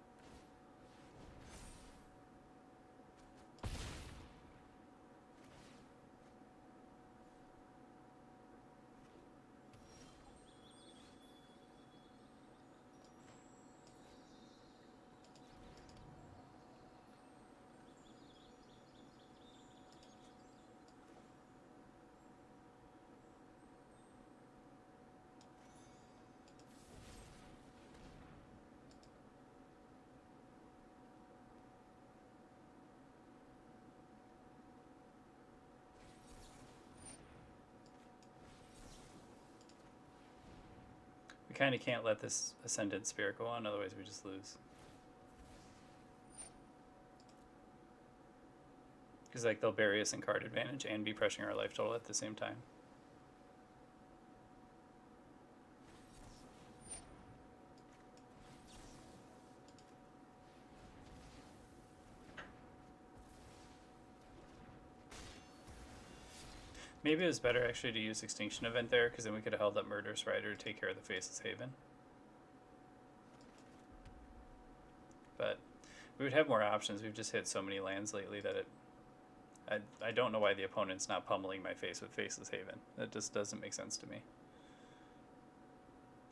We kind of can't let this Ascendant Spirit go on, otherwise we just lose. Because like they'll bury us in card advantage and be pressuring our life total at the same time. Maybe it was better actually to use Extinction Event there, because then we could have held up Murderous Rider to take care of the Faceless Haven. But we would have more options. We've just hit so many lands lately that I don't know why the opponent's not pummeling my face with Faceless Haven. That just doesn't make sense to me.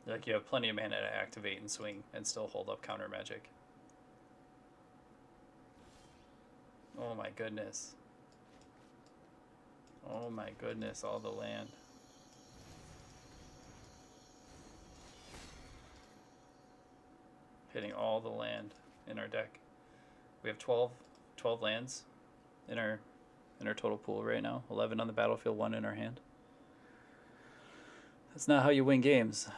Like, you have plenty of mana to activate and swing and still hold up counter magic. Oh my goodness. Oh my goodness, all the land. Hitting all the land in our deck. We have 12 lands in our total pool right now. 11 on the battlefield, 1 in our hand. That's not how you win games.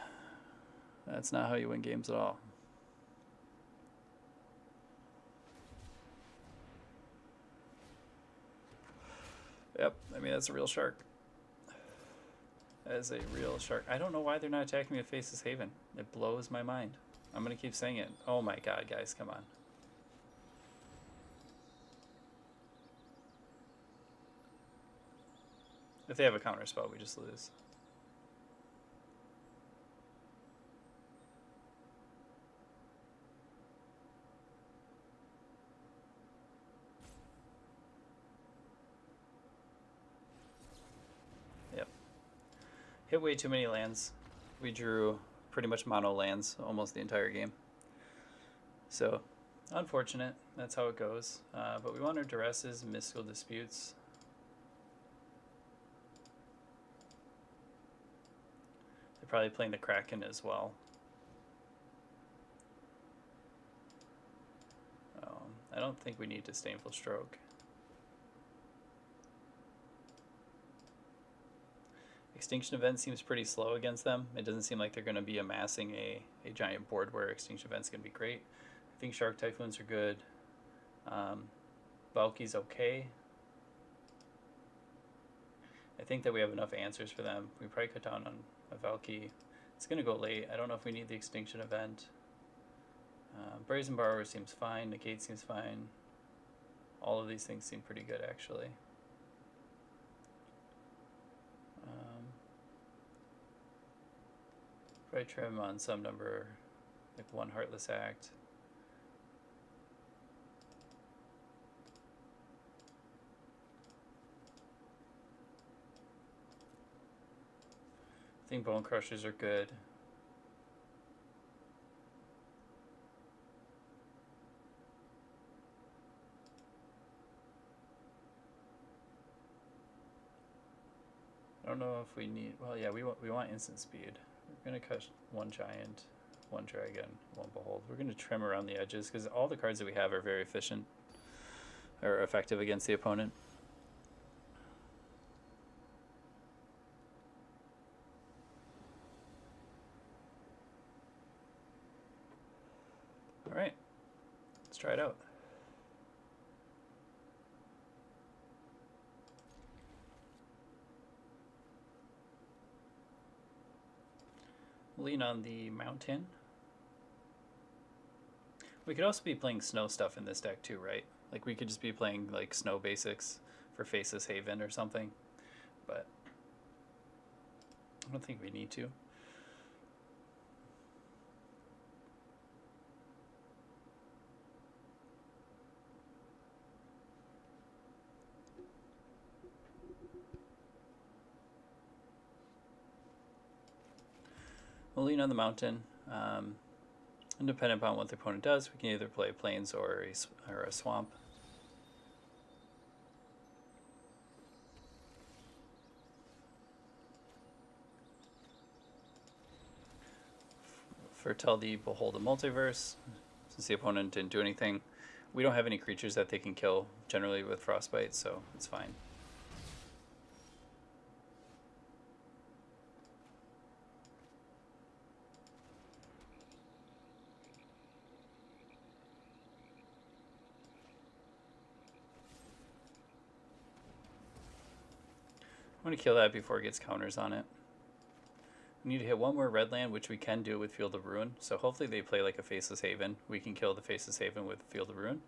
That's not how you win games at all. Yep, I mean, that's a real shark. That is a real shark. I don't know why they're not attacking me with Faceless Haven. It blows my mind. I'm going to keep saying it. Oh my god, guys, come on. If they have a counter spell, we just lose. hit way too many lands. We drew pretty much mono lands almost the entire game. So, unfortunate. That's how it goes. But we want our Duresses and Mystical Disputes. They're probably playing the Kraken as well. I don't think we need Disdainful Stroke. Extinction Event seems pretty slow against them. It doesn't seem like they're going to be amassing a giant board where Extinction Event's going to be great. I think Shark Typhoons are good. Valky's okay. I think that we have enough answers for them. We probably cut down on a Valky. It's going to go late. I don't know if we need the Extinction Event. Brazen Borrower seems fine. Negate seems fine. All of these things seem pretty good, actually. Probably trim on some number, like one Heartless Act. I think Bone Crushers are good. I don't know if we need, well, yeah, we want instant speed. We're going to cut one Giant, one Dragon, one Behold. We're going to trim around the edges because all the cards that we have are very efficient or effective against the opponent. All right, let's try it out. Lean on the Mountain. We could also be playing snow stuff in this deck too, right? Like we could just be playing like snow basics for Faceless Haven or something, but I don't think we need to. We'll lean on the Mountain. And depending upon what the opponent does, we can either play Plains or a Swamp. Foretell the Behold the Multiverse. Since the opponent didn't do anything, we don't have any creatures that they can kill generally with Frostbite, so it's fine. I'm going to kill that before it gets counters on it. We need to hit one more red land, which we can do with Field of Ruin. So hopefully they play like a Faceless Haven. We can kill the Faceless Haven with Field of Ruin.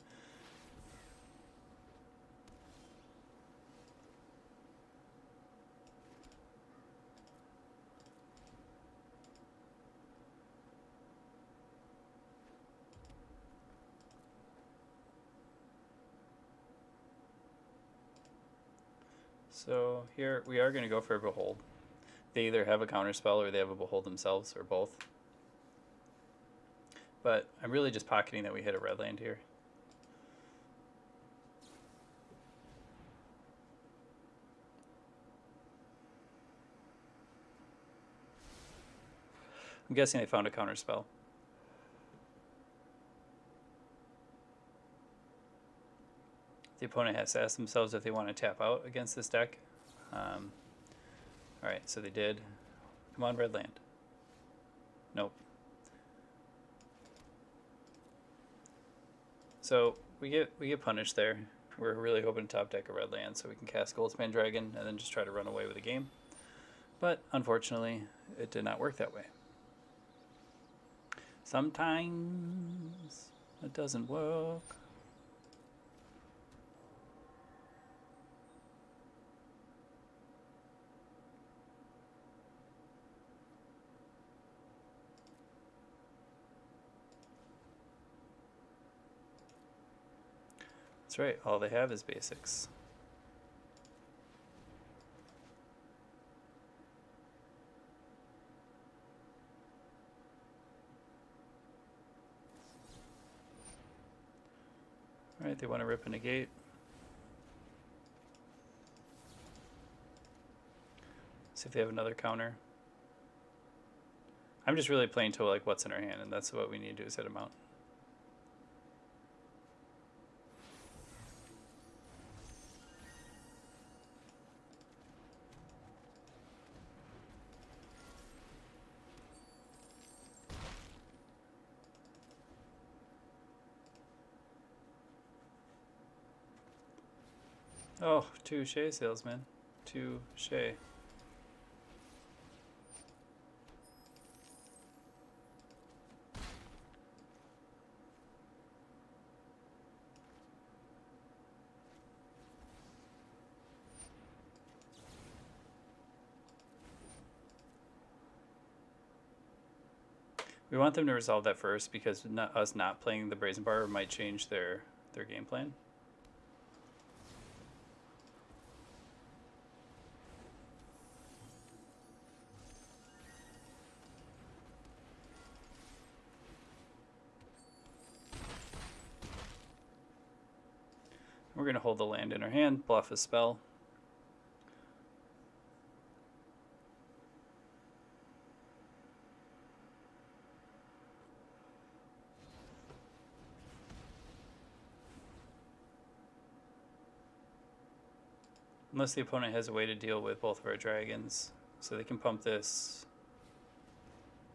So here we are going to go for a Behold. They either have a counterspell or they have a Behold themselves, or both. But I'm really just pocketing that we hit a red land here. I'm guessing they found a counterspell. The opponent has to ask themselves if they want to tap out against this deck. Alright, so they did. Come on, red land. Nope. So we get punished there. We're really hoping to top deck a red land so we can cast Goldspan Dragon and then just try to run away with the game. But unfortunately, it did not work that way. Sometimes it doesn't work. That's right, all they have is basics. Right, they want to rip and negate. See if they have another counter. I'm just really playing to like what's in our hand, and that's what we need to do is hit them out. Oh, touche, salesman. Touche. We want them to resolve that first because us not playing the Brazen Bar might change their game plan. We're going to hold the land in our hand, bluff a spell. Unless the opponent has a way to deal with both of our dragons. So they can pump this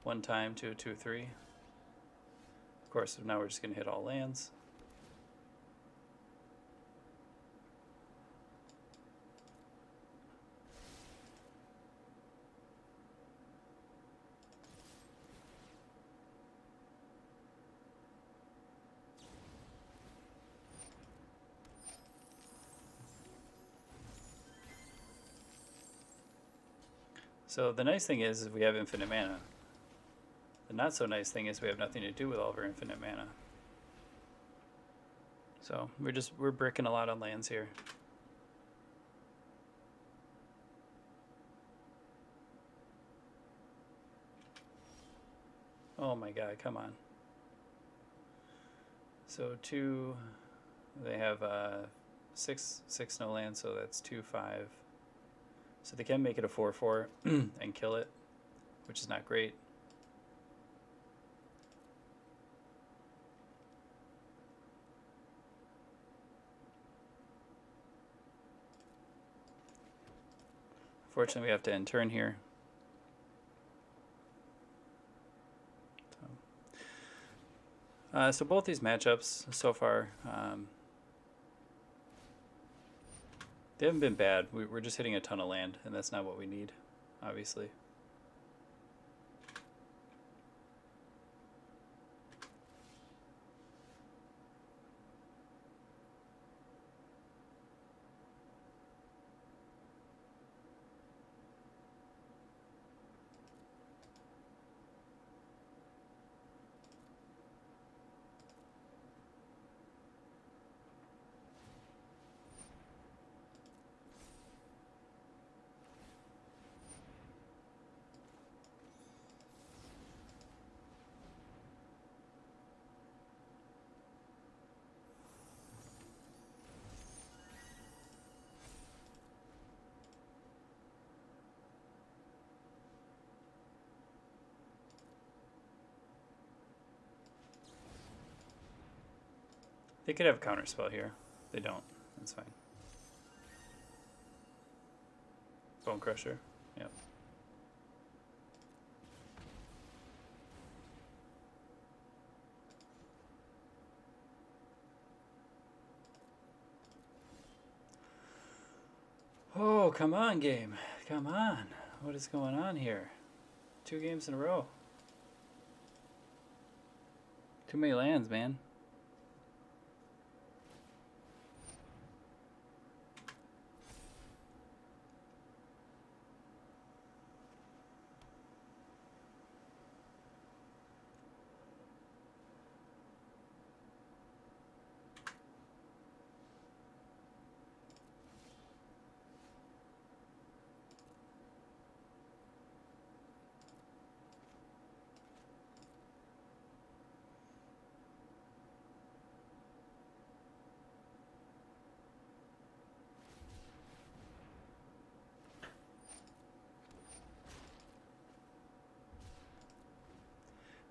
one time to a 2/3. Of course, now we're just going to hit all lands. So the nice thing is we have infinite mana. The not so nice thing is we have nothing to do with all of our infinite mana. So we're bricking a lot on lands here. Oh my god, come on. So they have 6 no land, so that's 2/5. So they can make it a 4/4 and kill it, which is not great. Fortunately, we have to end turn here. So both these matchups so far, they haven't been bad. We're just hitting a ton of land, and that's not what we need, obviously. They could have a counterspell here. They don't. That's fine. Bone Crusher. Yep. Oh, come on, game. Come on. What is going on here? 2 games in a row. Too many lands, man.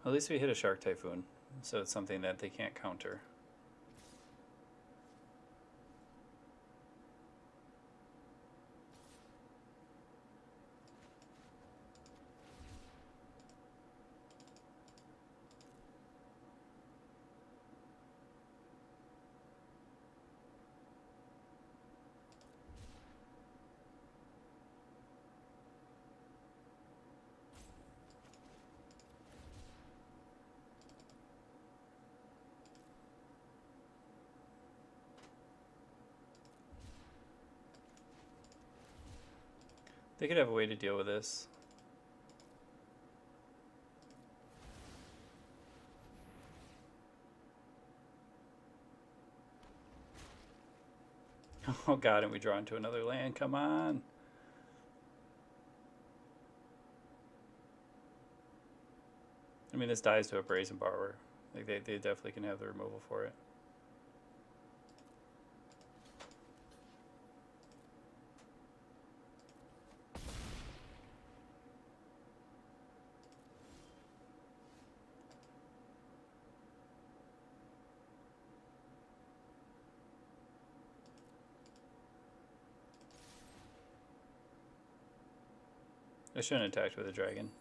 At least we hit a Shark Typhoon, so it's something that they can't counter. They could have a way to deal with this. Oh god, and we draw into another land. Come on. I mean, this dies to a Brazen Borrower. Like they definitely can have the removal for it. I shouldn't have attacked with a dragon.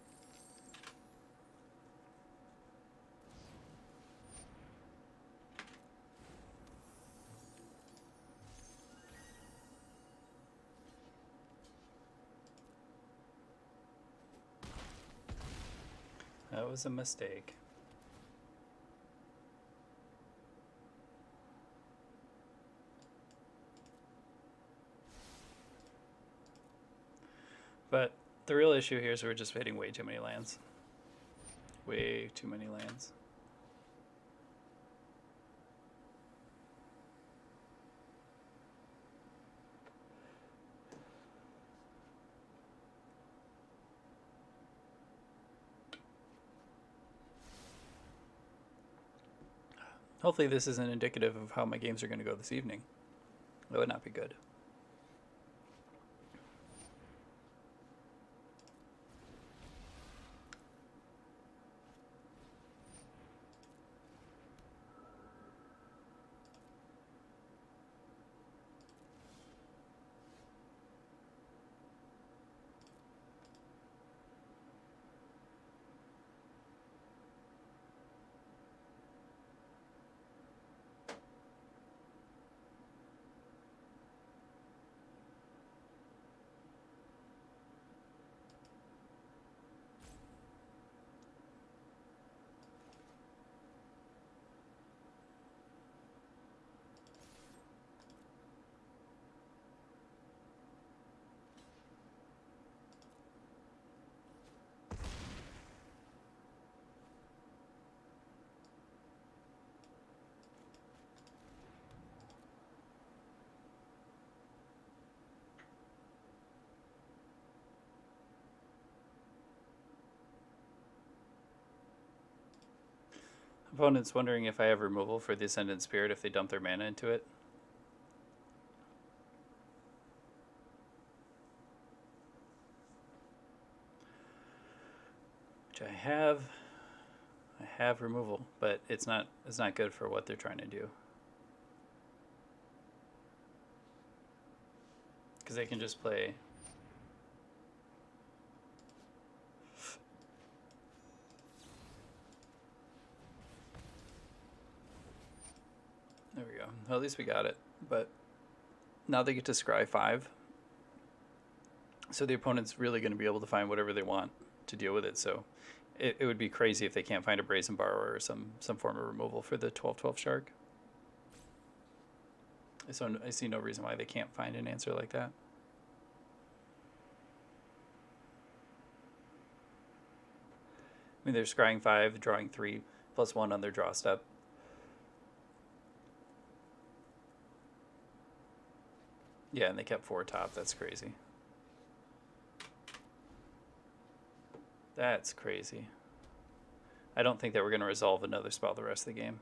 That was a mistake. But the real issue here is we're just hitting way too many lands. Way too many lands. Hopefully this isn't indicative of how my games are going to go this evening. That would not be good. Opponent's wondering if I have removal for the Ascendant Spirit if they dump their mana into it. Which I have. I have removal, but it's not good for what they're trying to do. Because they can just play. There we go. Well, at least we got it. But now they get to scry 5. So the opponent's really going to be able to find whatever they want to deal with it. So it would be crazy if they can't find a Brazen Borrower or some form of removal for the 12/12 Shark. So I see no reason why they can't find an answer like that. I mean, they're scrying 5, drawing 3, +1 on their draw step. Yeah, and they kept 4 top. That's crazy. That's crazy. I don't think that we're going to resolve another spell the rest of the game.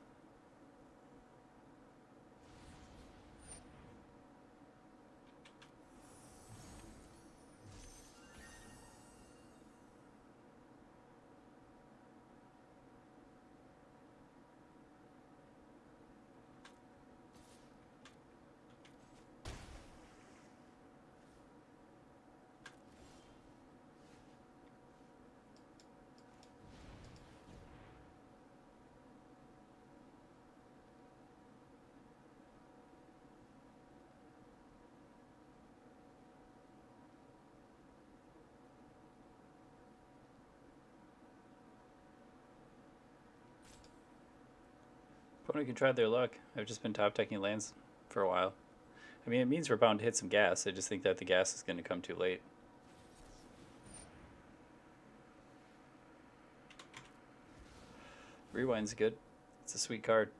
Opponent can try their luck. I've just been top decking lands for a while. I mean, it means we're bound to hit some gas. I just think that the gas is going to come too late. Rewind's good. It's a sweet card.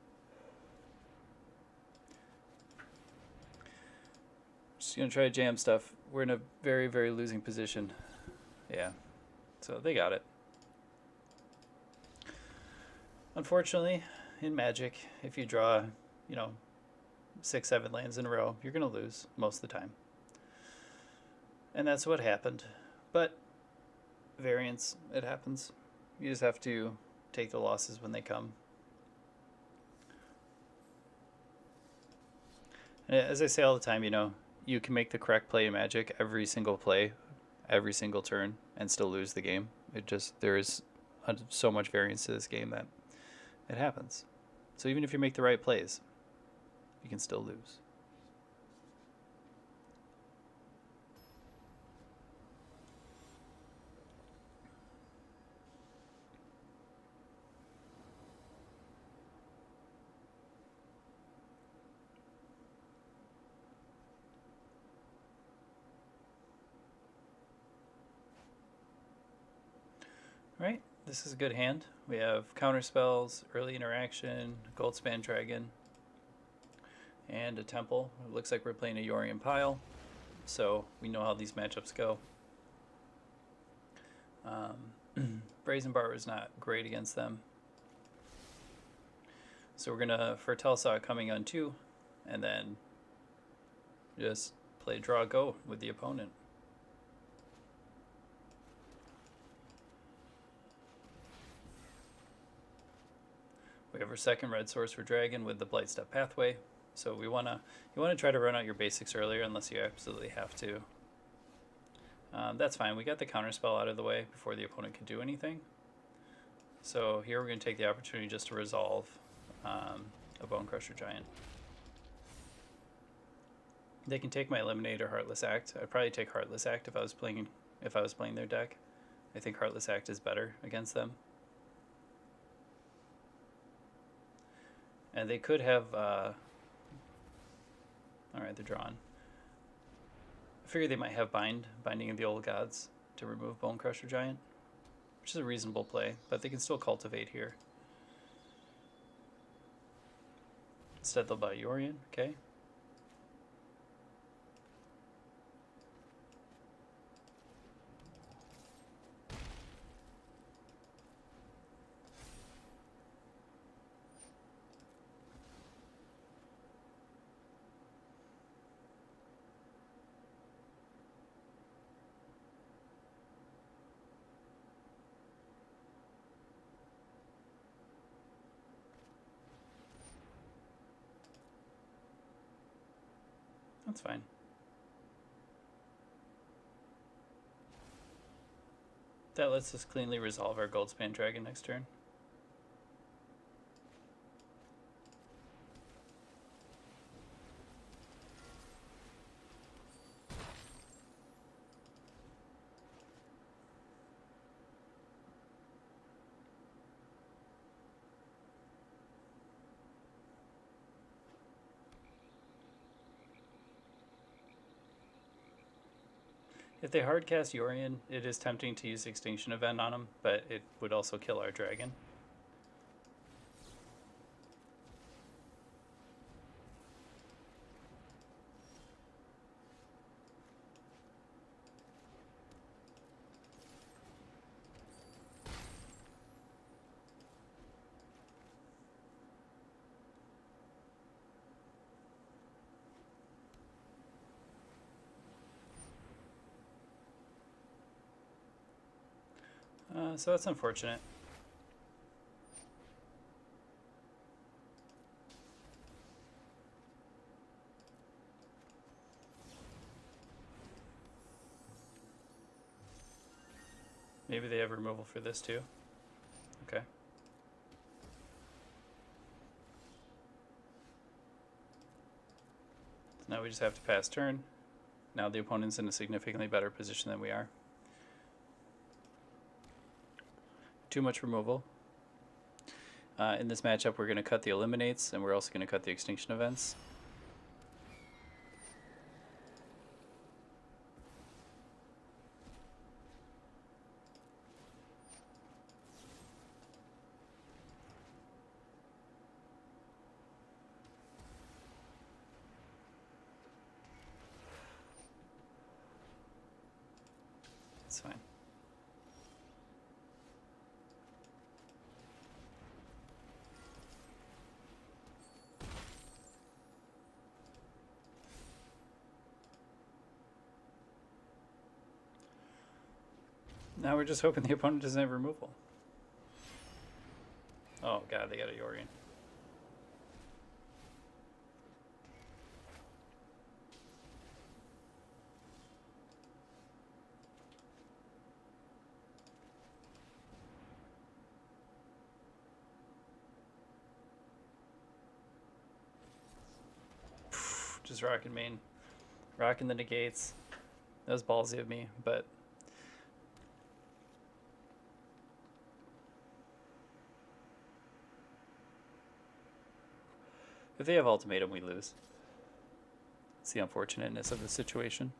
Just going to try to jam stuff. We're in a very, very losing position. Yeah. So they got it. Unfortunately, in Magic, if you draw, 6, 7 lands in a row, you're going to lose most of the time. And that's what happened. But variance, it happens. You just have to take the losses when they come. And as I say all the time, you can make the correct play in Magic every single play, every single turn, and still lose the game. There is so much variance to this game that it happens. So even if you make the right plays, you can still lose. Right, this is a good hand. We have counter spells, early interaction, Goldspan Dragon, and a Temple. It looks like we're playing a Yorion Pile, so we know how these matchups go. Brazen Bar is not great against them. So we're going to Foretell Saw coming on 2, and then just play draw go with the opponent. We have our second red source for Dragon with the Blightstep Pathway. So you wanna try to run out your basics earlier unless you absolutely have to. That's fine. We got the counterspell out of the way before the opponent could do anything. So here we're going to take the opportunity just to resolve a Bone Crusher Giant. They can take my Eliminate or Heartless Act. I'd probably take Heartless Act if I was playing their deck. I think Heartless Act is better against them. And they could have... Alright, they're drawn. I figure they might have Binding of the Old Gods to remove Bone Crusher Giant, which is a reasonable play, but they can still cultivate here. Instead they'll buy Yorion, okay. That's fine. That lets us cleanly resolve our Goldspan Dragon next turn. If they hardcast Yorion, it is tempting to use Extinction Event on him, but it would also kill our dragon. So that's unfortunate. Maybe they have removal for this too. Okay. So now we just have to pass turn. Now the opponent's in a significantly better position than we are. Too much removal. In this matchup, we're going to cut the eliminates, and we're also going to cut the extinction events. It's fine. Now we're just hoping the opponent doesn't have removal. Oh god, they got a Yorion. Just rocking main. Rocking the negates. That was ballsy of me, but if they have ultimatum, we lose. It's the unfortunateness of the situation.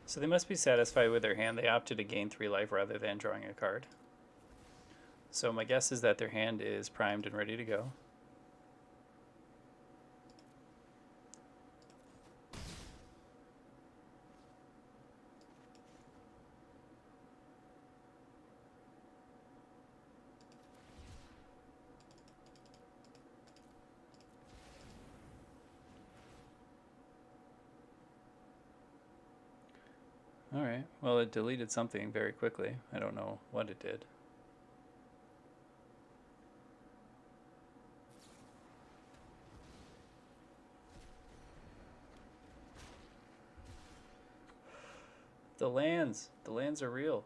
So they must be satisfied with their hand. They opted to gain 3 life rather than drawing a card. So my guess is that their hand is primed and ready to go. Alright, well it deleted something very quickly. I don't know what it did. The lands are real.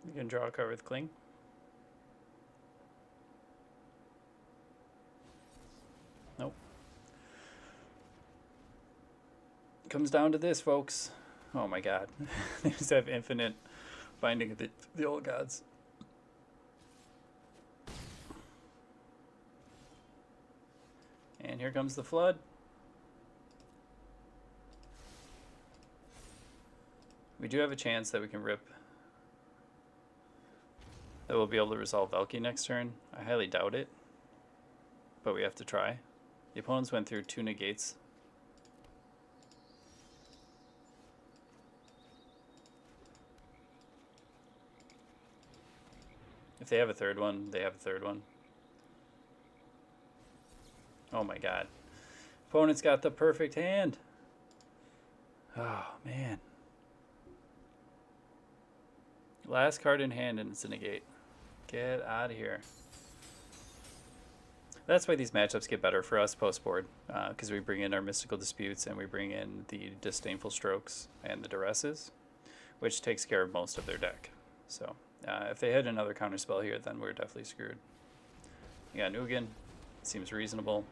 You can draw a card with Cling. Nope. Comes down to this, folks. Oh my god. They just have infinite binding of the old gods. And here comes the flood. We do have a chance that we can rip, that we'll be able to resolve Valky next turn. I highly doubt it, but we have to try. The opponents went through 2 negates. If they have a third one, they have a third one. Oh my god. Opponent's got the perfect hand. Oh man. Last card in hand and it's a negate. Get out of here. That's why these matchups get better for us post-board, because we bring in our Mystical Disputes and we bring in the Disdainful Strokes and the Duresses, which takes care of most of their deck. So if they had another counterspell here, then we're definitely screwed. You got Nugan. Seems reasonable.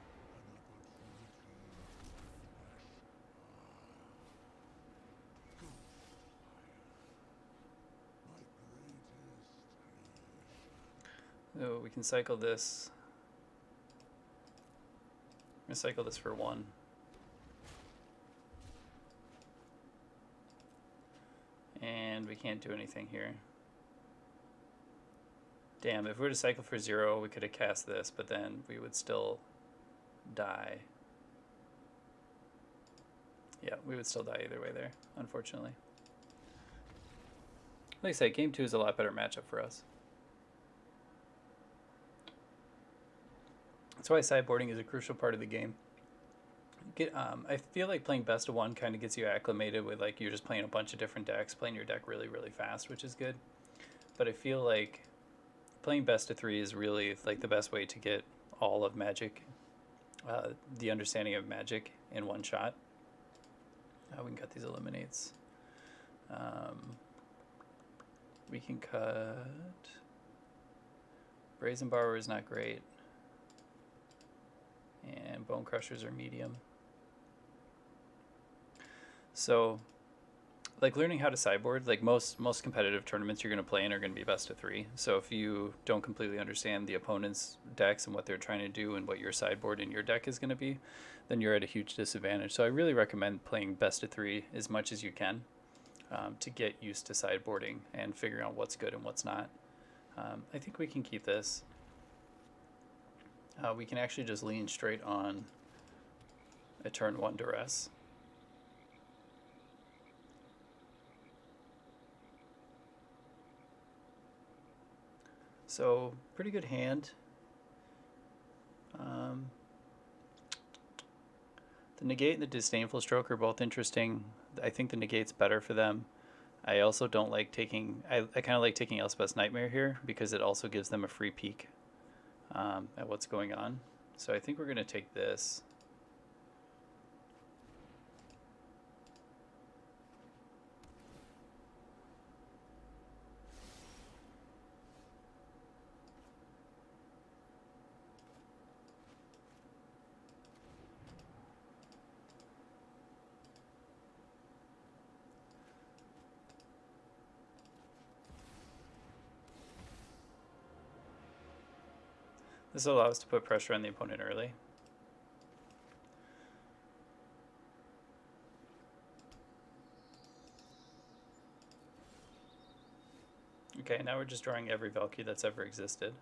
So we can cycle this. I'm gonna cycle this for 1. And we can't do anything here. Damn, if we were to cycle for 0, we could have cast this, but then we would still die. Yeah, we would still die either way there, unfortunately. Like I said, game 2 is a lot better matchup for us. That's why sideboarding is a crucial part of the game. I feel like playing best of one kind of gets you acclimated with, like, you're just playing a bunch of different decks, playing your deck really, really fast, which is good. But I feel like playing best of three is really like the best way to get all of Magic, the understanding of Magic in one shot. We can cut these eliminates. We can cut. Brazen Borrower is not great. And Bone Crushers are medium. So, like, learning how to sideboard, like most competitive tournaments you're going to play in are going to be best of three. So if you don't completely understand the opponent's decks and what they're trying to do and what your sideboard in your deck is going to be, then you're at a huge disadvantage. So I really recommend playing best of three as much as you can to get used to sideboarding and figuring out what's good and what's not. I think we can keep this. We can actually just lean straight on a turn 1 duress. So, pretty good hand. The negate and the disdainful stroke are both interesting. I think the negate's better for them. I also don't like taking... I kind of like taking Elspeth's Nightmare here because it also gives them a free peek at what's going on. So I think we're going to take this. This allows us to put pressure on the opponent early. Okay, now we're just drawing every Valkyrie that's ever existed.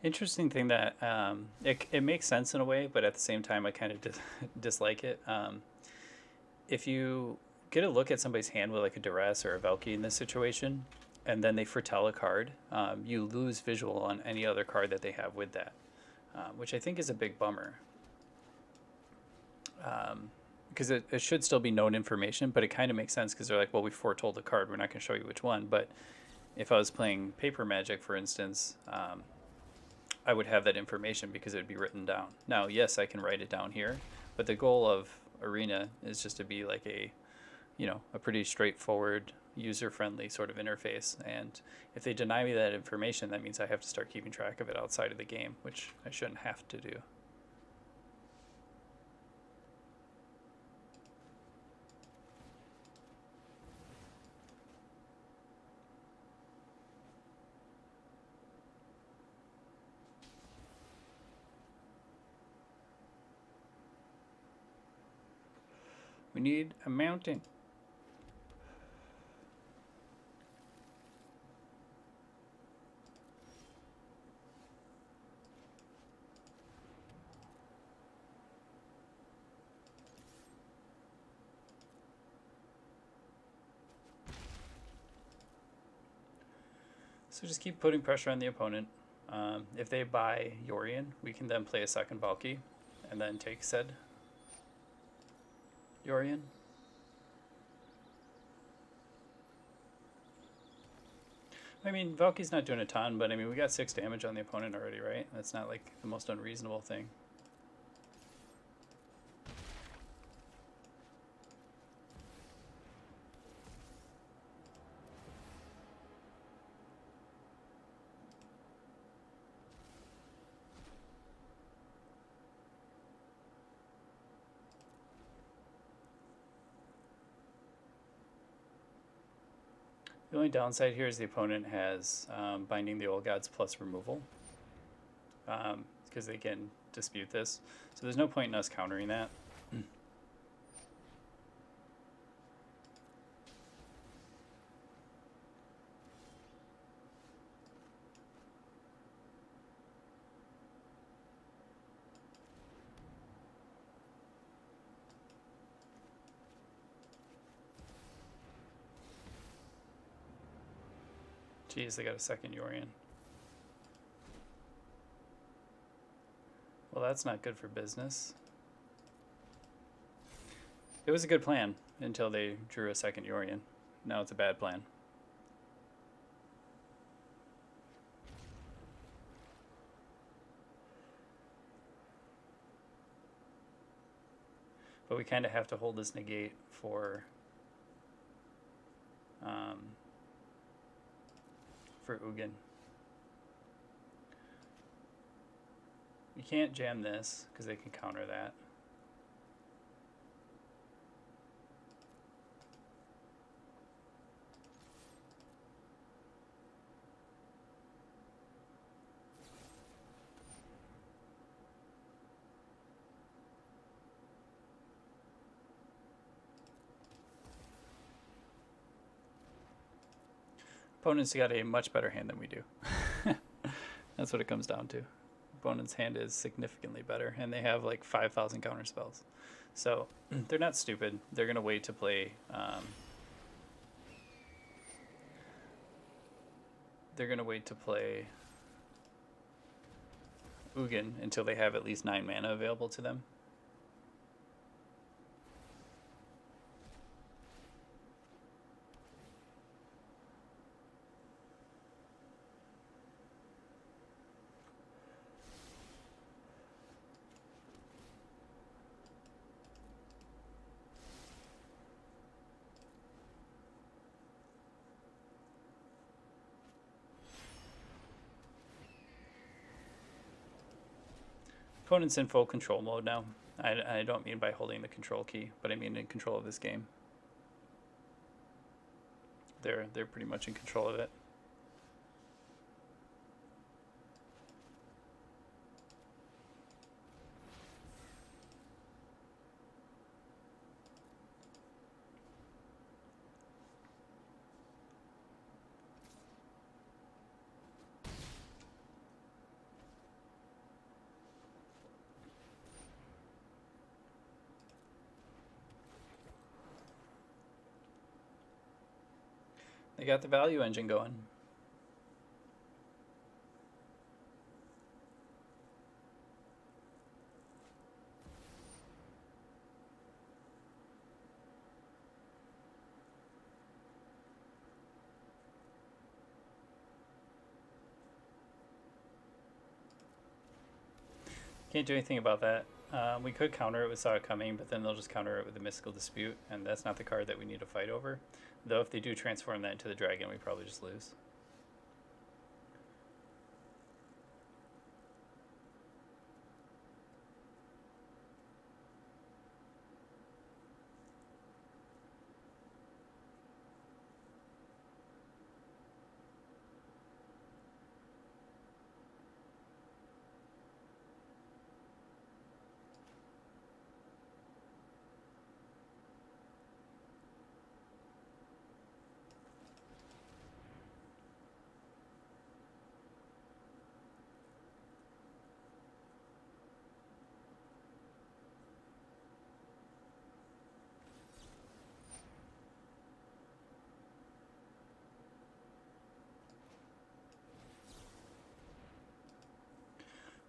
Interesting thing that it makes sense in a way, but at the same time I kind of dislike it. If you get a look at somebody's hand with like a duress or a Valkyrie in this situation, and then they foretell a card, you lose visual on any other card that they have with that, which I think is a big bummer. Because it should still be known information, but it kind of makes sense because they're like, well, we foretold the card, we're not going to show you which one. But if I was playing paper Magic, for instance, I would have that information because it would be written down. Now, yes, I can write it down here, but the goal of Arena is just to be like a pretty straightforward, user-friendly sort of interface. And if they deny me that information, that means I have to start keeping track of it outside of the game, which I shouldn't have to do. We need a mountain. So just keep putting pressure on the opponent. If they buy Yorion, we can then play a second Valky and then take said Yorion. I mean, Valky's not doing a ton, but I mean, we got 6 damage on the opponent already, right? That's not like the most unreasonable thing. The only downside here is the opponent has Binding the Old Gods plus removal, because they can dispute this. So there's no point in us countering that. Geez, they got a second Yorion. Well, that's not good for business. It was a good plan until they drew a second Yorion. Now it's a bad plan. But we kind of have to hold this negate for Ugin. You can't jam this because they can counter that. Opponent's got a much better hand than we do. That's what it comes down to. Opponent's hand is significantly better, and they have like 5,000 counter spells. So they're not stupid. They're going to wait to play... they're going to wait to play Ugin until they have at least 9 mana available to them. Opponent's in full control mode now. I don't mean by holding the control key, but I mean in control of this game. They're pretty much in control of it. They got the value engine going. Can't do anything about that. We could counter it with Saw It Coming, but then they'll just counter it with the Mystical Dispute, and that's not the card that we need to fight over. Though if they do transform that into the dragon, we probably just lose.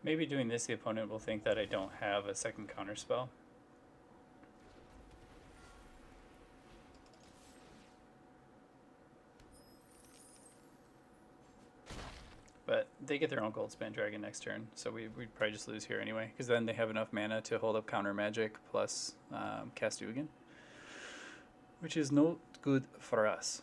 Maybe doing this, the opponent will think that I don't have a second counter spell. But they get their own Goldspan Dragon next turn, so we'd probably just lose here anyway, because then they have enough mana to hold up counter magic plus cast Ugin, which is not good for us.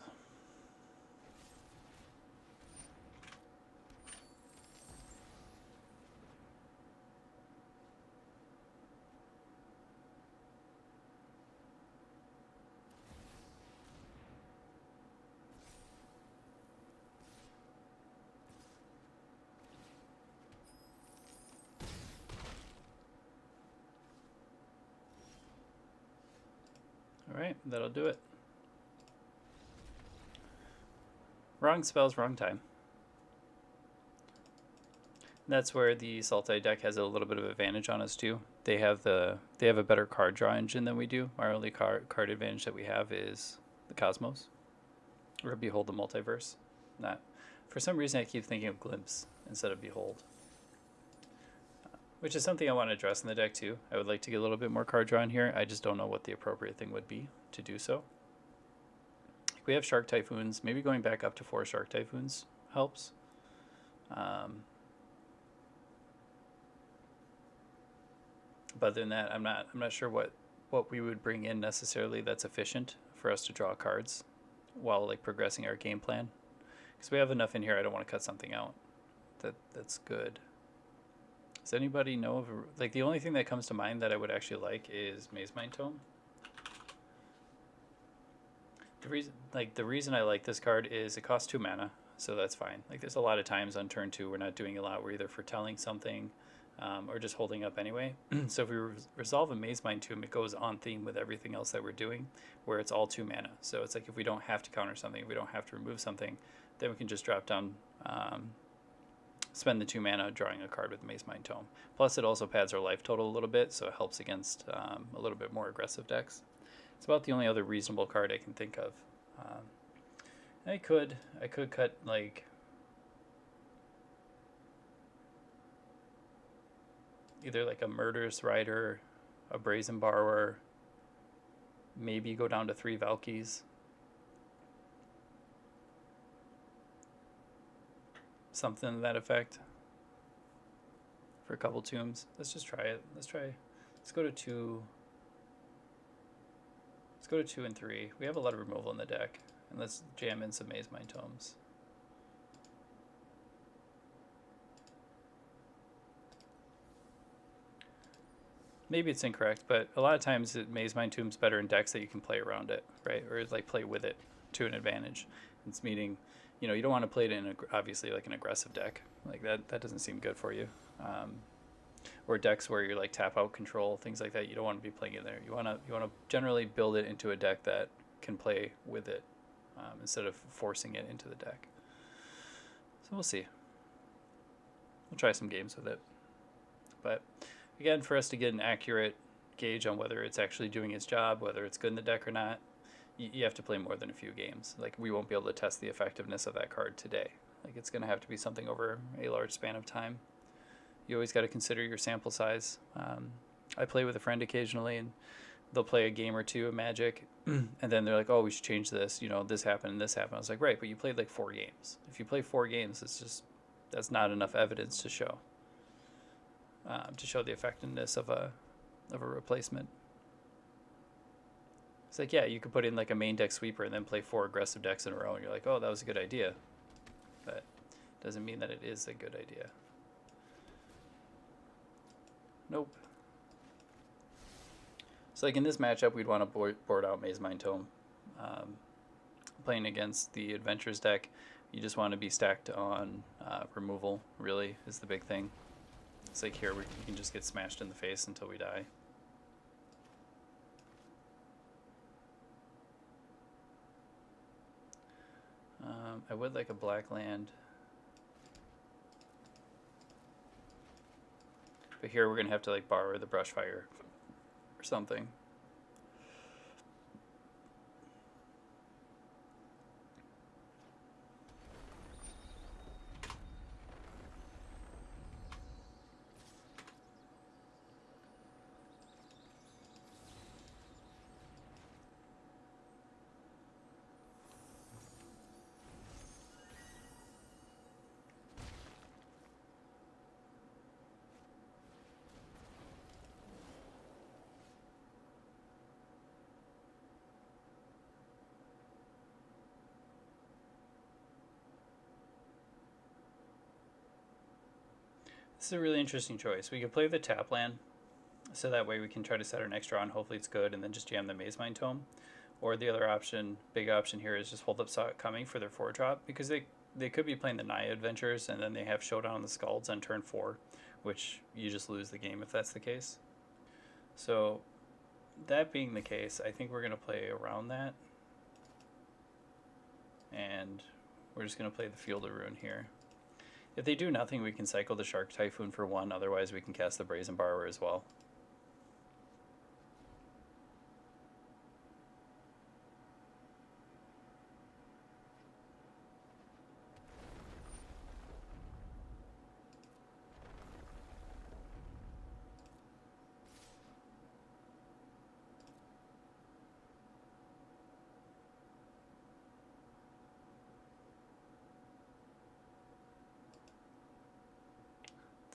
Alright, that'll do it. Wrong spells, wrong time. That's where the Sultai deck has a little bit of advantage on us too. They have a better card draw engine than we do. Our only card advantage that we have is the Cosmos, or Behold the Multiverse. For some reason, I keep thinking of Glimpse instead of Behold, which is something I want to address in the deck too. I would like to get a little bit more card draw in here. I just don't know what the appropriate thing would be to do so. We have Shark Typhoons. Maybe going back up to 4 Shark Typhoons helps. But other than that, I'm not sure what we would bring in necessarily that's efficient for us to draw cards while like progressing our game plan. Because we have enough in here, I don't want to cut something out that's good. Does anybody know of like the only thing that comes to mind that I would actually like is Maze Mind Tome. The reason I like this card is it costs 2 mana, so that's fine. Like there's a lot of times on turn 2 we're not doing a lot. We're either foretelling something or just holding up anyway. So if we resolve a Maze Mind Tomb, it goes on theme with everything else that we're doing, where it's all 2 mana. So it's like if we don't have to counter something, if we don't have to remove something, then we can just drop down, spend the 2 mana drawing a card with Maze Mind Tome. Plus it also pads our life total a little bit, so it helps against a little bit more aggressive decks. It's about the only other reasonable card I can think of. I could cut like either like a Murderous Rider, a Brazen Borrower, maybe go down to 3 Valkies. Something to that effect. For a couple tombs. Let's just try it. Let's go to 2. Let's go to 2 and 3. We have a lot of removal in the deck. And let's jam in some Maze Mind Tomes. Maybe it's incorrect, but a lot of times Maze Mind Tomb's better in decks that you can play around it, right? Or like play with it to an advantage. It's meaning, you don't want to play it in obviously like an aggressive deck. Like that doesn't seem good for you. Or decks where you're like tap out control, things like that. You don't want to be playing it there. You want to generally build it into a deck that can play with it instead of forcing it into the deck. So we'll see. We'll try some games with it. But again, for us to get an accurate gauge on whether it's actually doing its job, whether it's good in the deck or not, you have to play more than a few games. Like we won't be able to test the effectiveness of that card today. Like it's going to have to be something over a large span of time. You always got to consider your sample size. I play with a friend occasionally, and they'll play a game or two of Magic, and then they're like, "Oh, we should change this. This happened and this happened." I was like, "Right, but you played like 4 games. If you play 4 games, that's not enough evidence to show the effectiveness of a replacement." It's like, yeah, you could put in like a main deck sweeper and then play 4 aggressive decks in a row, and you're like, "Oh, that was a good idea," but it doesn't mean that it is a good idea. Nope. So like in this matchup, we'd want to board out Maze Mind Tome. Playing against the Adventures deck, you just want to be stacked on removal, really, is the big thing. It's like here, we can just get smashed in the face until we die. I would like a black land. But here we're going to have to like borrow the Brushfire or something. This is a really interesting choice. We could play the tap land, so that way we can try to set our next draw and hopefully it's good, and then just jam the Maze Mind Tome. Or the other option, big option here, is just hold up Saw It Coming for their 4-drop, because they could be playing the Naya Adventures, and then they have Showdown on the Scalds on turn 4, which you just lose the game if that's the case. So that being the case, I think we're going to play around that. And we're just going to play the Field of Ruin here. If they do nothing, we can cycle the Shark Typhoon for 1, otherwise we can cast the Brazen Borrower as well.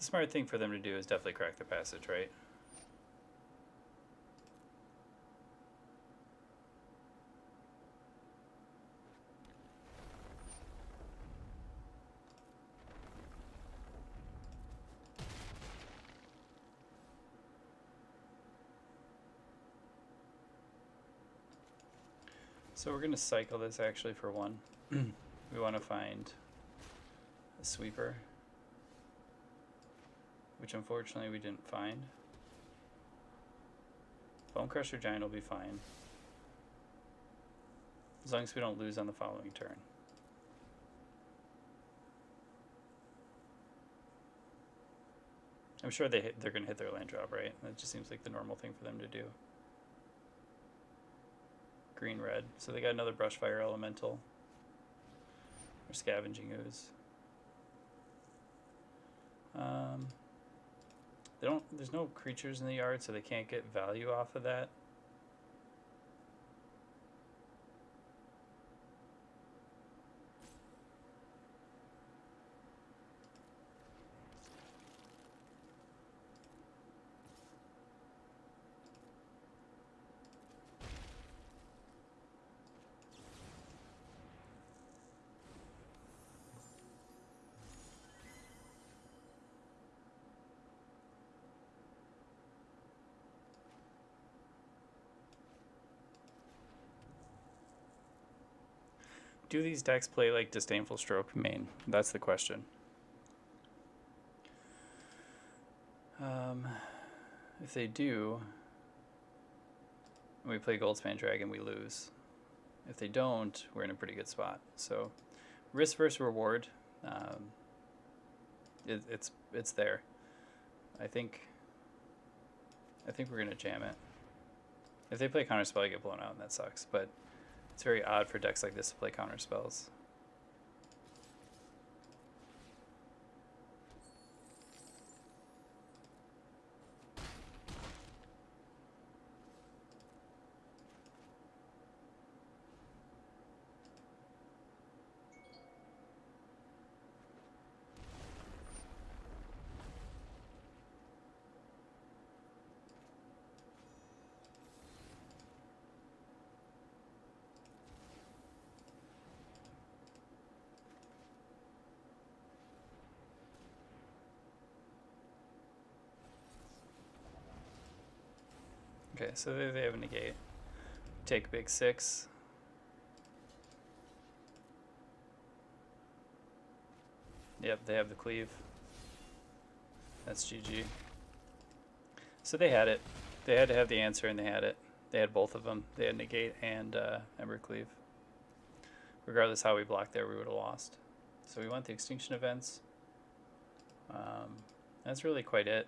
The smart thing for them to do is definitely crack the passage, right? So we're going to cycle this actually for one. We want to find a sweeper, which unfortunately we didn't find. Bone Crusher Giant will be fine, as long as we don't lose on the following turn. I'm sure they're going to hit their land drop, right? That just seems like the normal thing for them to do. Green red, so they got another Brushfire Elemental or Scavenging Ooze. They don't. There's no creatures in the yard, so they can't get value off of that. Do these decks play like Disdainful Stroke main? That's the question. If they do, and we play Goldspan Dragon, we lose. If they don't, we're in a pretty good spot. So, risk versus reward, it's there. I think we're gonna jam it. If they play Counterspell, I get blown out, and that sucks. But it's very odd for decks like this to play Counterspells. Okay, so they have a negate. Take big 6. Yep, they have the cleave. That's GG. So they had it. They had to have the answer, and they had it. They had both of them. They had negate and Ember Cleave. Regardless how we blocked there, we would have lost. So we want the extinction events. That's really quite it.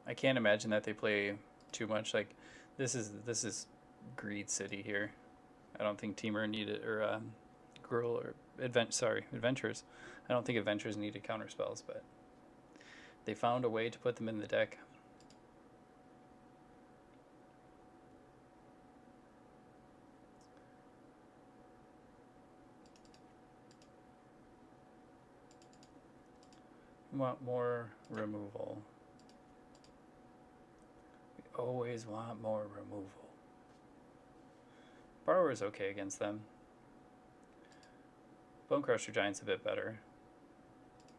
I can't imagine that they play too much. Like this is Greed City here. I don't think Teamer needed or Gruul or Adventures. I don't think Adventures needed counterspells, but they found a way to put them in the deck. We want more removal. We always want more removal. Borrower is okay against them. Bone Crusher Giant's a bit better.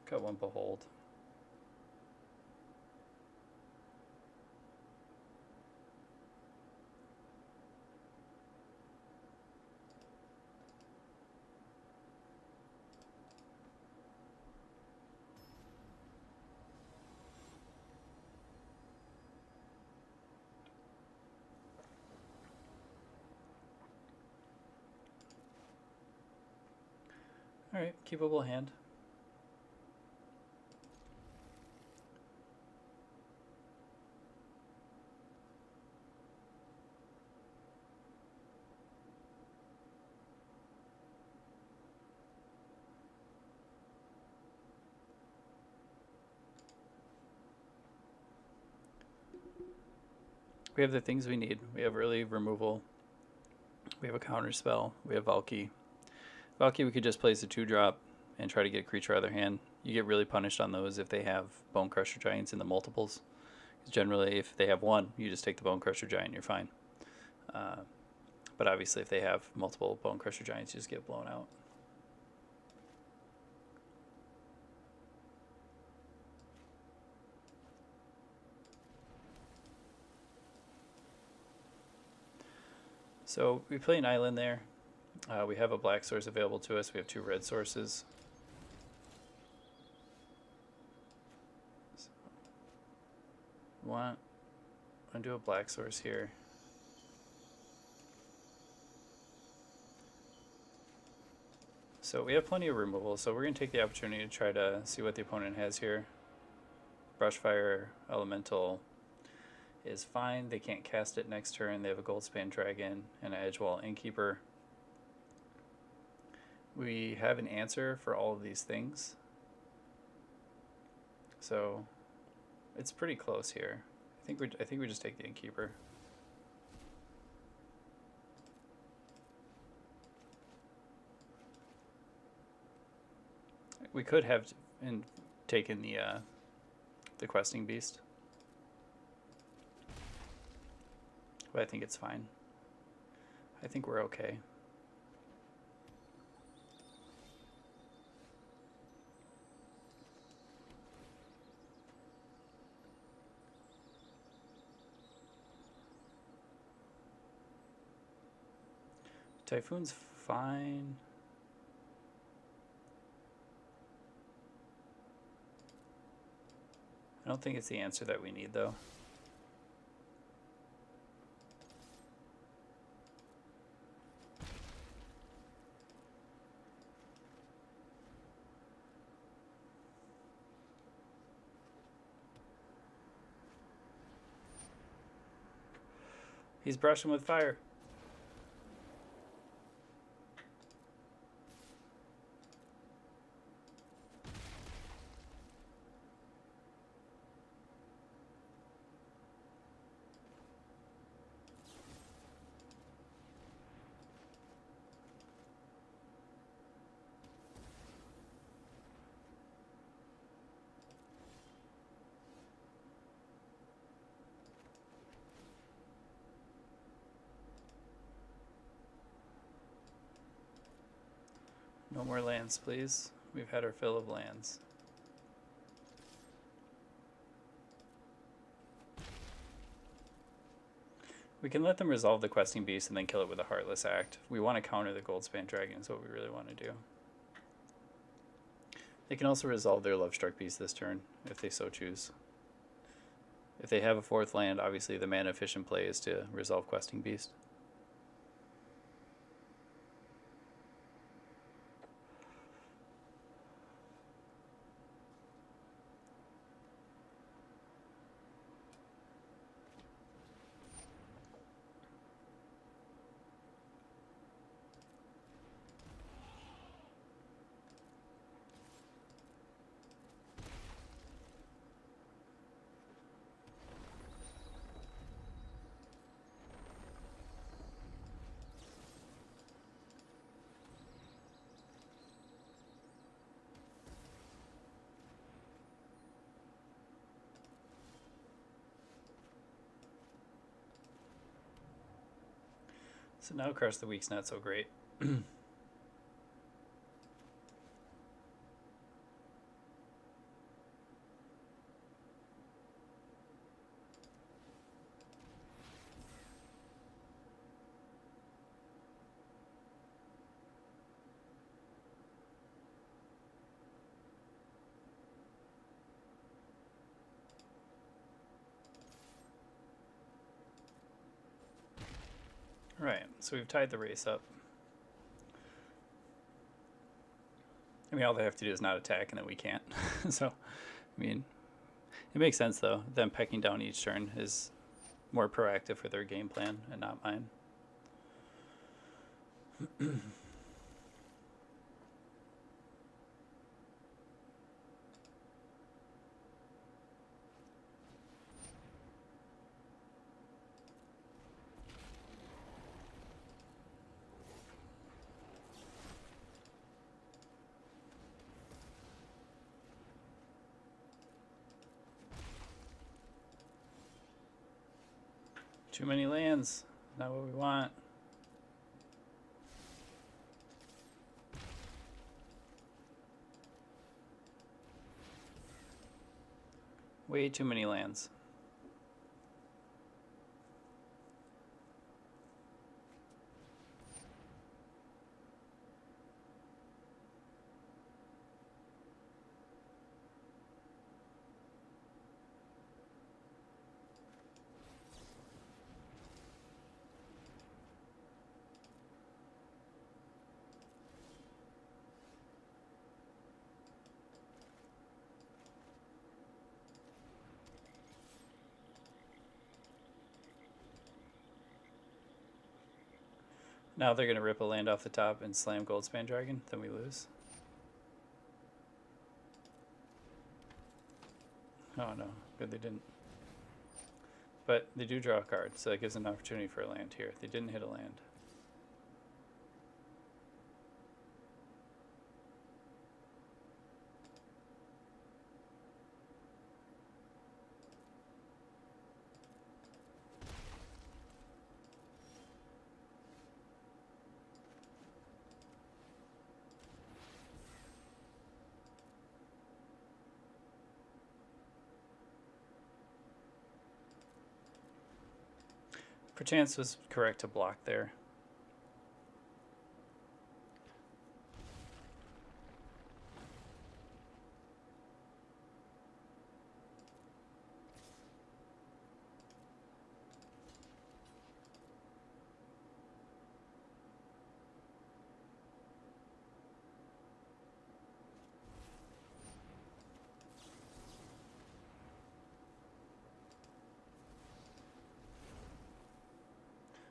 Got one Behold. Alright, keepable hand. We have the things we need. We have early removal. We have a counter spell. We have Valky. Valky, we could just place a 2-drop and try to get a creature out of their hand. You get really punished on those if they have Bone Crusher Giants in the multiples. Generally, if they have one, you just take the Bone Crusher Giant, you're fine. But obviously, if they have multiple Bone Crusher Giants, you just get blown out. So we play an island there. We have a black source available to us. We have 2 red sources. So want to do a black source here. So we have plenty of removal, so we're going to take the opportunity to try to see what the opponent has here. Brushfire Elemental is fine. They can't cast it next turn. They have a Goldspan Dragon and an Edgewall Innkeeper. We have an answer for all of these things. So it's pretty close here. I think we just take the Innkeeper. We could have taken the Questing Beast, but I think it's fine. I think we're okay. Typhoon's fine. I don't think it's the answer that we need, though. He's brushing with fire. No more lands, please. We've had our fill of lands. We can let them resolve the Questing Beast and then kill it with a Heartless Act. We want to counter the Goldspan Dragon is what we really want to do. They can also resolve their Lovestruck Beast this turn, if they so choose. If they have a 4th land, obviously the mana efficient play is to resolve Questing Beast. So now Crush the Weak's not so great. Right, so we've tied the race up. I mean, all they have to do is not attack, and then we can't. So, I mean, it makes sense, though. Them pecking down each turn is more proactive for their game plan, and not mine. Too many lands. Not what we want. Way too many lands. Now they're going to rip a land off the top and slam Goldspan Dragon, then we lose. Oh no, good they didn't. But they do draw a card, so that gives an opportunity for a land here. They didn't hit a land. Perchance was correct to block there.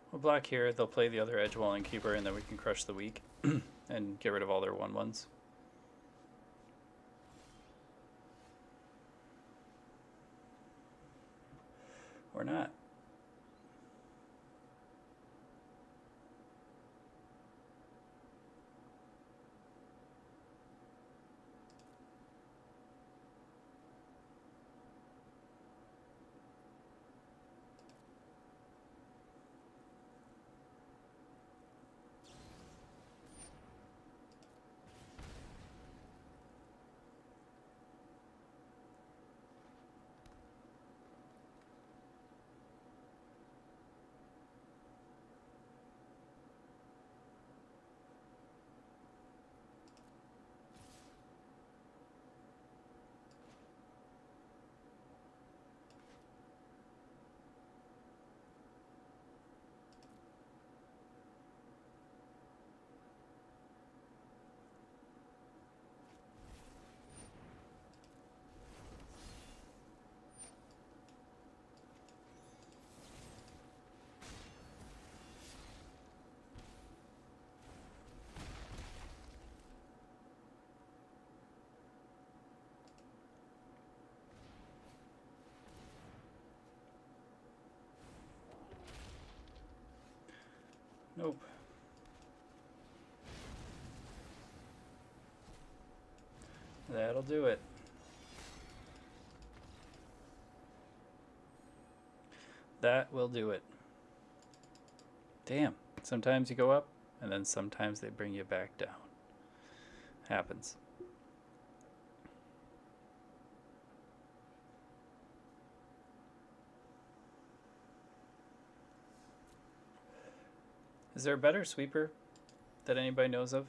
We'll block here, they'll play the other Edgewalling Keeper, and then we can crush the weak and get rid of all their 1/1s. Or not. Nope. That'll do it. That will do it. Damn. Sometimes you go up, and then sometimes they bring you back down. Happens. Is there a better sweeper that anybody knows of?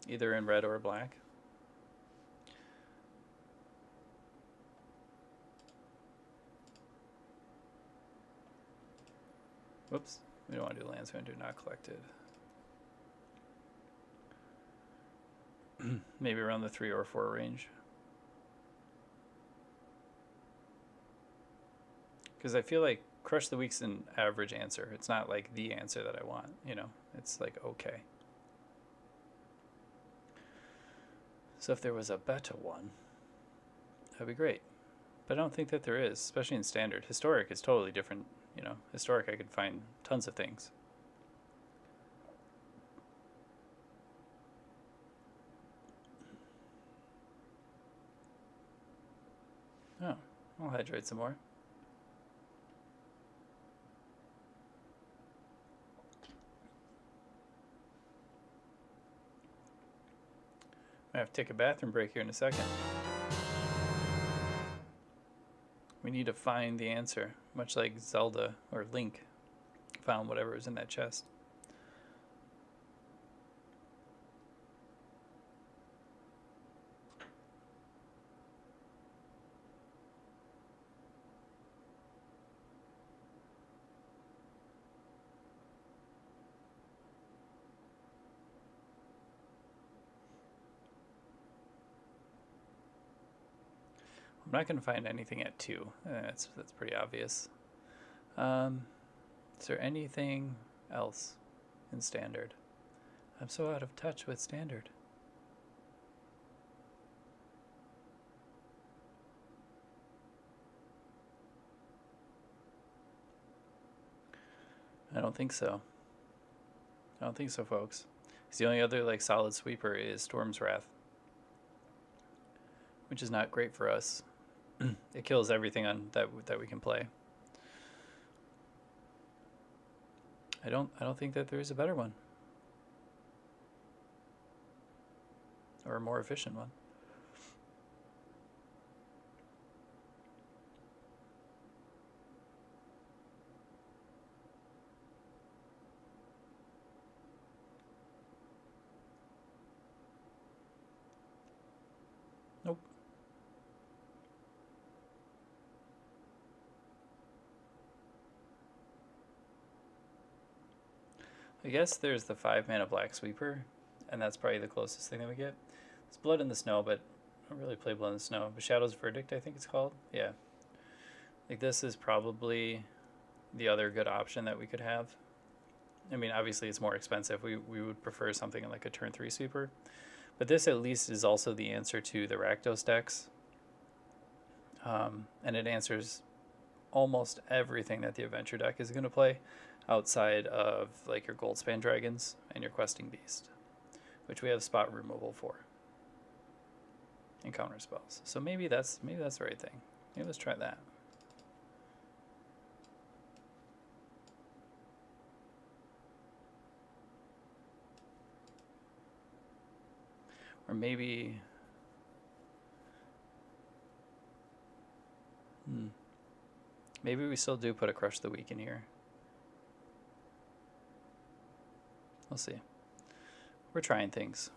Either in red or black? Whoops. We don't want to do lands when they're not collected. Maybe around the 3 or 4 range. Because I feel like Crush the Week's an average answer. It's not like the answer that I want, you know? It's like, okay. So if there was a better one, that'd be great. But I don't think that there is, especially in Standard. Historic is totally different, you know? Historic, I could find tons of things. Oh, I'll hydrate some more. I have to take a bathroom break here in a second. We need to find the answer, much like Zelda or Link found whatever was in that chest. I'm not going to find anything at 2. That's pretty obvious. Is there anything else in Standard? I'm so out of touch with Standard. I don't think so. I don't think so, folks. 'Cause the only other like solid sweeper is Storm's Wrath, which is not great for us. It kills everything on that we can play. I don't think that there is a better one or a more efficient one. Nope. I guess there's the 5-mana Black Sweeper, and that's probably the closest thing that we get. It's Blood in the Snow, but I don't really play Blood in the Snow. But Shadow's Verdict, I think it's called. Yeah. Like, this is probably the other good option that we could have. I mean, obviously it's more expensive. We would prefer something like a turn 3 sweeper. But this at least is also the answer to the Rakdos decks. And it answers almost everything that the Adventure deck is going to play outside of like your Goldspan Dragons and your Questing Beast, which we have spot removal for and counter spells. So maybe that's the right thing. Maybe let's try that. Or maybe maybe we still do put a Crush the Weak in here. We'll see. We're trying things.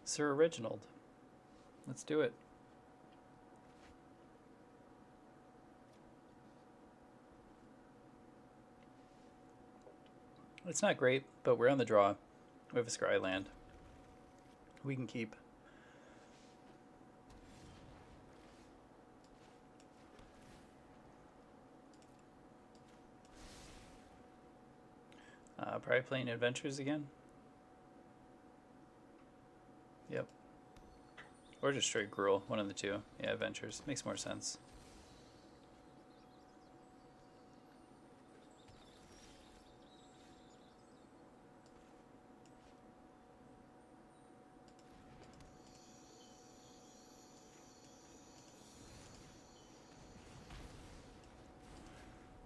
Sir Reginald. Let's do it. It's not great, but we're on the draw. We have a Scry land. We can keep. Probably playing Adventures again. Yep. Or just straight Gruul, one of the two. Yeah, Adventures. Makes more sense.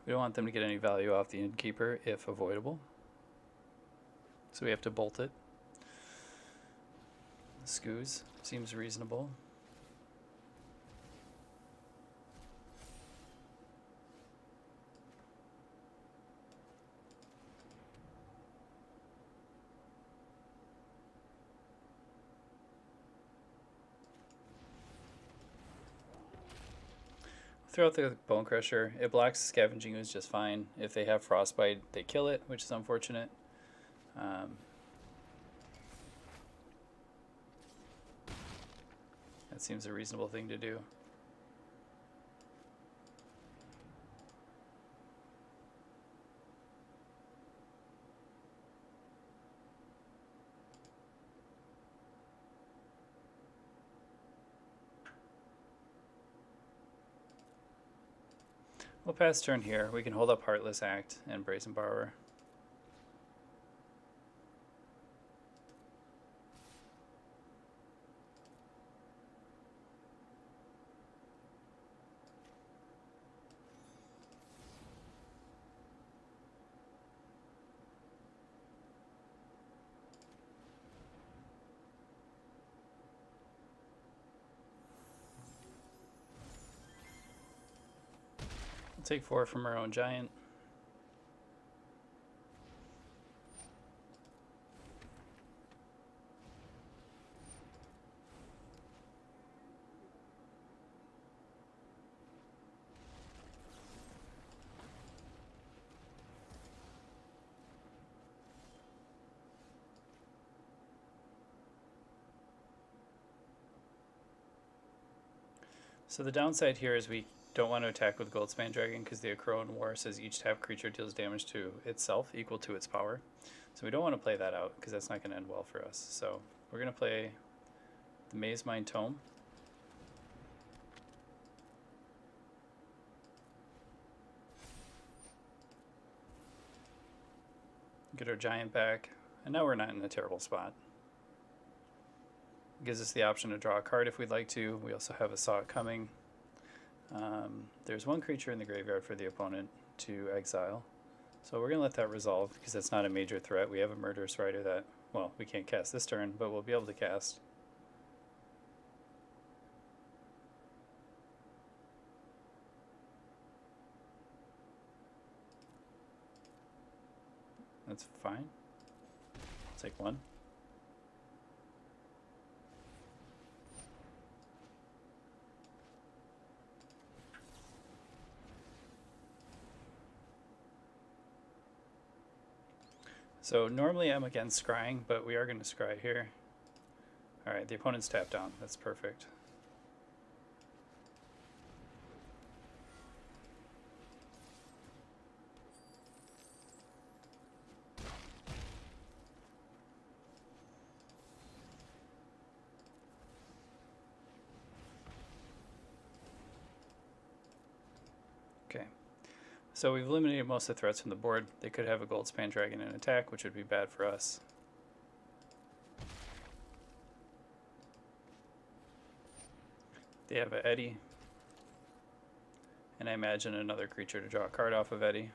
We don't want them to get any value off the Innkeeper if avoidable. So we have to bolt it. Scoos seems reasonable. Throw out the Bone Crusher. It blocks Scavenging Ooze just fine. If they have Frostbite, they kill it, which is unfortunate. That seems a reasonable thing to do. We'll pass turn here. We can hold up Heartless Act and Brazen Borrower. Take 4 from our own giant. So the downside here is we don't want to attack with Goldspan Dragon because the Akroan War says each tap creature deals damage to itself equal to its power. So we don't want to play that out because that's not going to end well for us. So we're going to play the Maze Mind Tome. Get our giant back, and now we're not in a terrible spot. Gives us the option to draw a card if we'd like to. We also have a Saw It Coming. There's one creature in the graveyard for the opponent to exile. So we're going to let that resolve because that's not a major threat. We have a Murderous Rider that, well, we can't cast this turn, but we'll be able to cast. That's fine. Take 1. So normally I'm against scrying, but we are going to scry here. Alright, the opponent's tapped down. That's perfect. Okay. So we've eliminated most of the threats from the board. They could have a Goldspan Dragon in attack, which would be bad for us. They have a Eddy. And I imagine another creature to draw a card off of Eddy.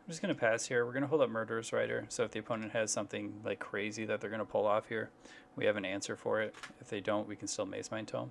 I'm just going to pass here. We're going to hold up Murderous Rider, so if the opponent has something like crazy that they're going to pull off here, we have an answer for it. If they don't, we can still Maze Mind Tome.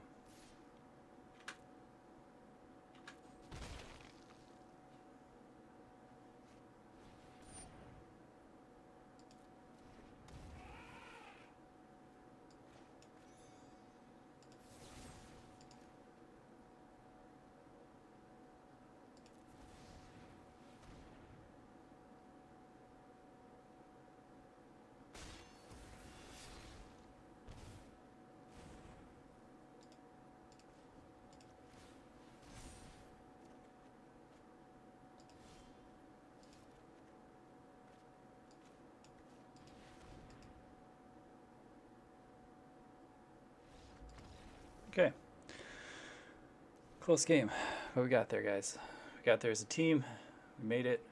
Okay. Close game. What we got there, guys? We got there as a team. We made it.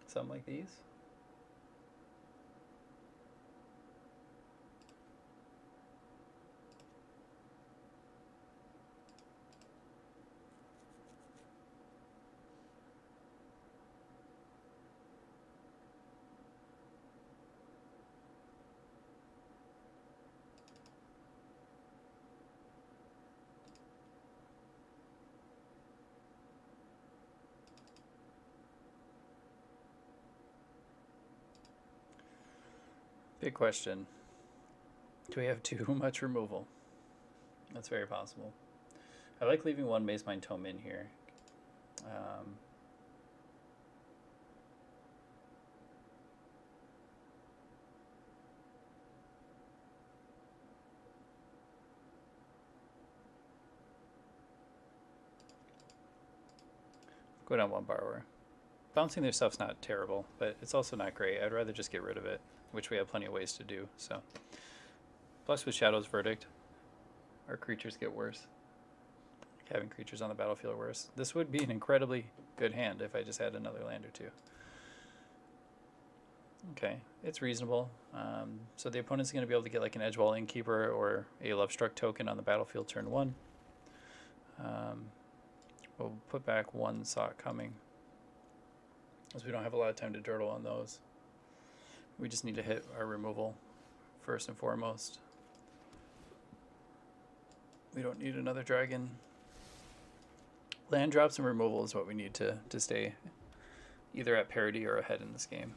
Something like these. Big question. Do we have too much removal? That's very possible. I like leaving one Maze Mind Tome in here. Go down one borrower. Bouncing their stuff's not terrible, but it's also not great. I'd rather just get rid of it, which we have plenty of ways to do. So, plus with Shadow's Verdict, our creatures get worse. Having creatures on the battlefield are worse. This would be an incredibly good hand if I just had another land or two. Okay, it's reasonable. So the opponent's going to be able to get like an Edgewall Innkeeper or a Lovestruck token on the battlefield turn 1. We'll put back one Sock Coming, as we don't have a lot of time to durdle on those. We just need to hit our removal first and foremost. We don't need another dragon. Land drops and removal is what we need to stay either at parity or ahead in this game.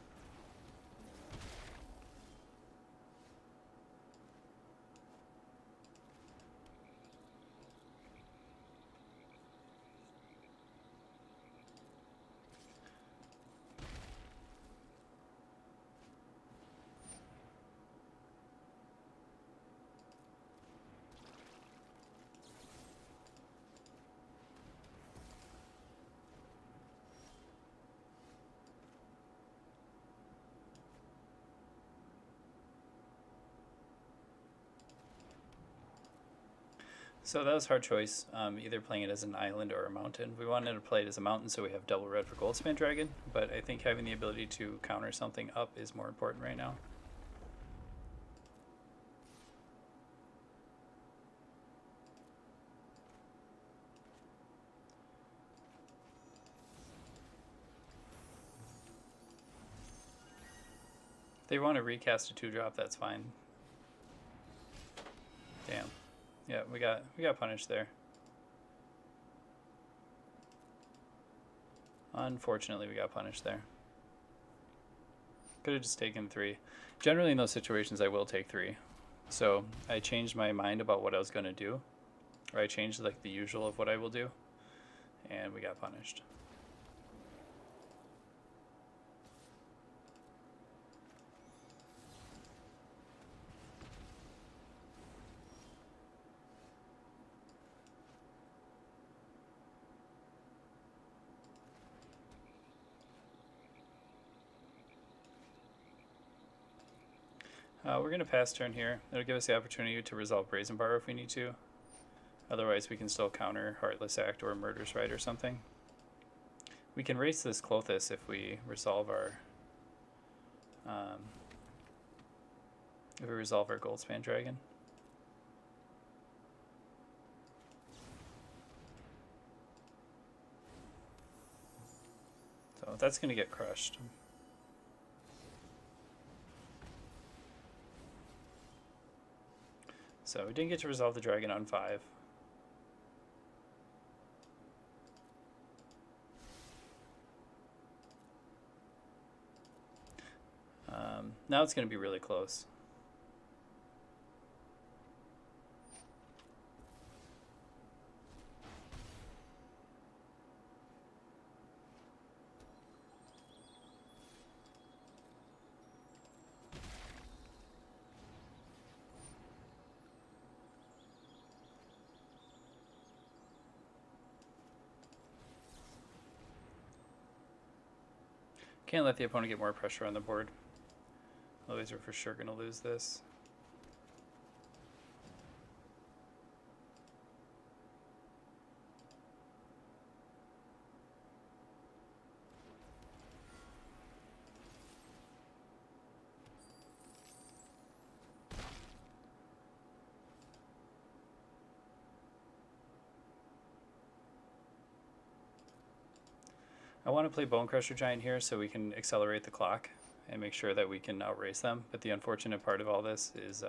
So that was a hard choice, either playing it as an island or a mountain. We wanted to play it as a mountain so we have double red for Goldspan Dragon, but I think having the ability to counter something up is more important right now. If they want to recast a 2-drop, that's fine. Damn. Yeah, we got punished there. Unfortunately, we got punished there. Could have just taken 3. Generally, in those situations, I will take 3. So I changed my mind about what I was going to do, or I changed like the usual of what I will do, and we got punished. We're going to pass turn here. It'll give us the opportunity to resolve Brazen Bar if we need to. Otherwise, we can still counter Heartless Act or Murder's Rite or something. We can race this Clothis if we resolve our Goldspan Dragon. So that's going to get crushed. So we didn't get to resolve the dragon on 5. Now it's going to be really close. Can't let the opponent get more pressure on the board. Otherwise we're for sure going to lose this. I want to play Bone Crusher Giant here so we can accelerate the clock and make sure that we can outrace them. But the unfortunate part of all this is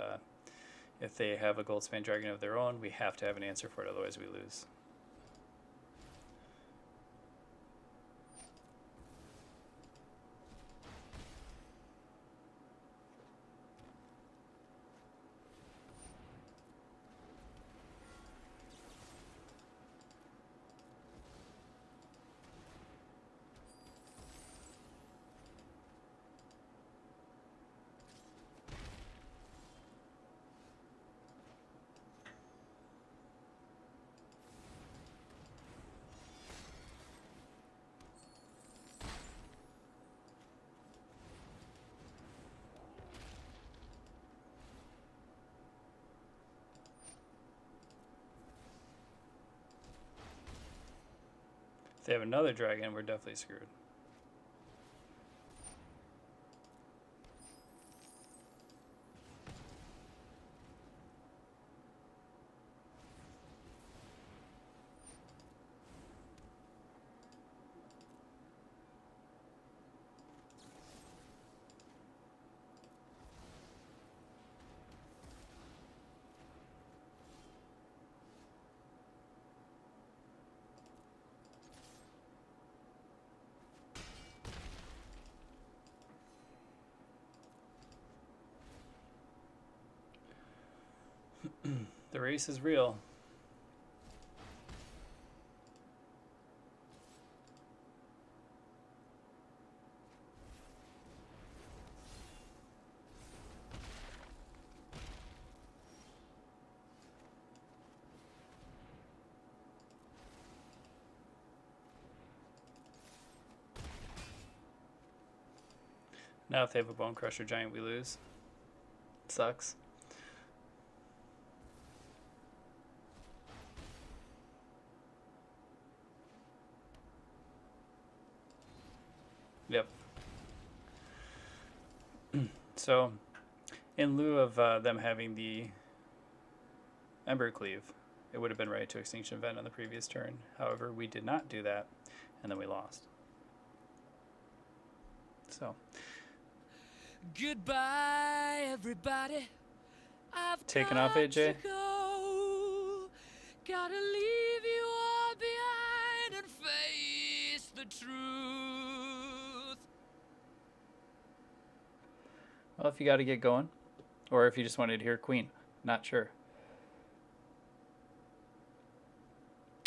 if they have a Goldspan Dragon of their own, we have to have an answer for it, otherwise we lose. If they have another dragon, we're definitely screwed. The race is real. Now if they have a Bone Crusher Giant, we lose. Sucks. Yep. So, in lieu of them having the Ember Cleave, it would have been right to Extinction Event on the previous turn. However, we did not do that, and then we lost. So, goodbye, everybody. I've taken off, got AJ. to go. Gotta leave you all behind and face the truth. Well, if you got to get going, or if you just wanted to hear Queen, not sure.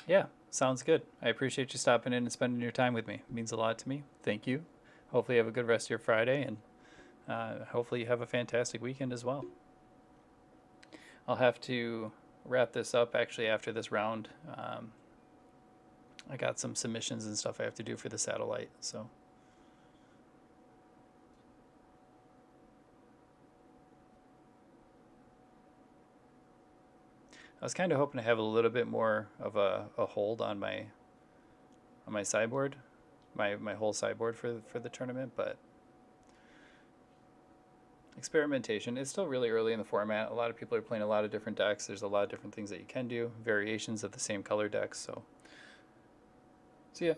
Yeah, sounds good. I appreciate you stopping in and spending your time with me. It means a lot to me. Thank you. Hopefully you have a good rest of your Friday, and hopefully you have a fantastic weekend as well. I'll have to wrap this up actually after this round. I got some submissions and stuff I have to do for the satellite, so. I was kind of hoping to have a little bit more of a hold on my sideboard, my whole sideboard for the tournament, but experimentation. It's still really early in the format. A lot of people are playing a lot of different decks. There's a lot of different things that you can do, variations of the same color decks. So yeah.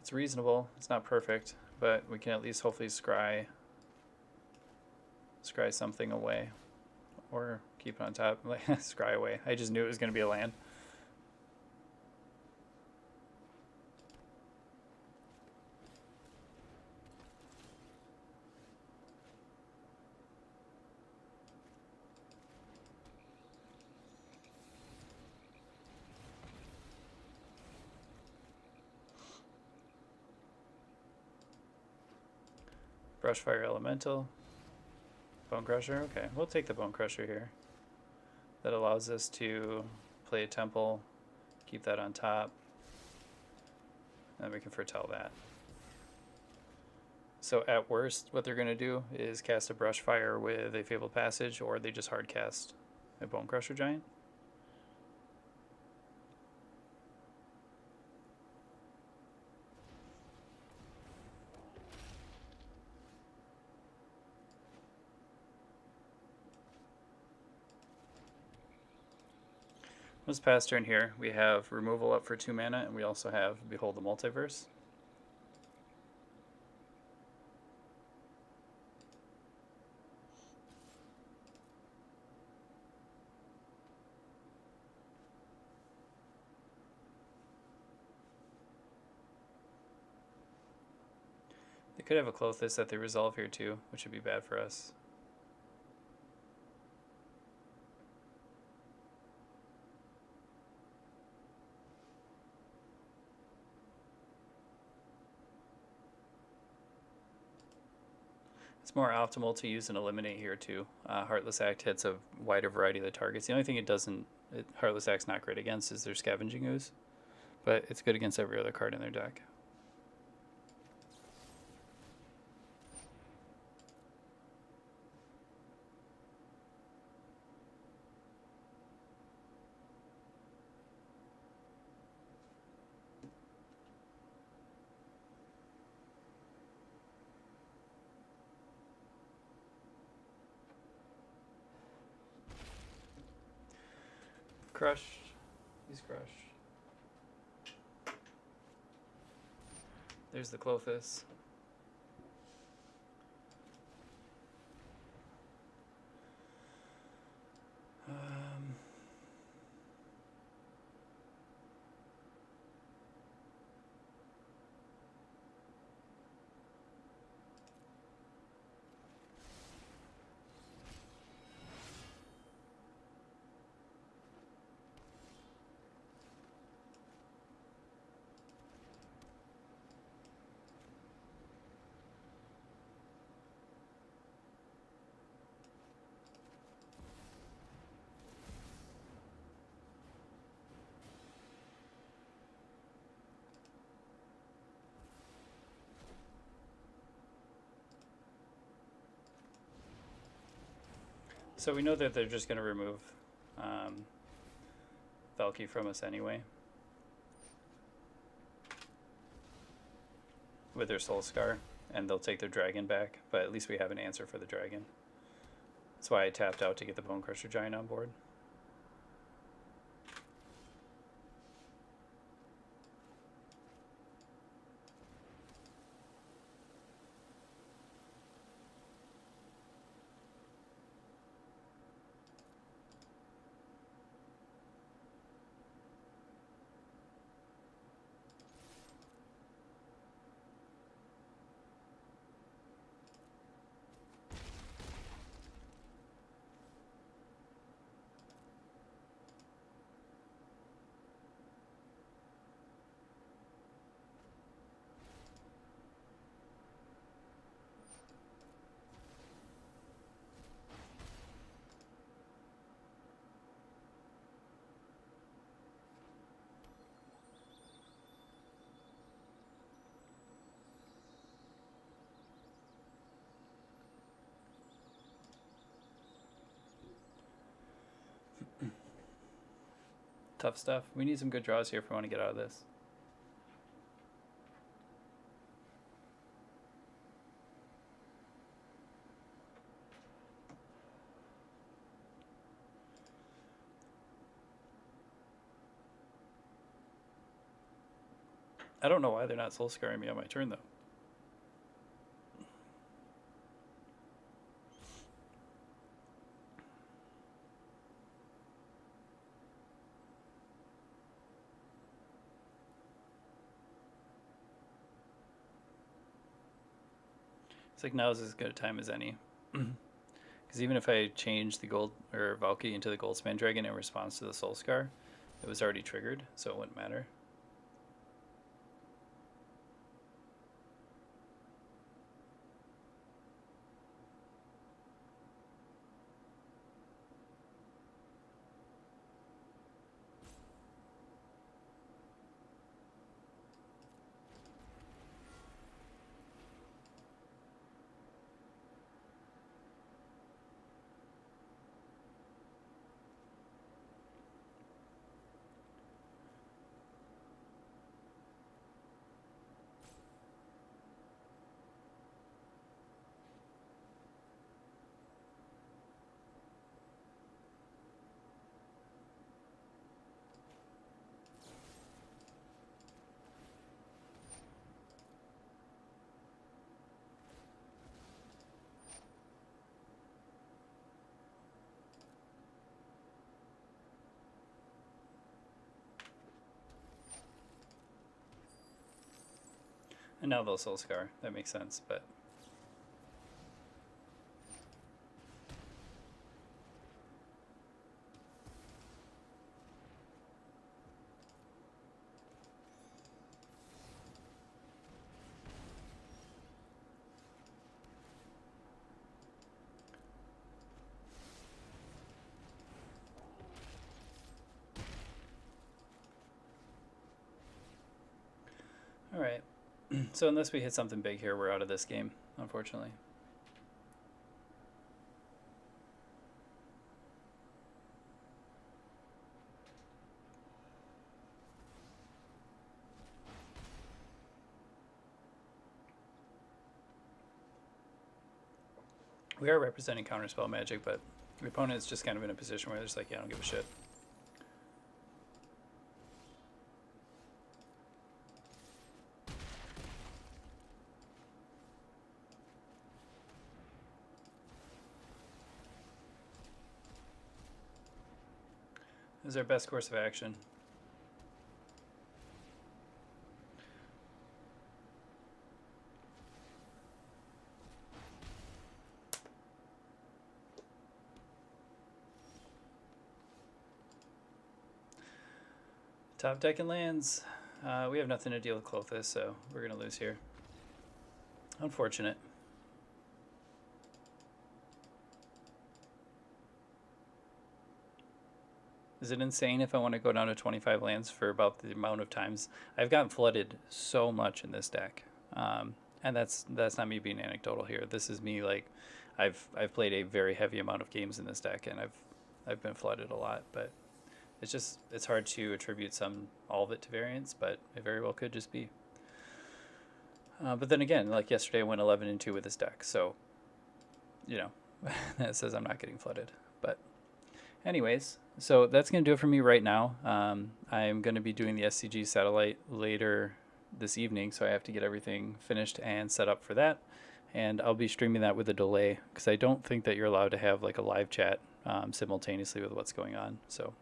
It's reasonable. It's not perfect, but we can at least hopefully scry something away, or keep it on top. Like scry away. I just knew it was going to be a land. Brushfire Elemental. Bone Crusher? Okay, we'll take the Bone Crusher here. That allows us to play a Temple, keep that on top, and we can foretell that. So at worst, what they're going to do is cast a Brushfire with a Fabled Passage, or they just hard cast a Bone Crusher Giant. This past turn here, we have removal up for 2 mana, and we also have Behold the Multiverse. They could have a Clothis that they resolve here too, which would be bad for us. It's more optimal to use an Eliminate here too. Heartless Act hits a wider variety of the targets. The only thing Heartless Act's not great against is their Scavenging Ooze, but it's good against every other card in their deck. crushed. He's crushed. There's the Clothis. So we know that they're just going to remove Valky from us anyway. With their Soul Scar. And they'll take their dragon back. But at least we have an answer for the dragon. That's why I tapped out to get the Bone Crusher Giant on board. Tough stuff. We need some good draws here if we want to get out of this. I don't know why they're not Soul Scarring me on my turn, though. It's like now is as good a time as any. Because even if I change the gold or Valky into the Goldspan Dragon in response to the Soul Scar, it was already triggered, so it wouldn't matter. And now they'll Soul Scar. That makes sense, but... Alright. So unless we hit something big here, we're out of this game, unfortunately. We are representing counterspell magic, but the opponent is just kind of in a position where they're just like, yeah, I don't give a shit. is our best course of action. Top deck and lands. We have nothing to deal with Clothis, so we're going to lose here. Unfortunate. Is it insane if I want to go down to 25 lands for about the amount of times? I've gotten flooded so much in this deck. And that's not me being anecdotal here. This is me, like, I've played a very heavy amount of games in this deck, and I've been flooded a lot, but it's hard to attribute all of it to variance, but it very well could just be. But then again, like yesterday, I went 11-2 with this deck, so you know that says I'm not getting flooded. But anyways, so that's gonna do it for me right now. I'm gonna be doing the SCG satellite later this evening, so I have to get everything finished and set up for that, and I'll be streaming that with a delay because I don't think that you're allowed to have like a live chat simultaneously with what's going on. So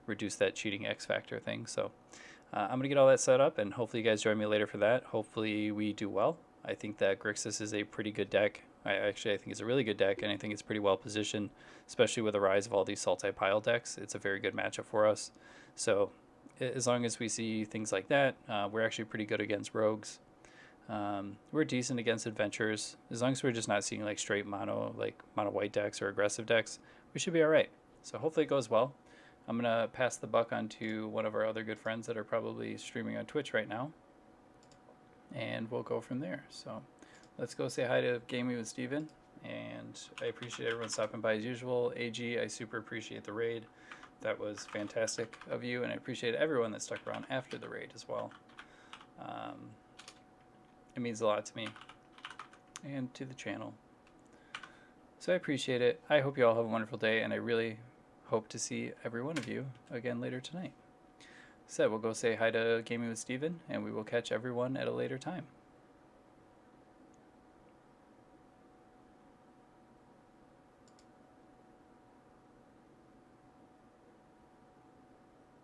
reduce that cheating X factor thing. So I'm going to get all that set up, and hopefully you guys join me later for that. Hopefully we do well. I think that Grixis is a pretty good deck. I think it's a really good deck, and I think it's pretty well positioned, especially with the rise of all these Sultai-Pile decks. It's a very good matchup for us. So as long as we see things like that, we're actually pretty good against rogues. We're decent against adventurers. As long as we're just not seeing like straight mono white decks or aggressive decks, we should be all right. So hopefully it goes well. I'm going to pass the buck on to one of our other good friends that are probably streaming on Twitch right now, and we'll go from there. So let's go say hi to Gaming with Steven, and I appreciate everyone stopping by as usual. AG, I super appreciate the raid. That was fantastic of you, and I appreciate everyone that stuck around after the raid as well. It means a lot to me and to the channel. So I appreciate it. I hope you all have a wonderful day, and I really hope to see every one of you again later tonight. So we'll go say hi to Gaming with Steven, and we will catch everyone at a later time.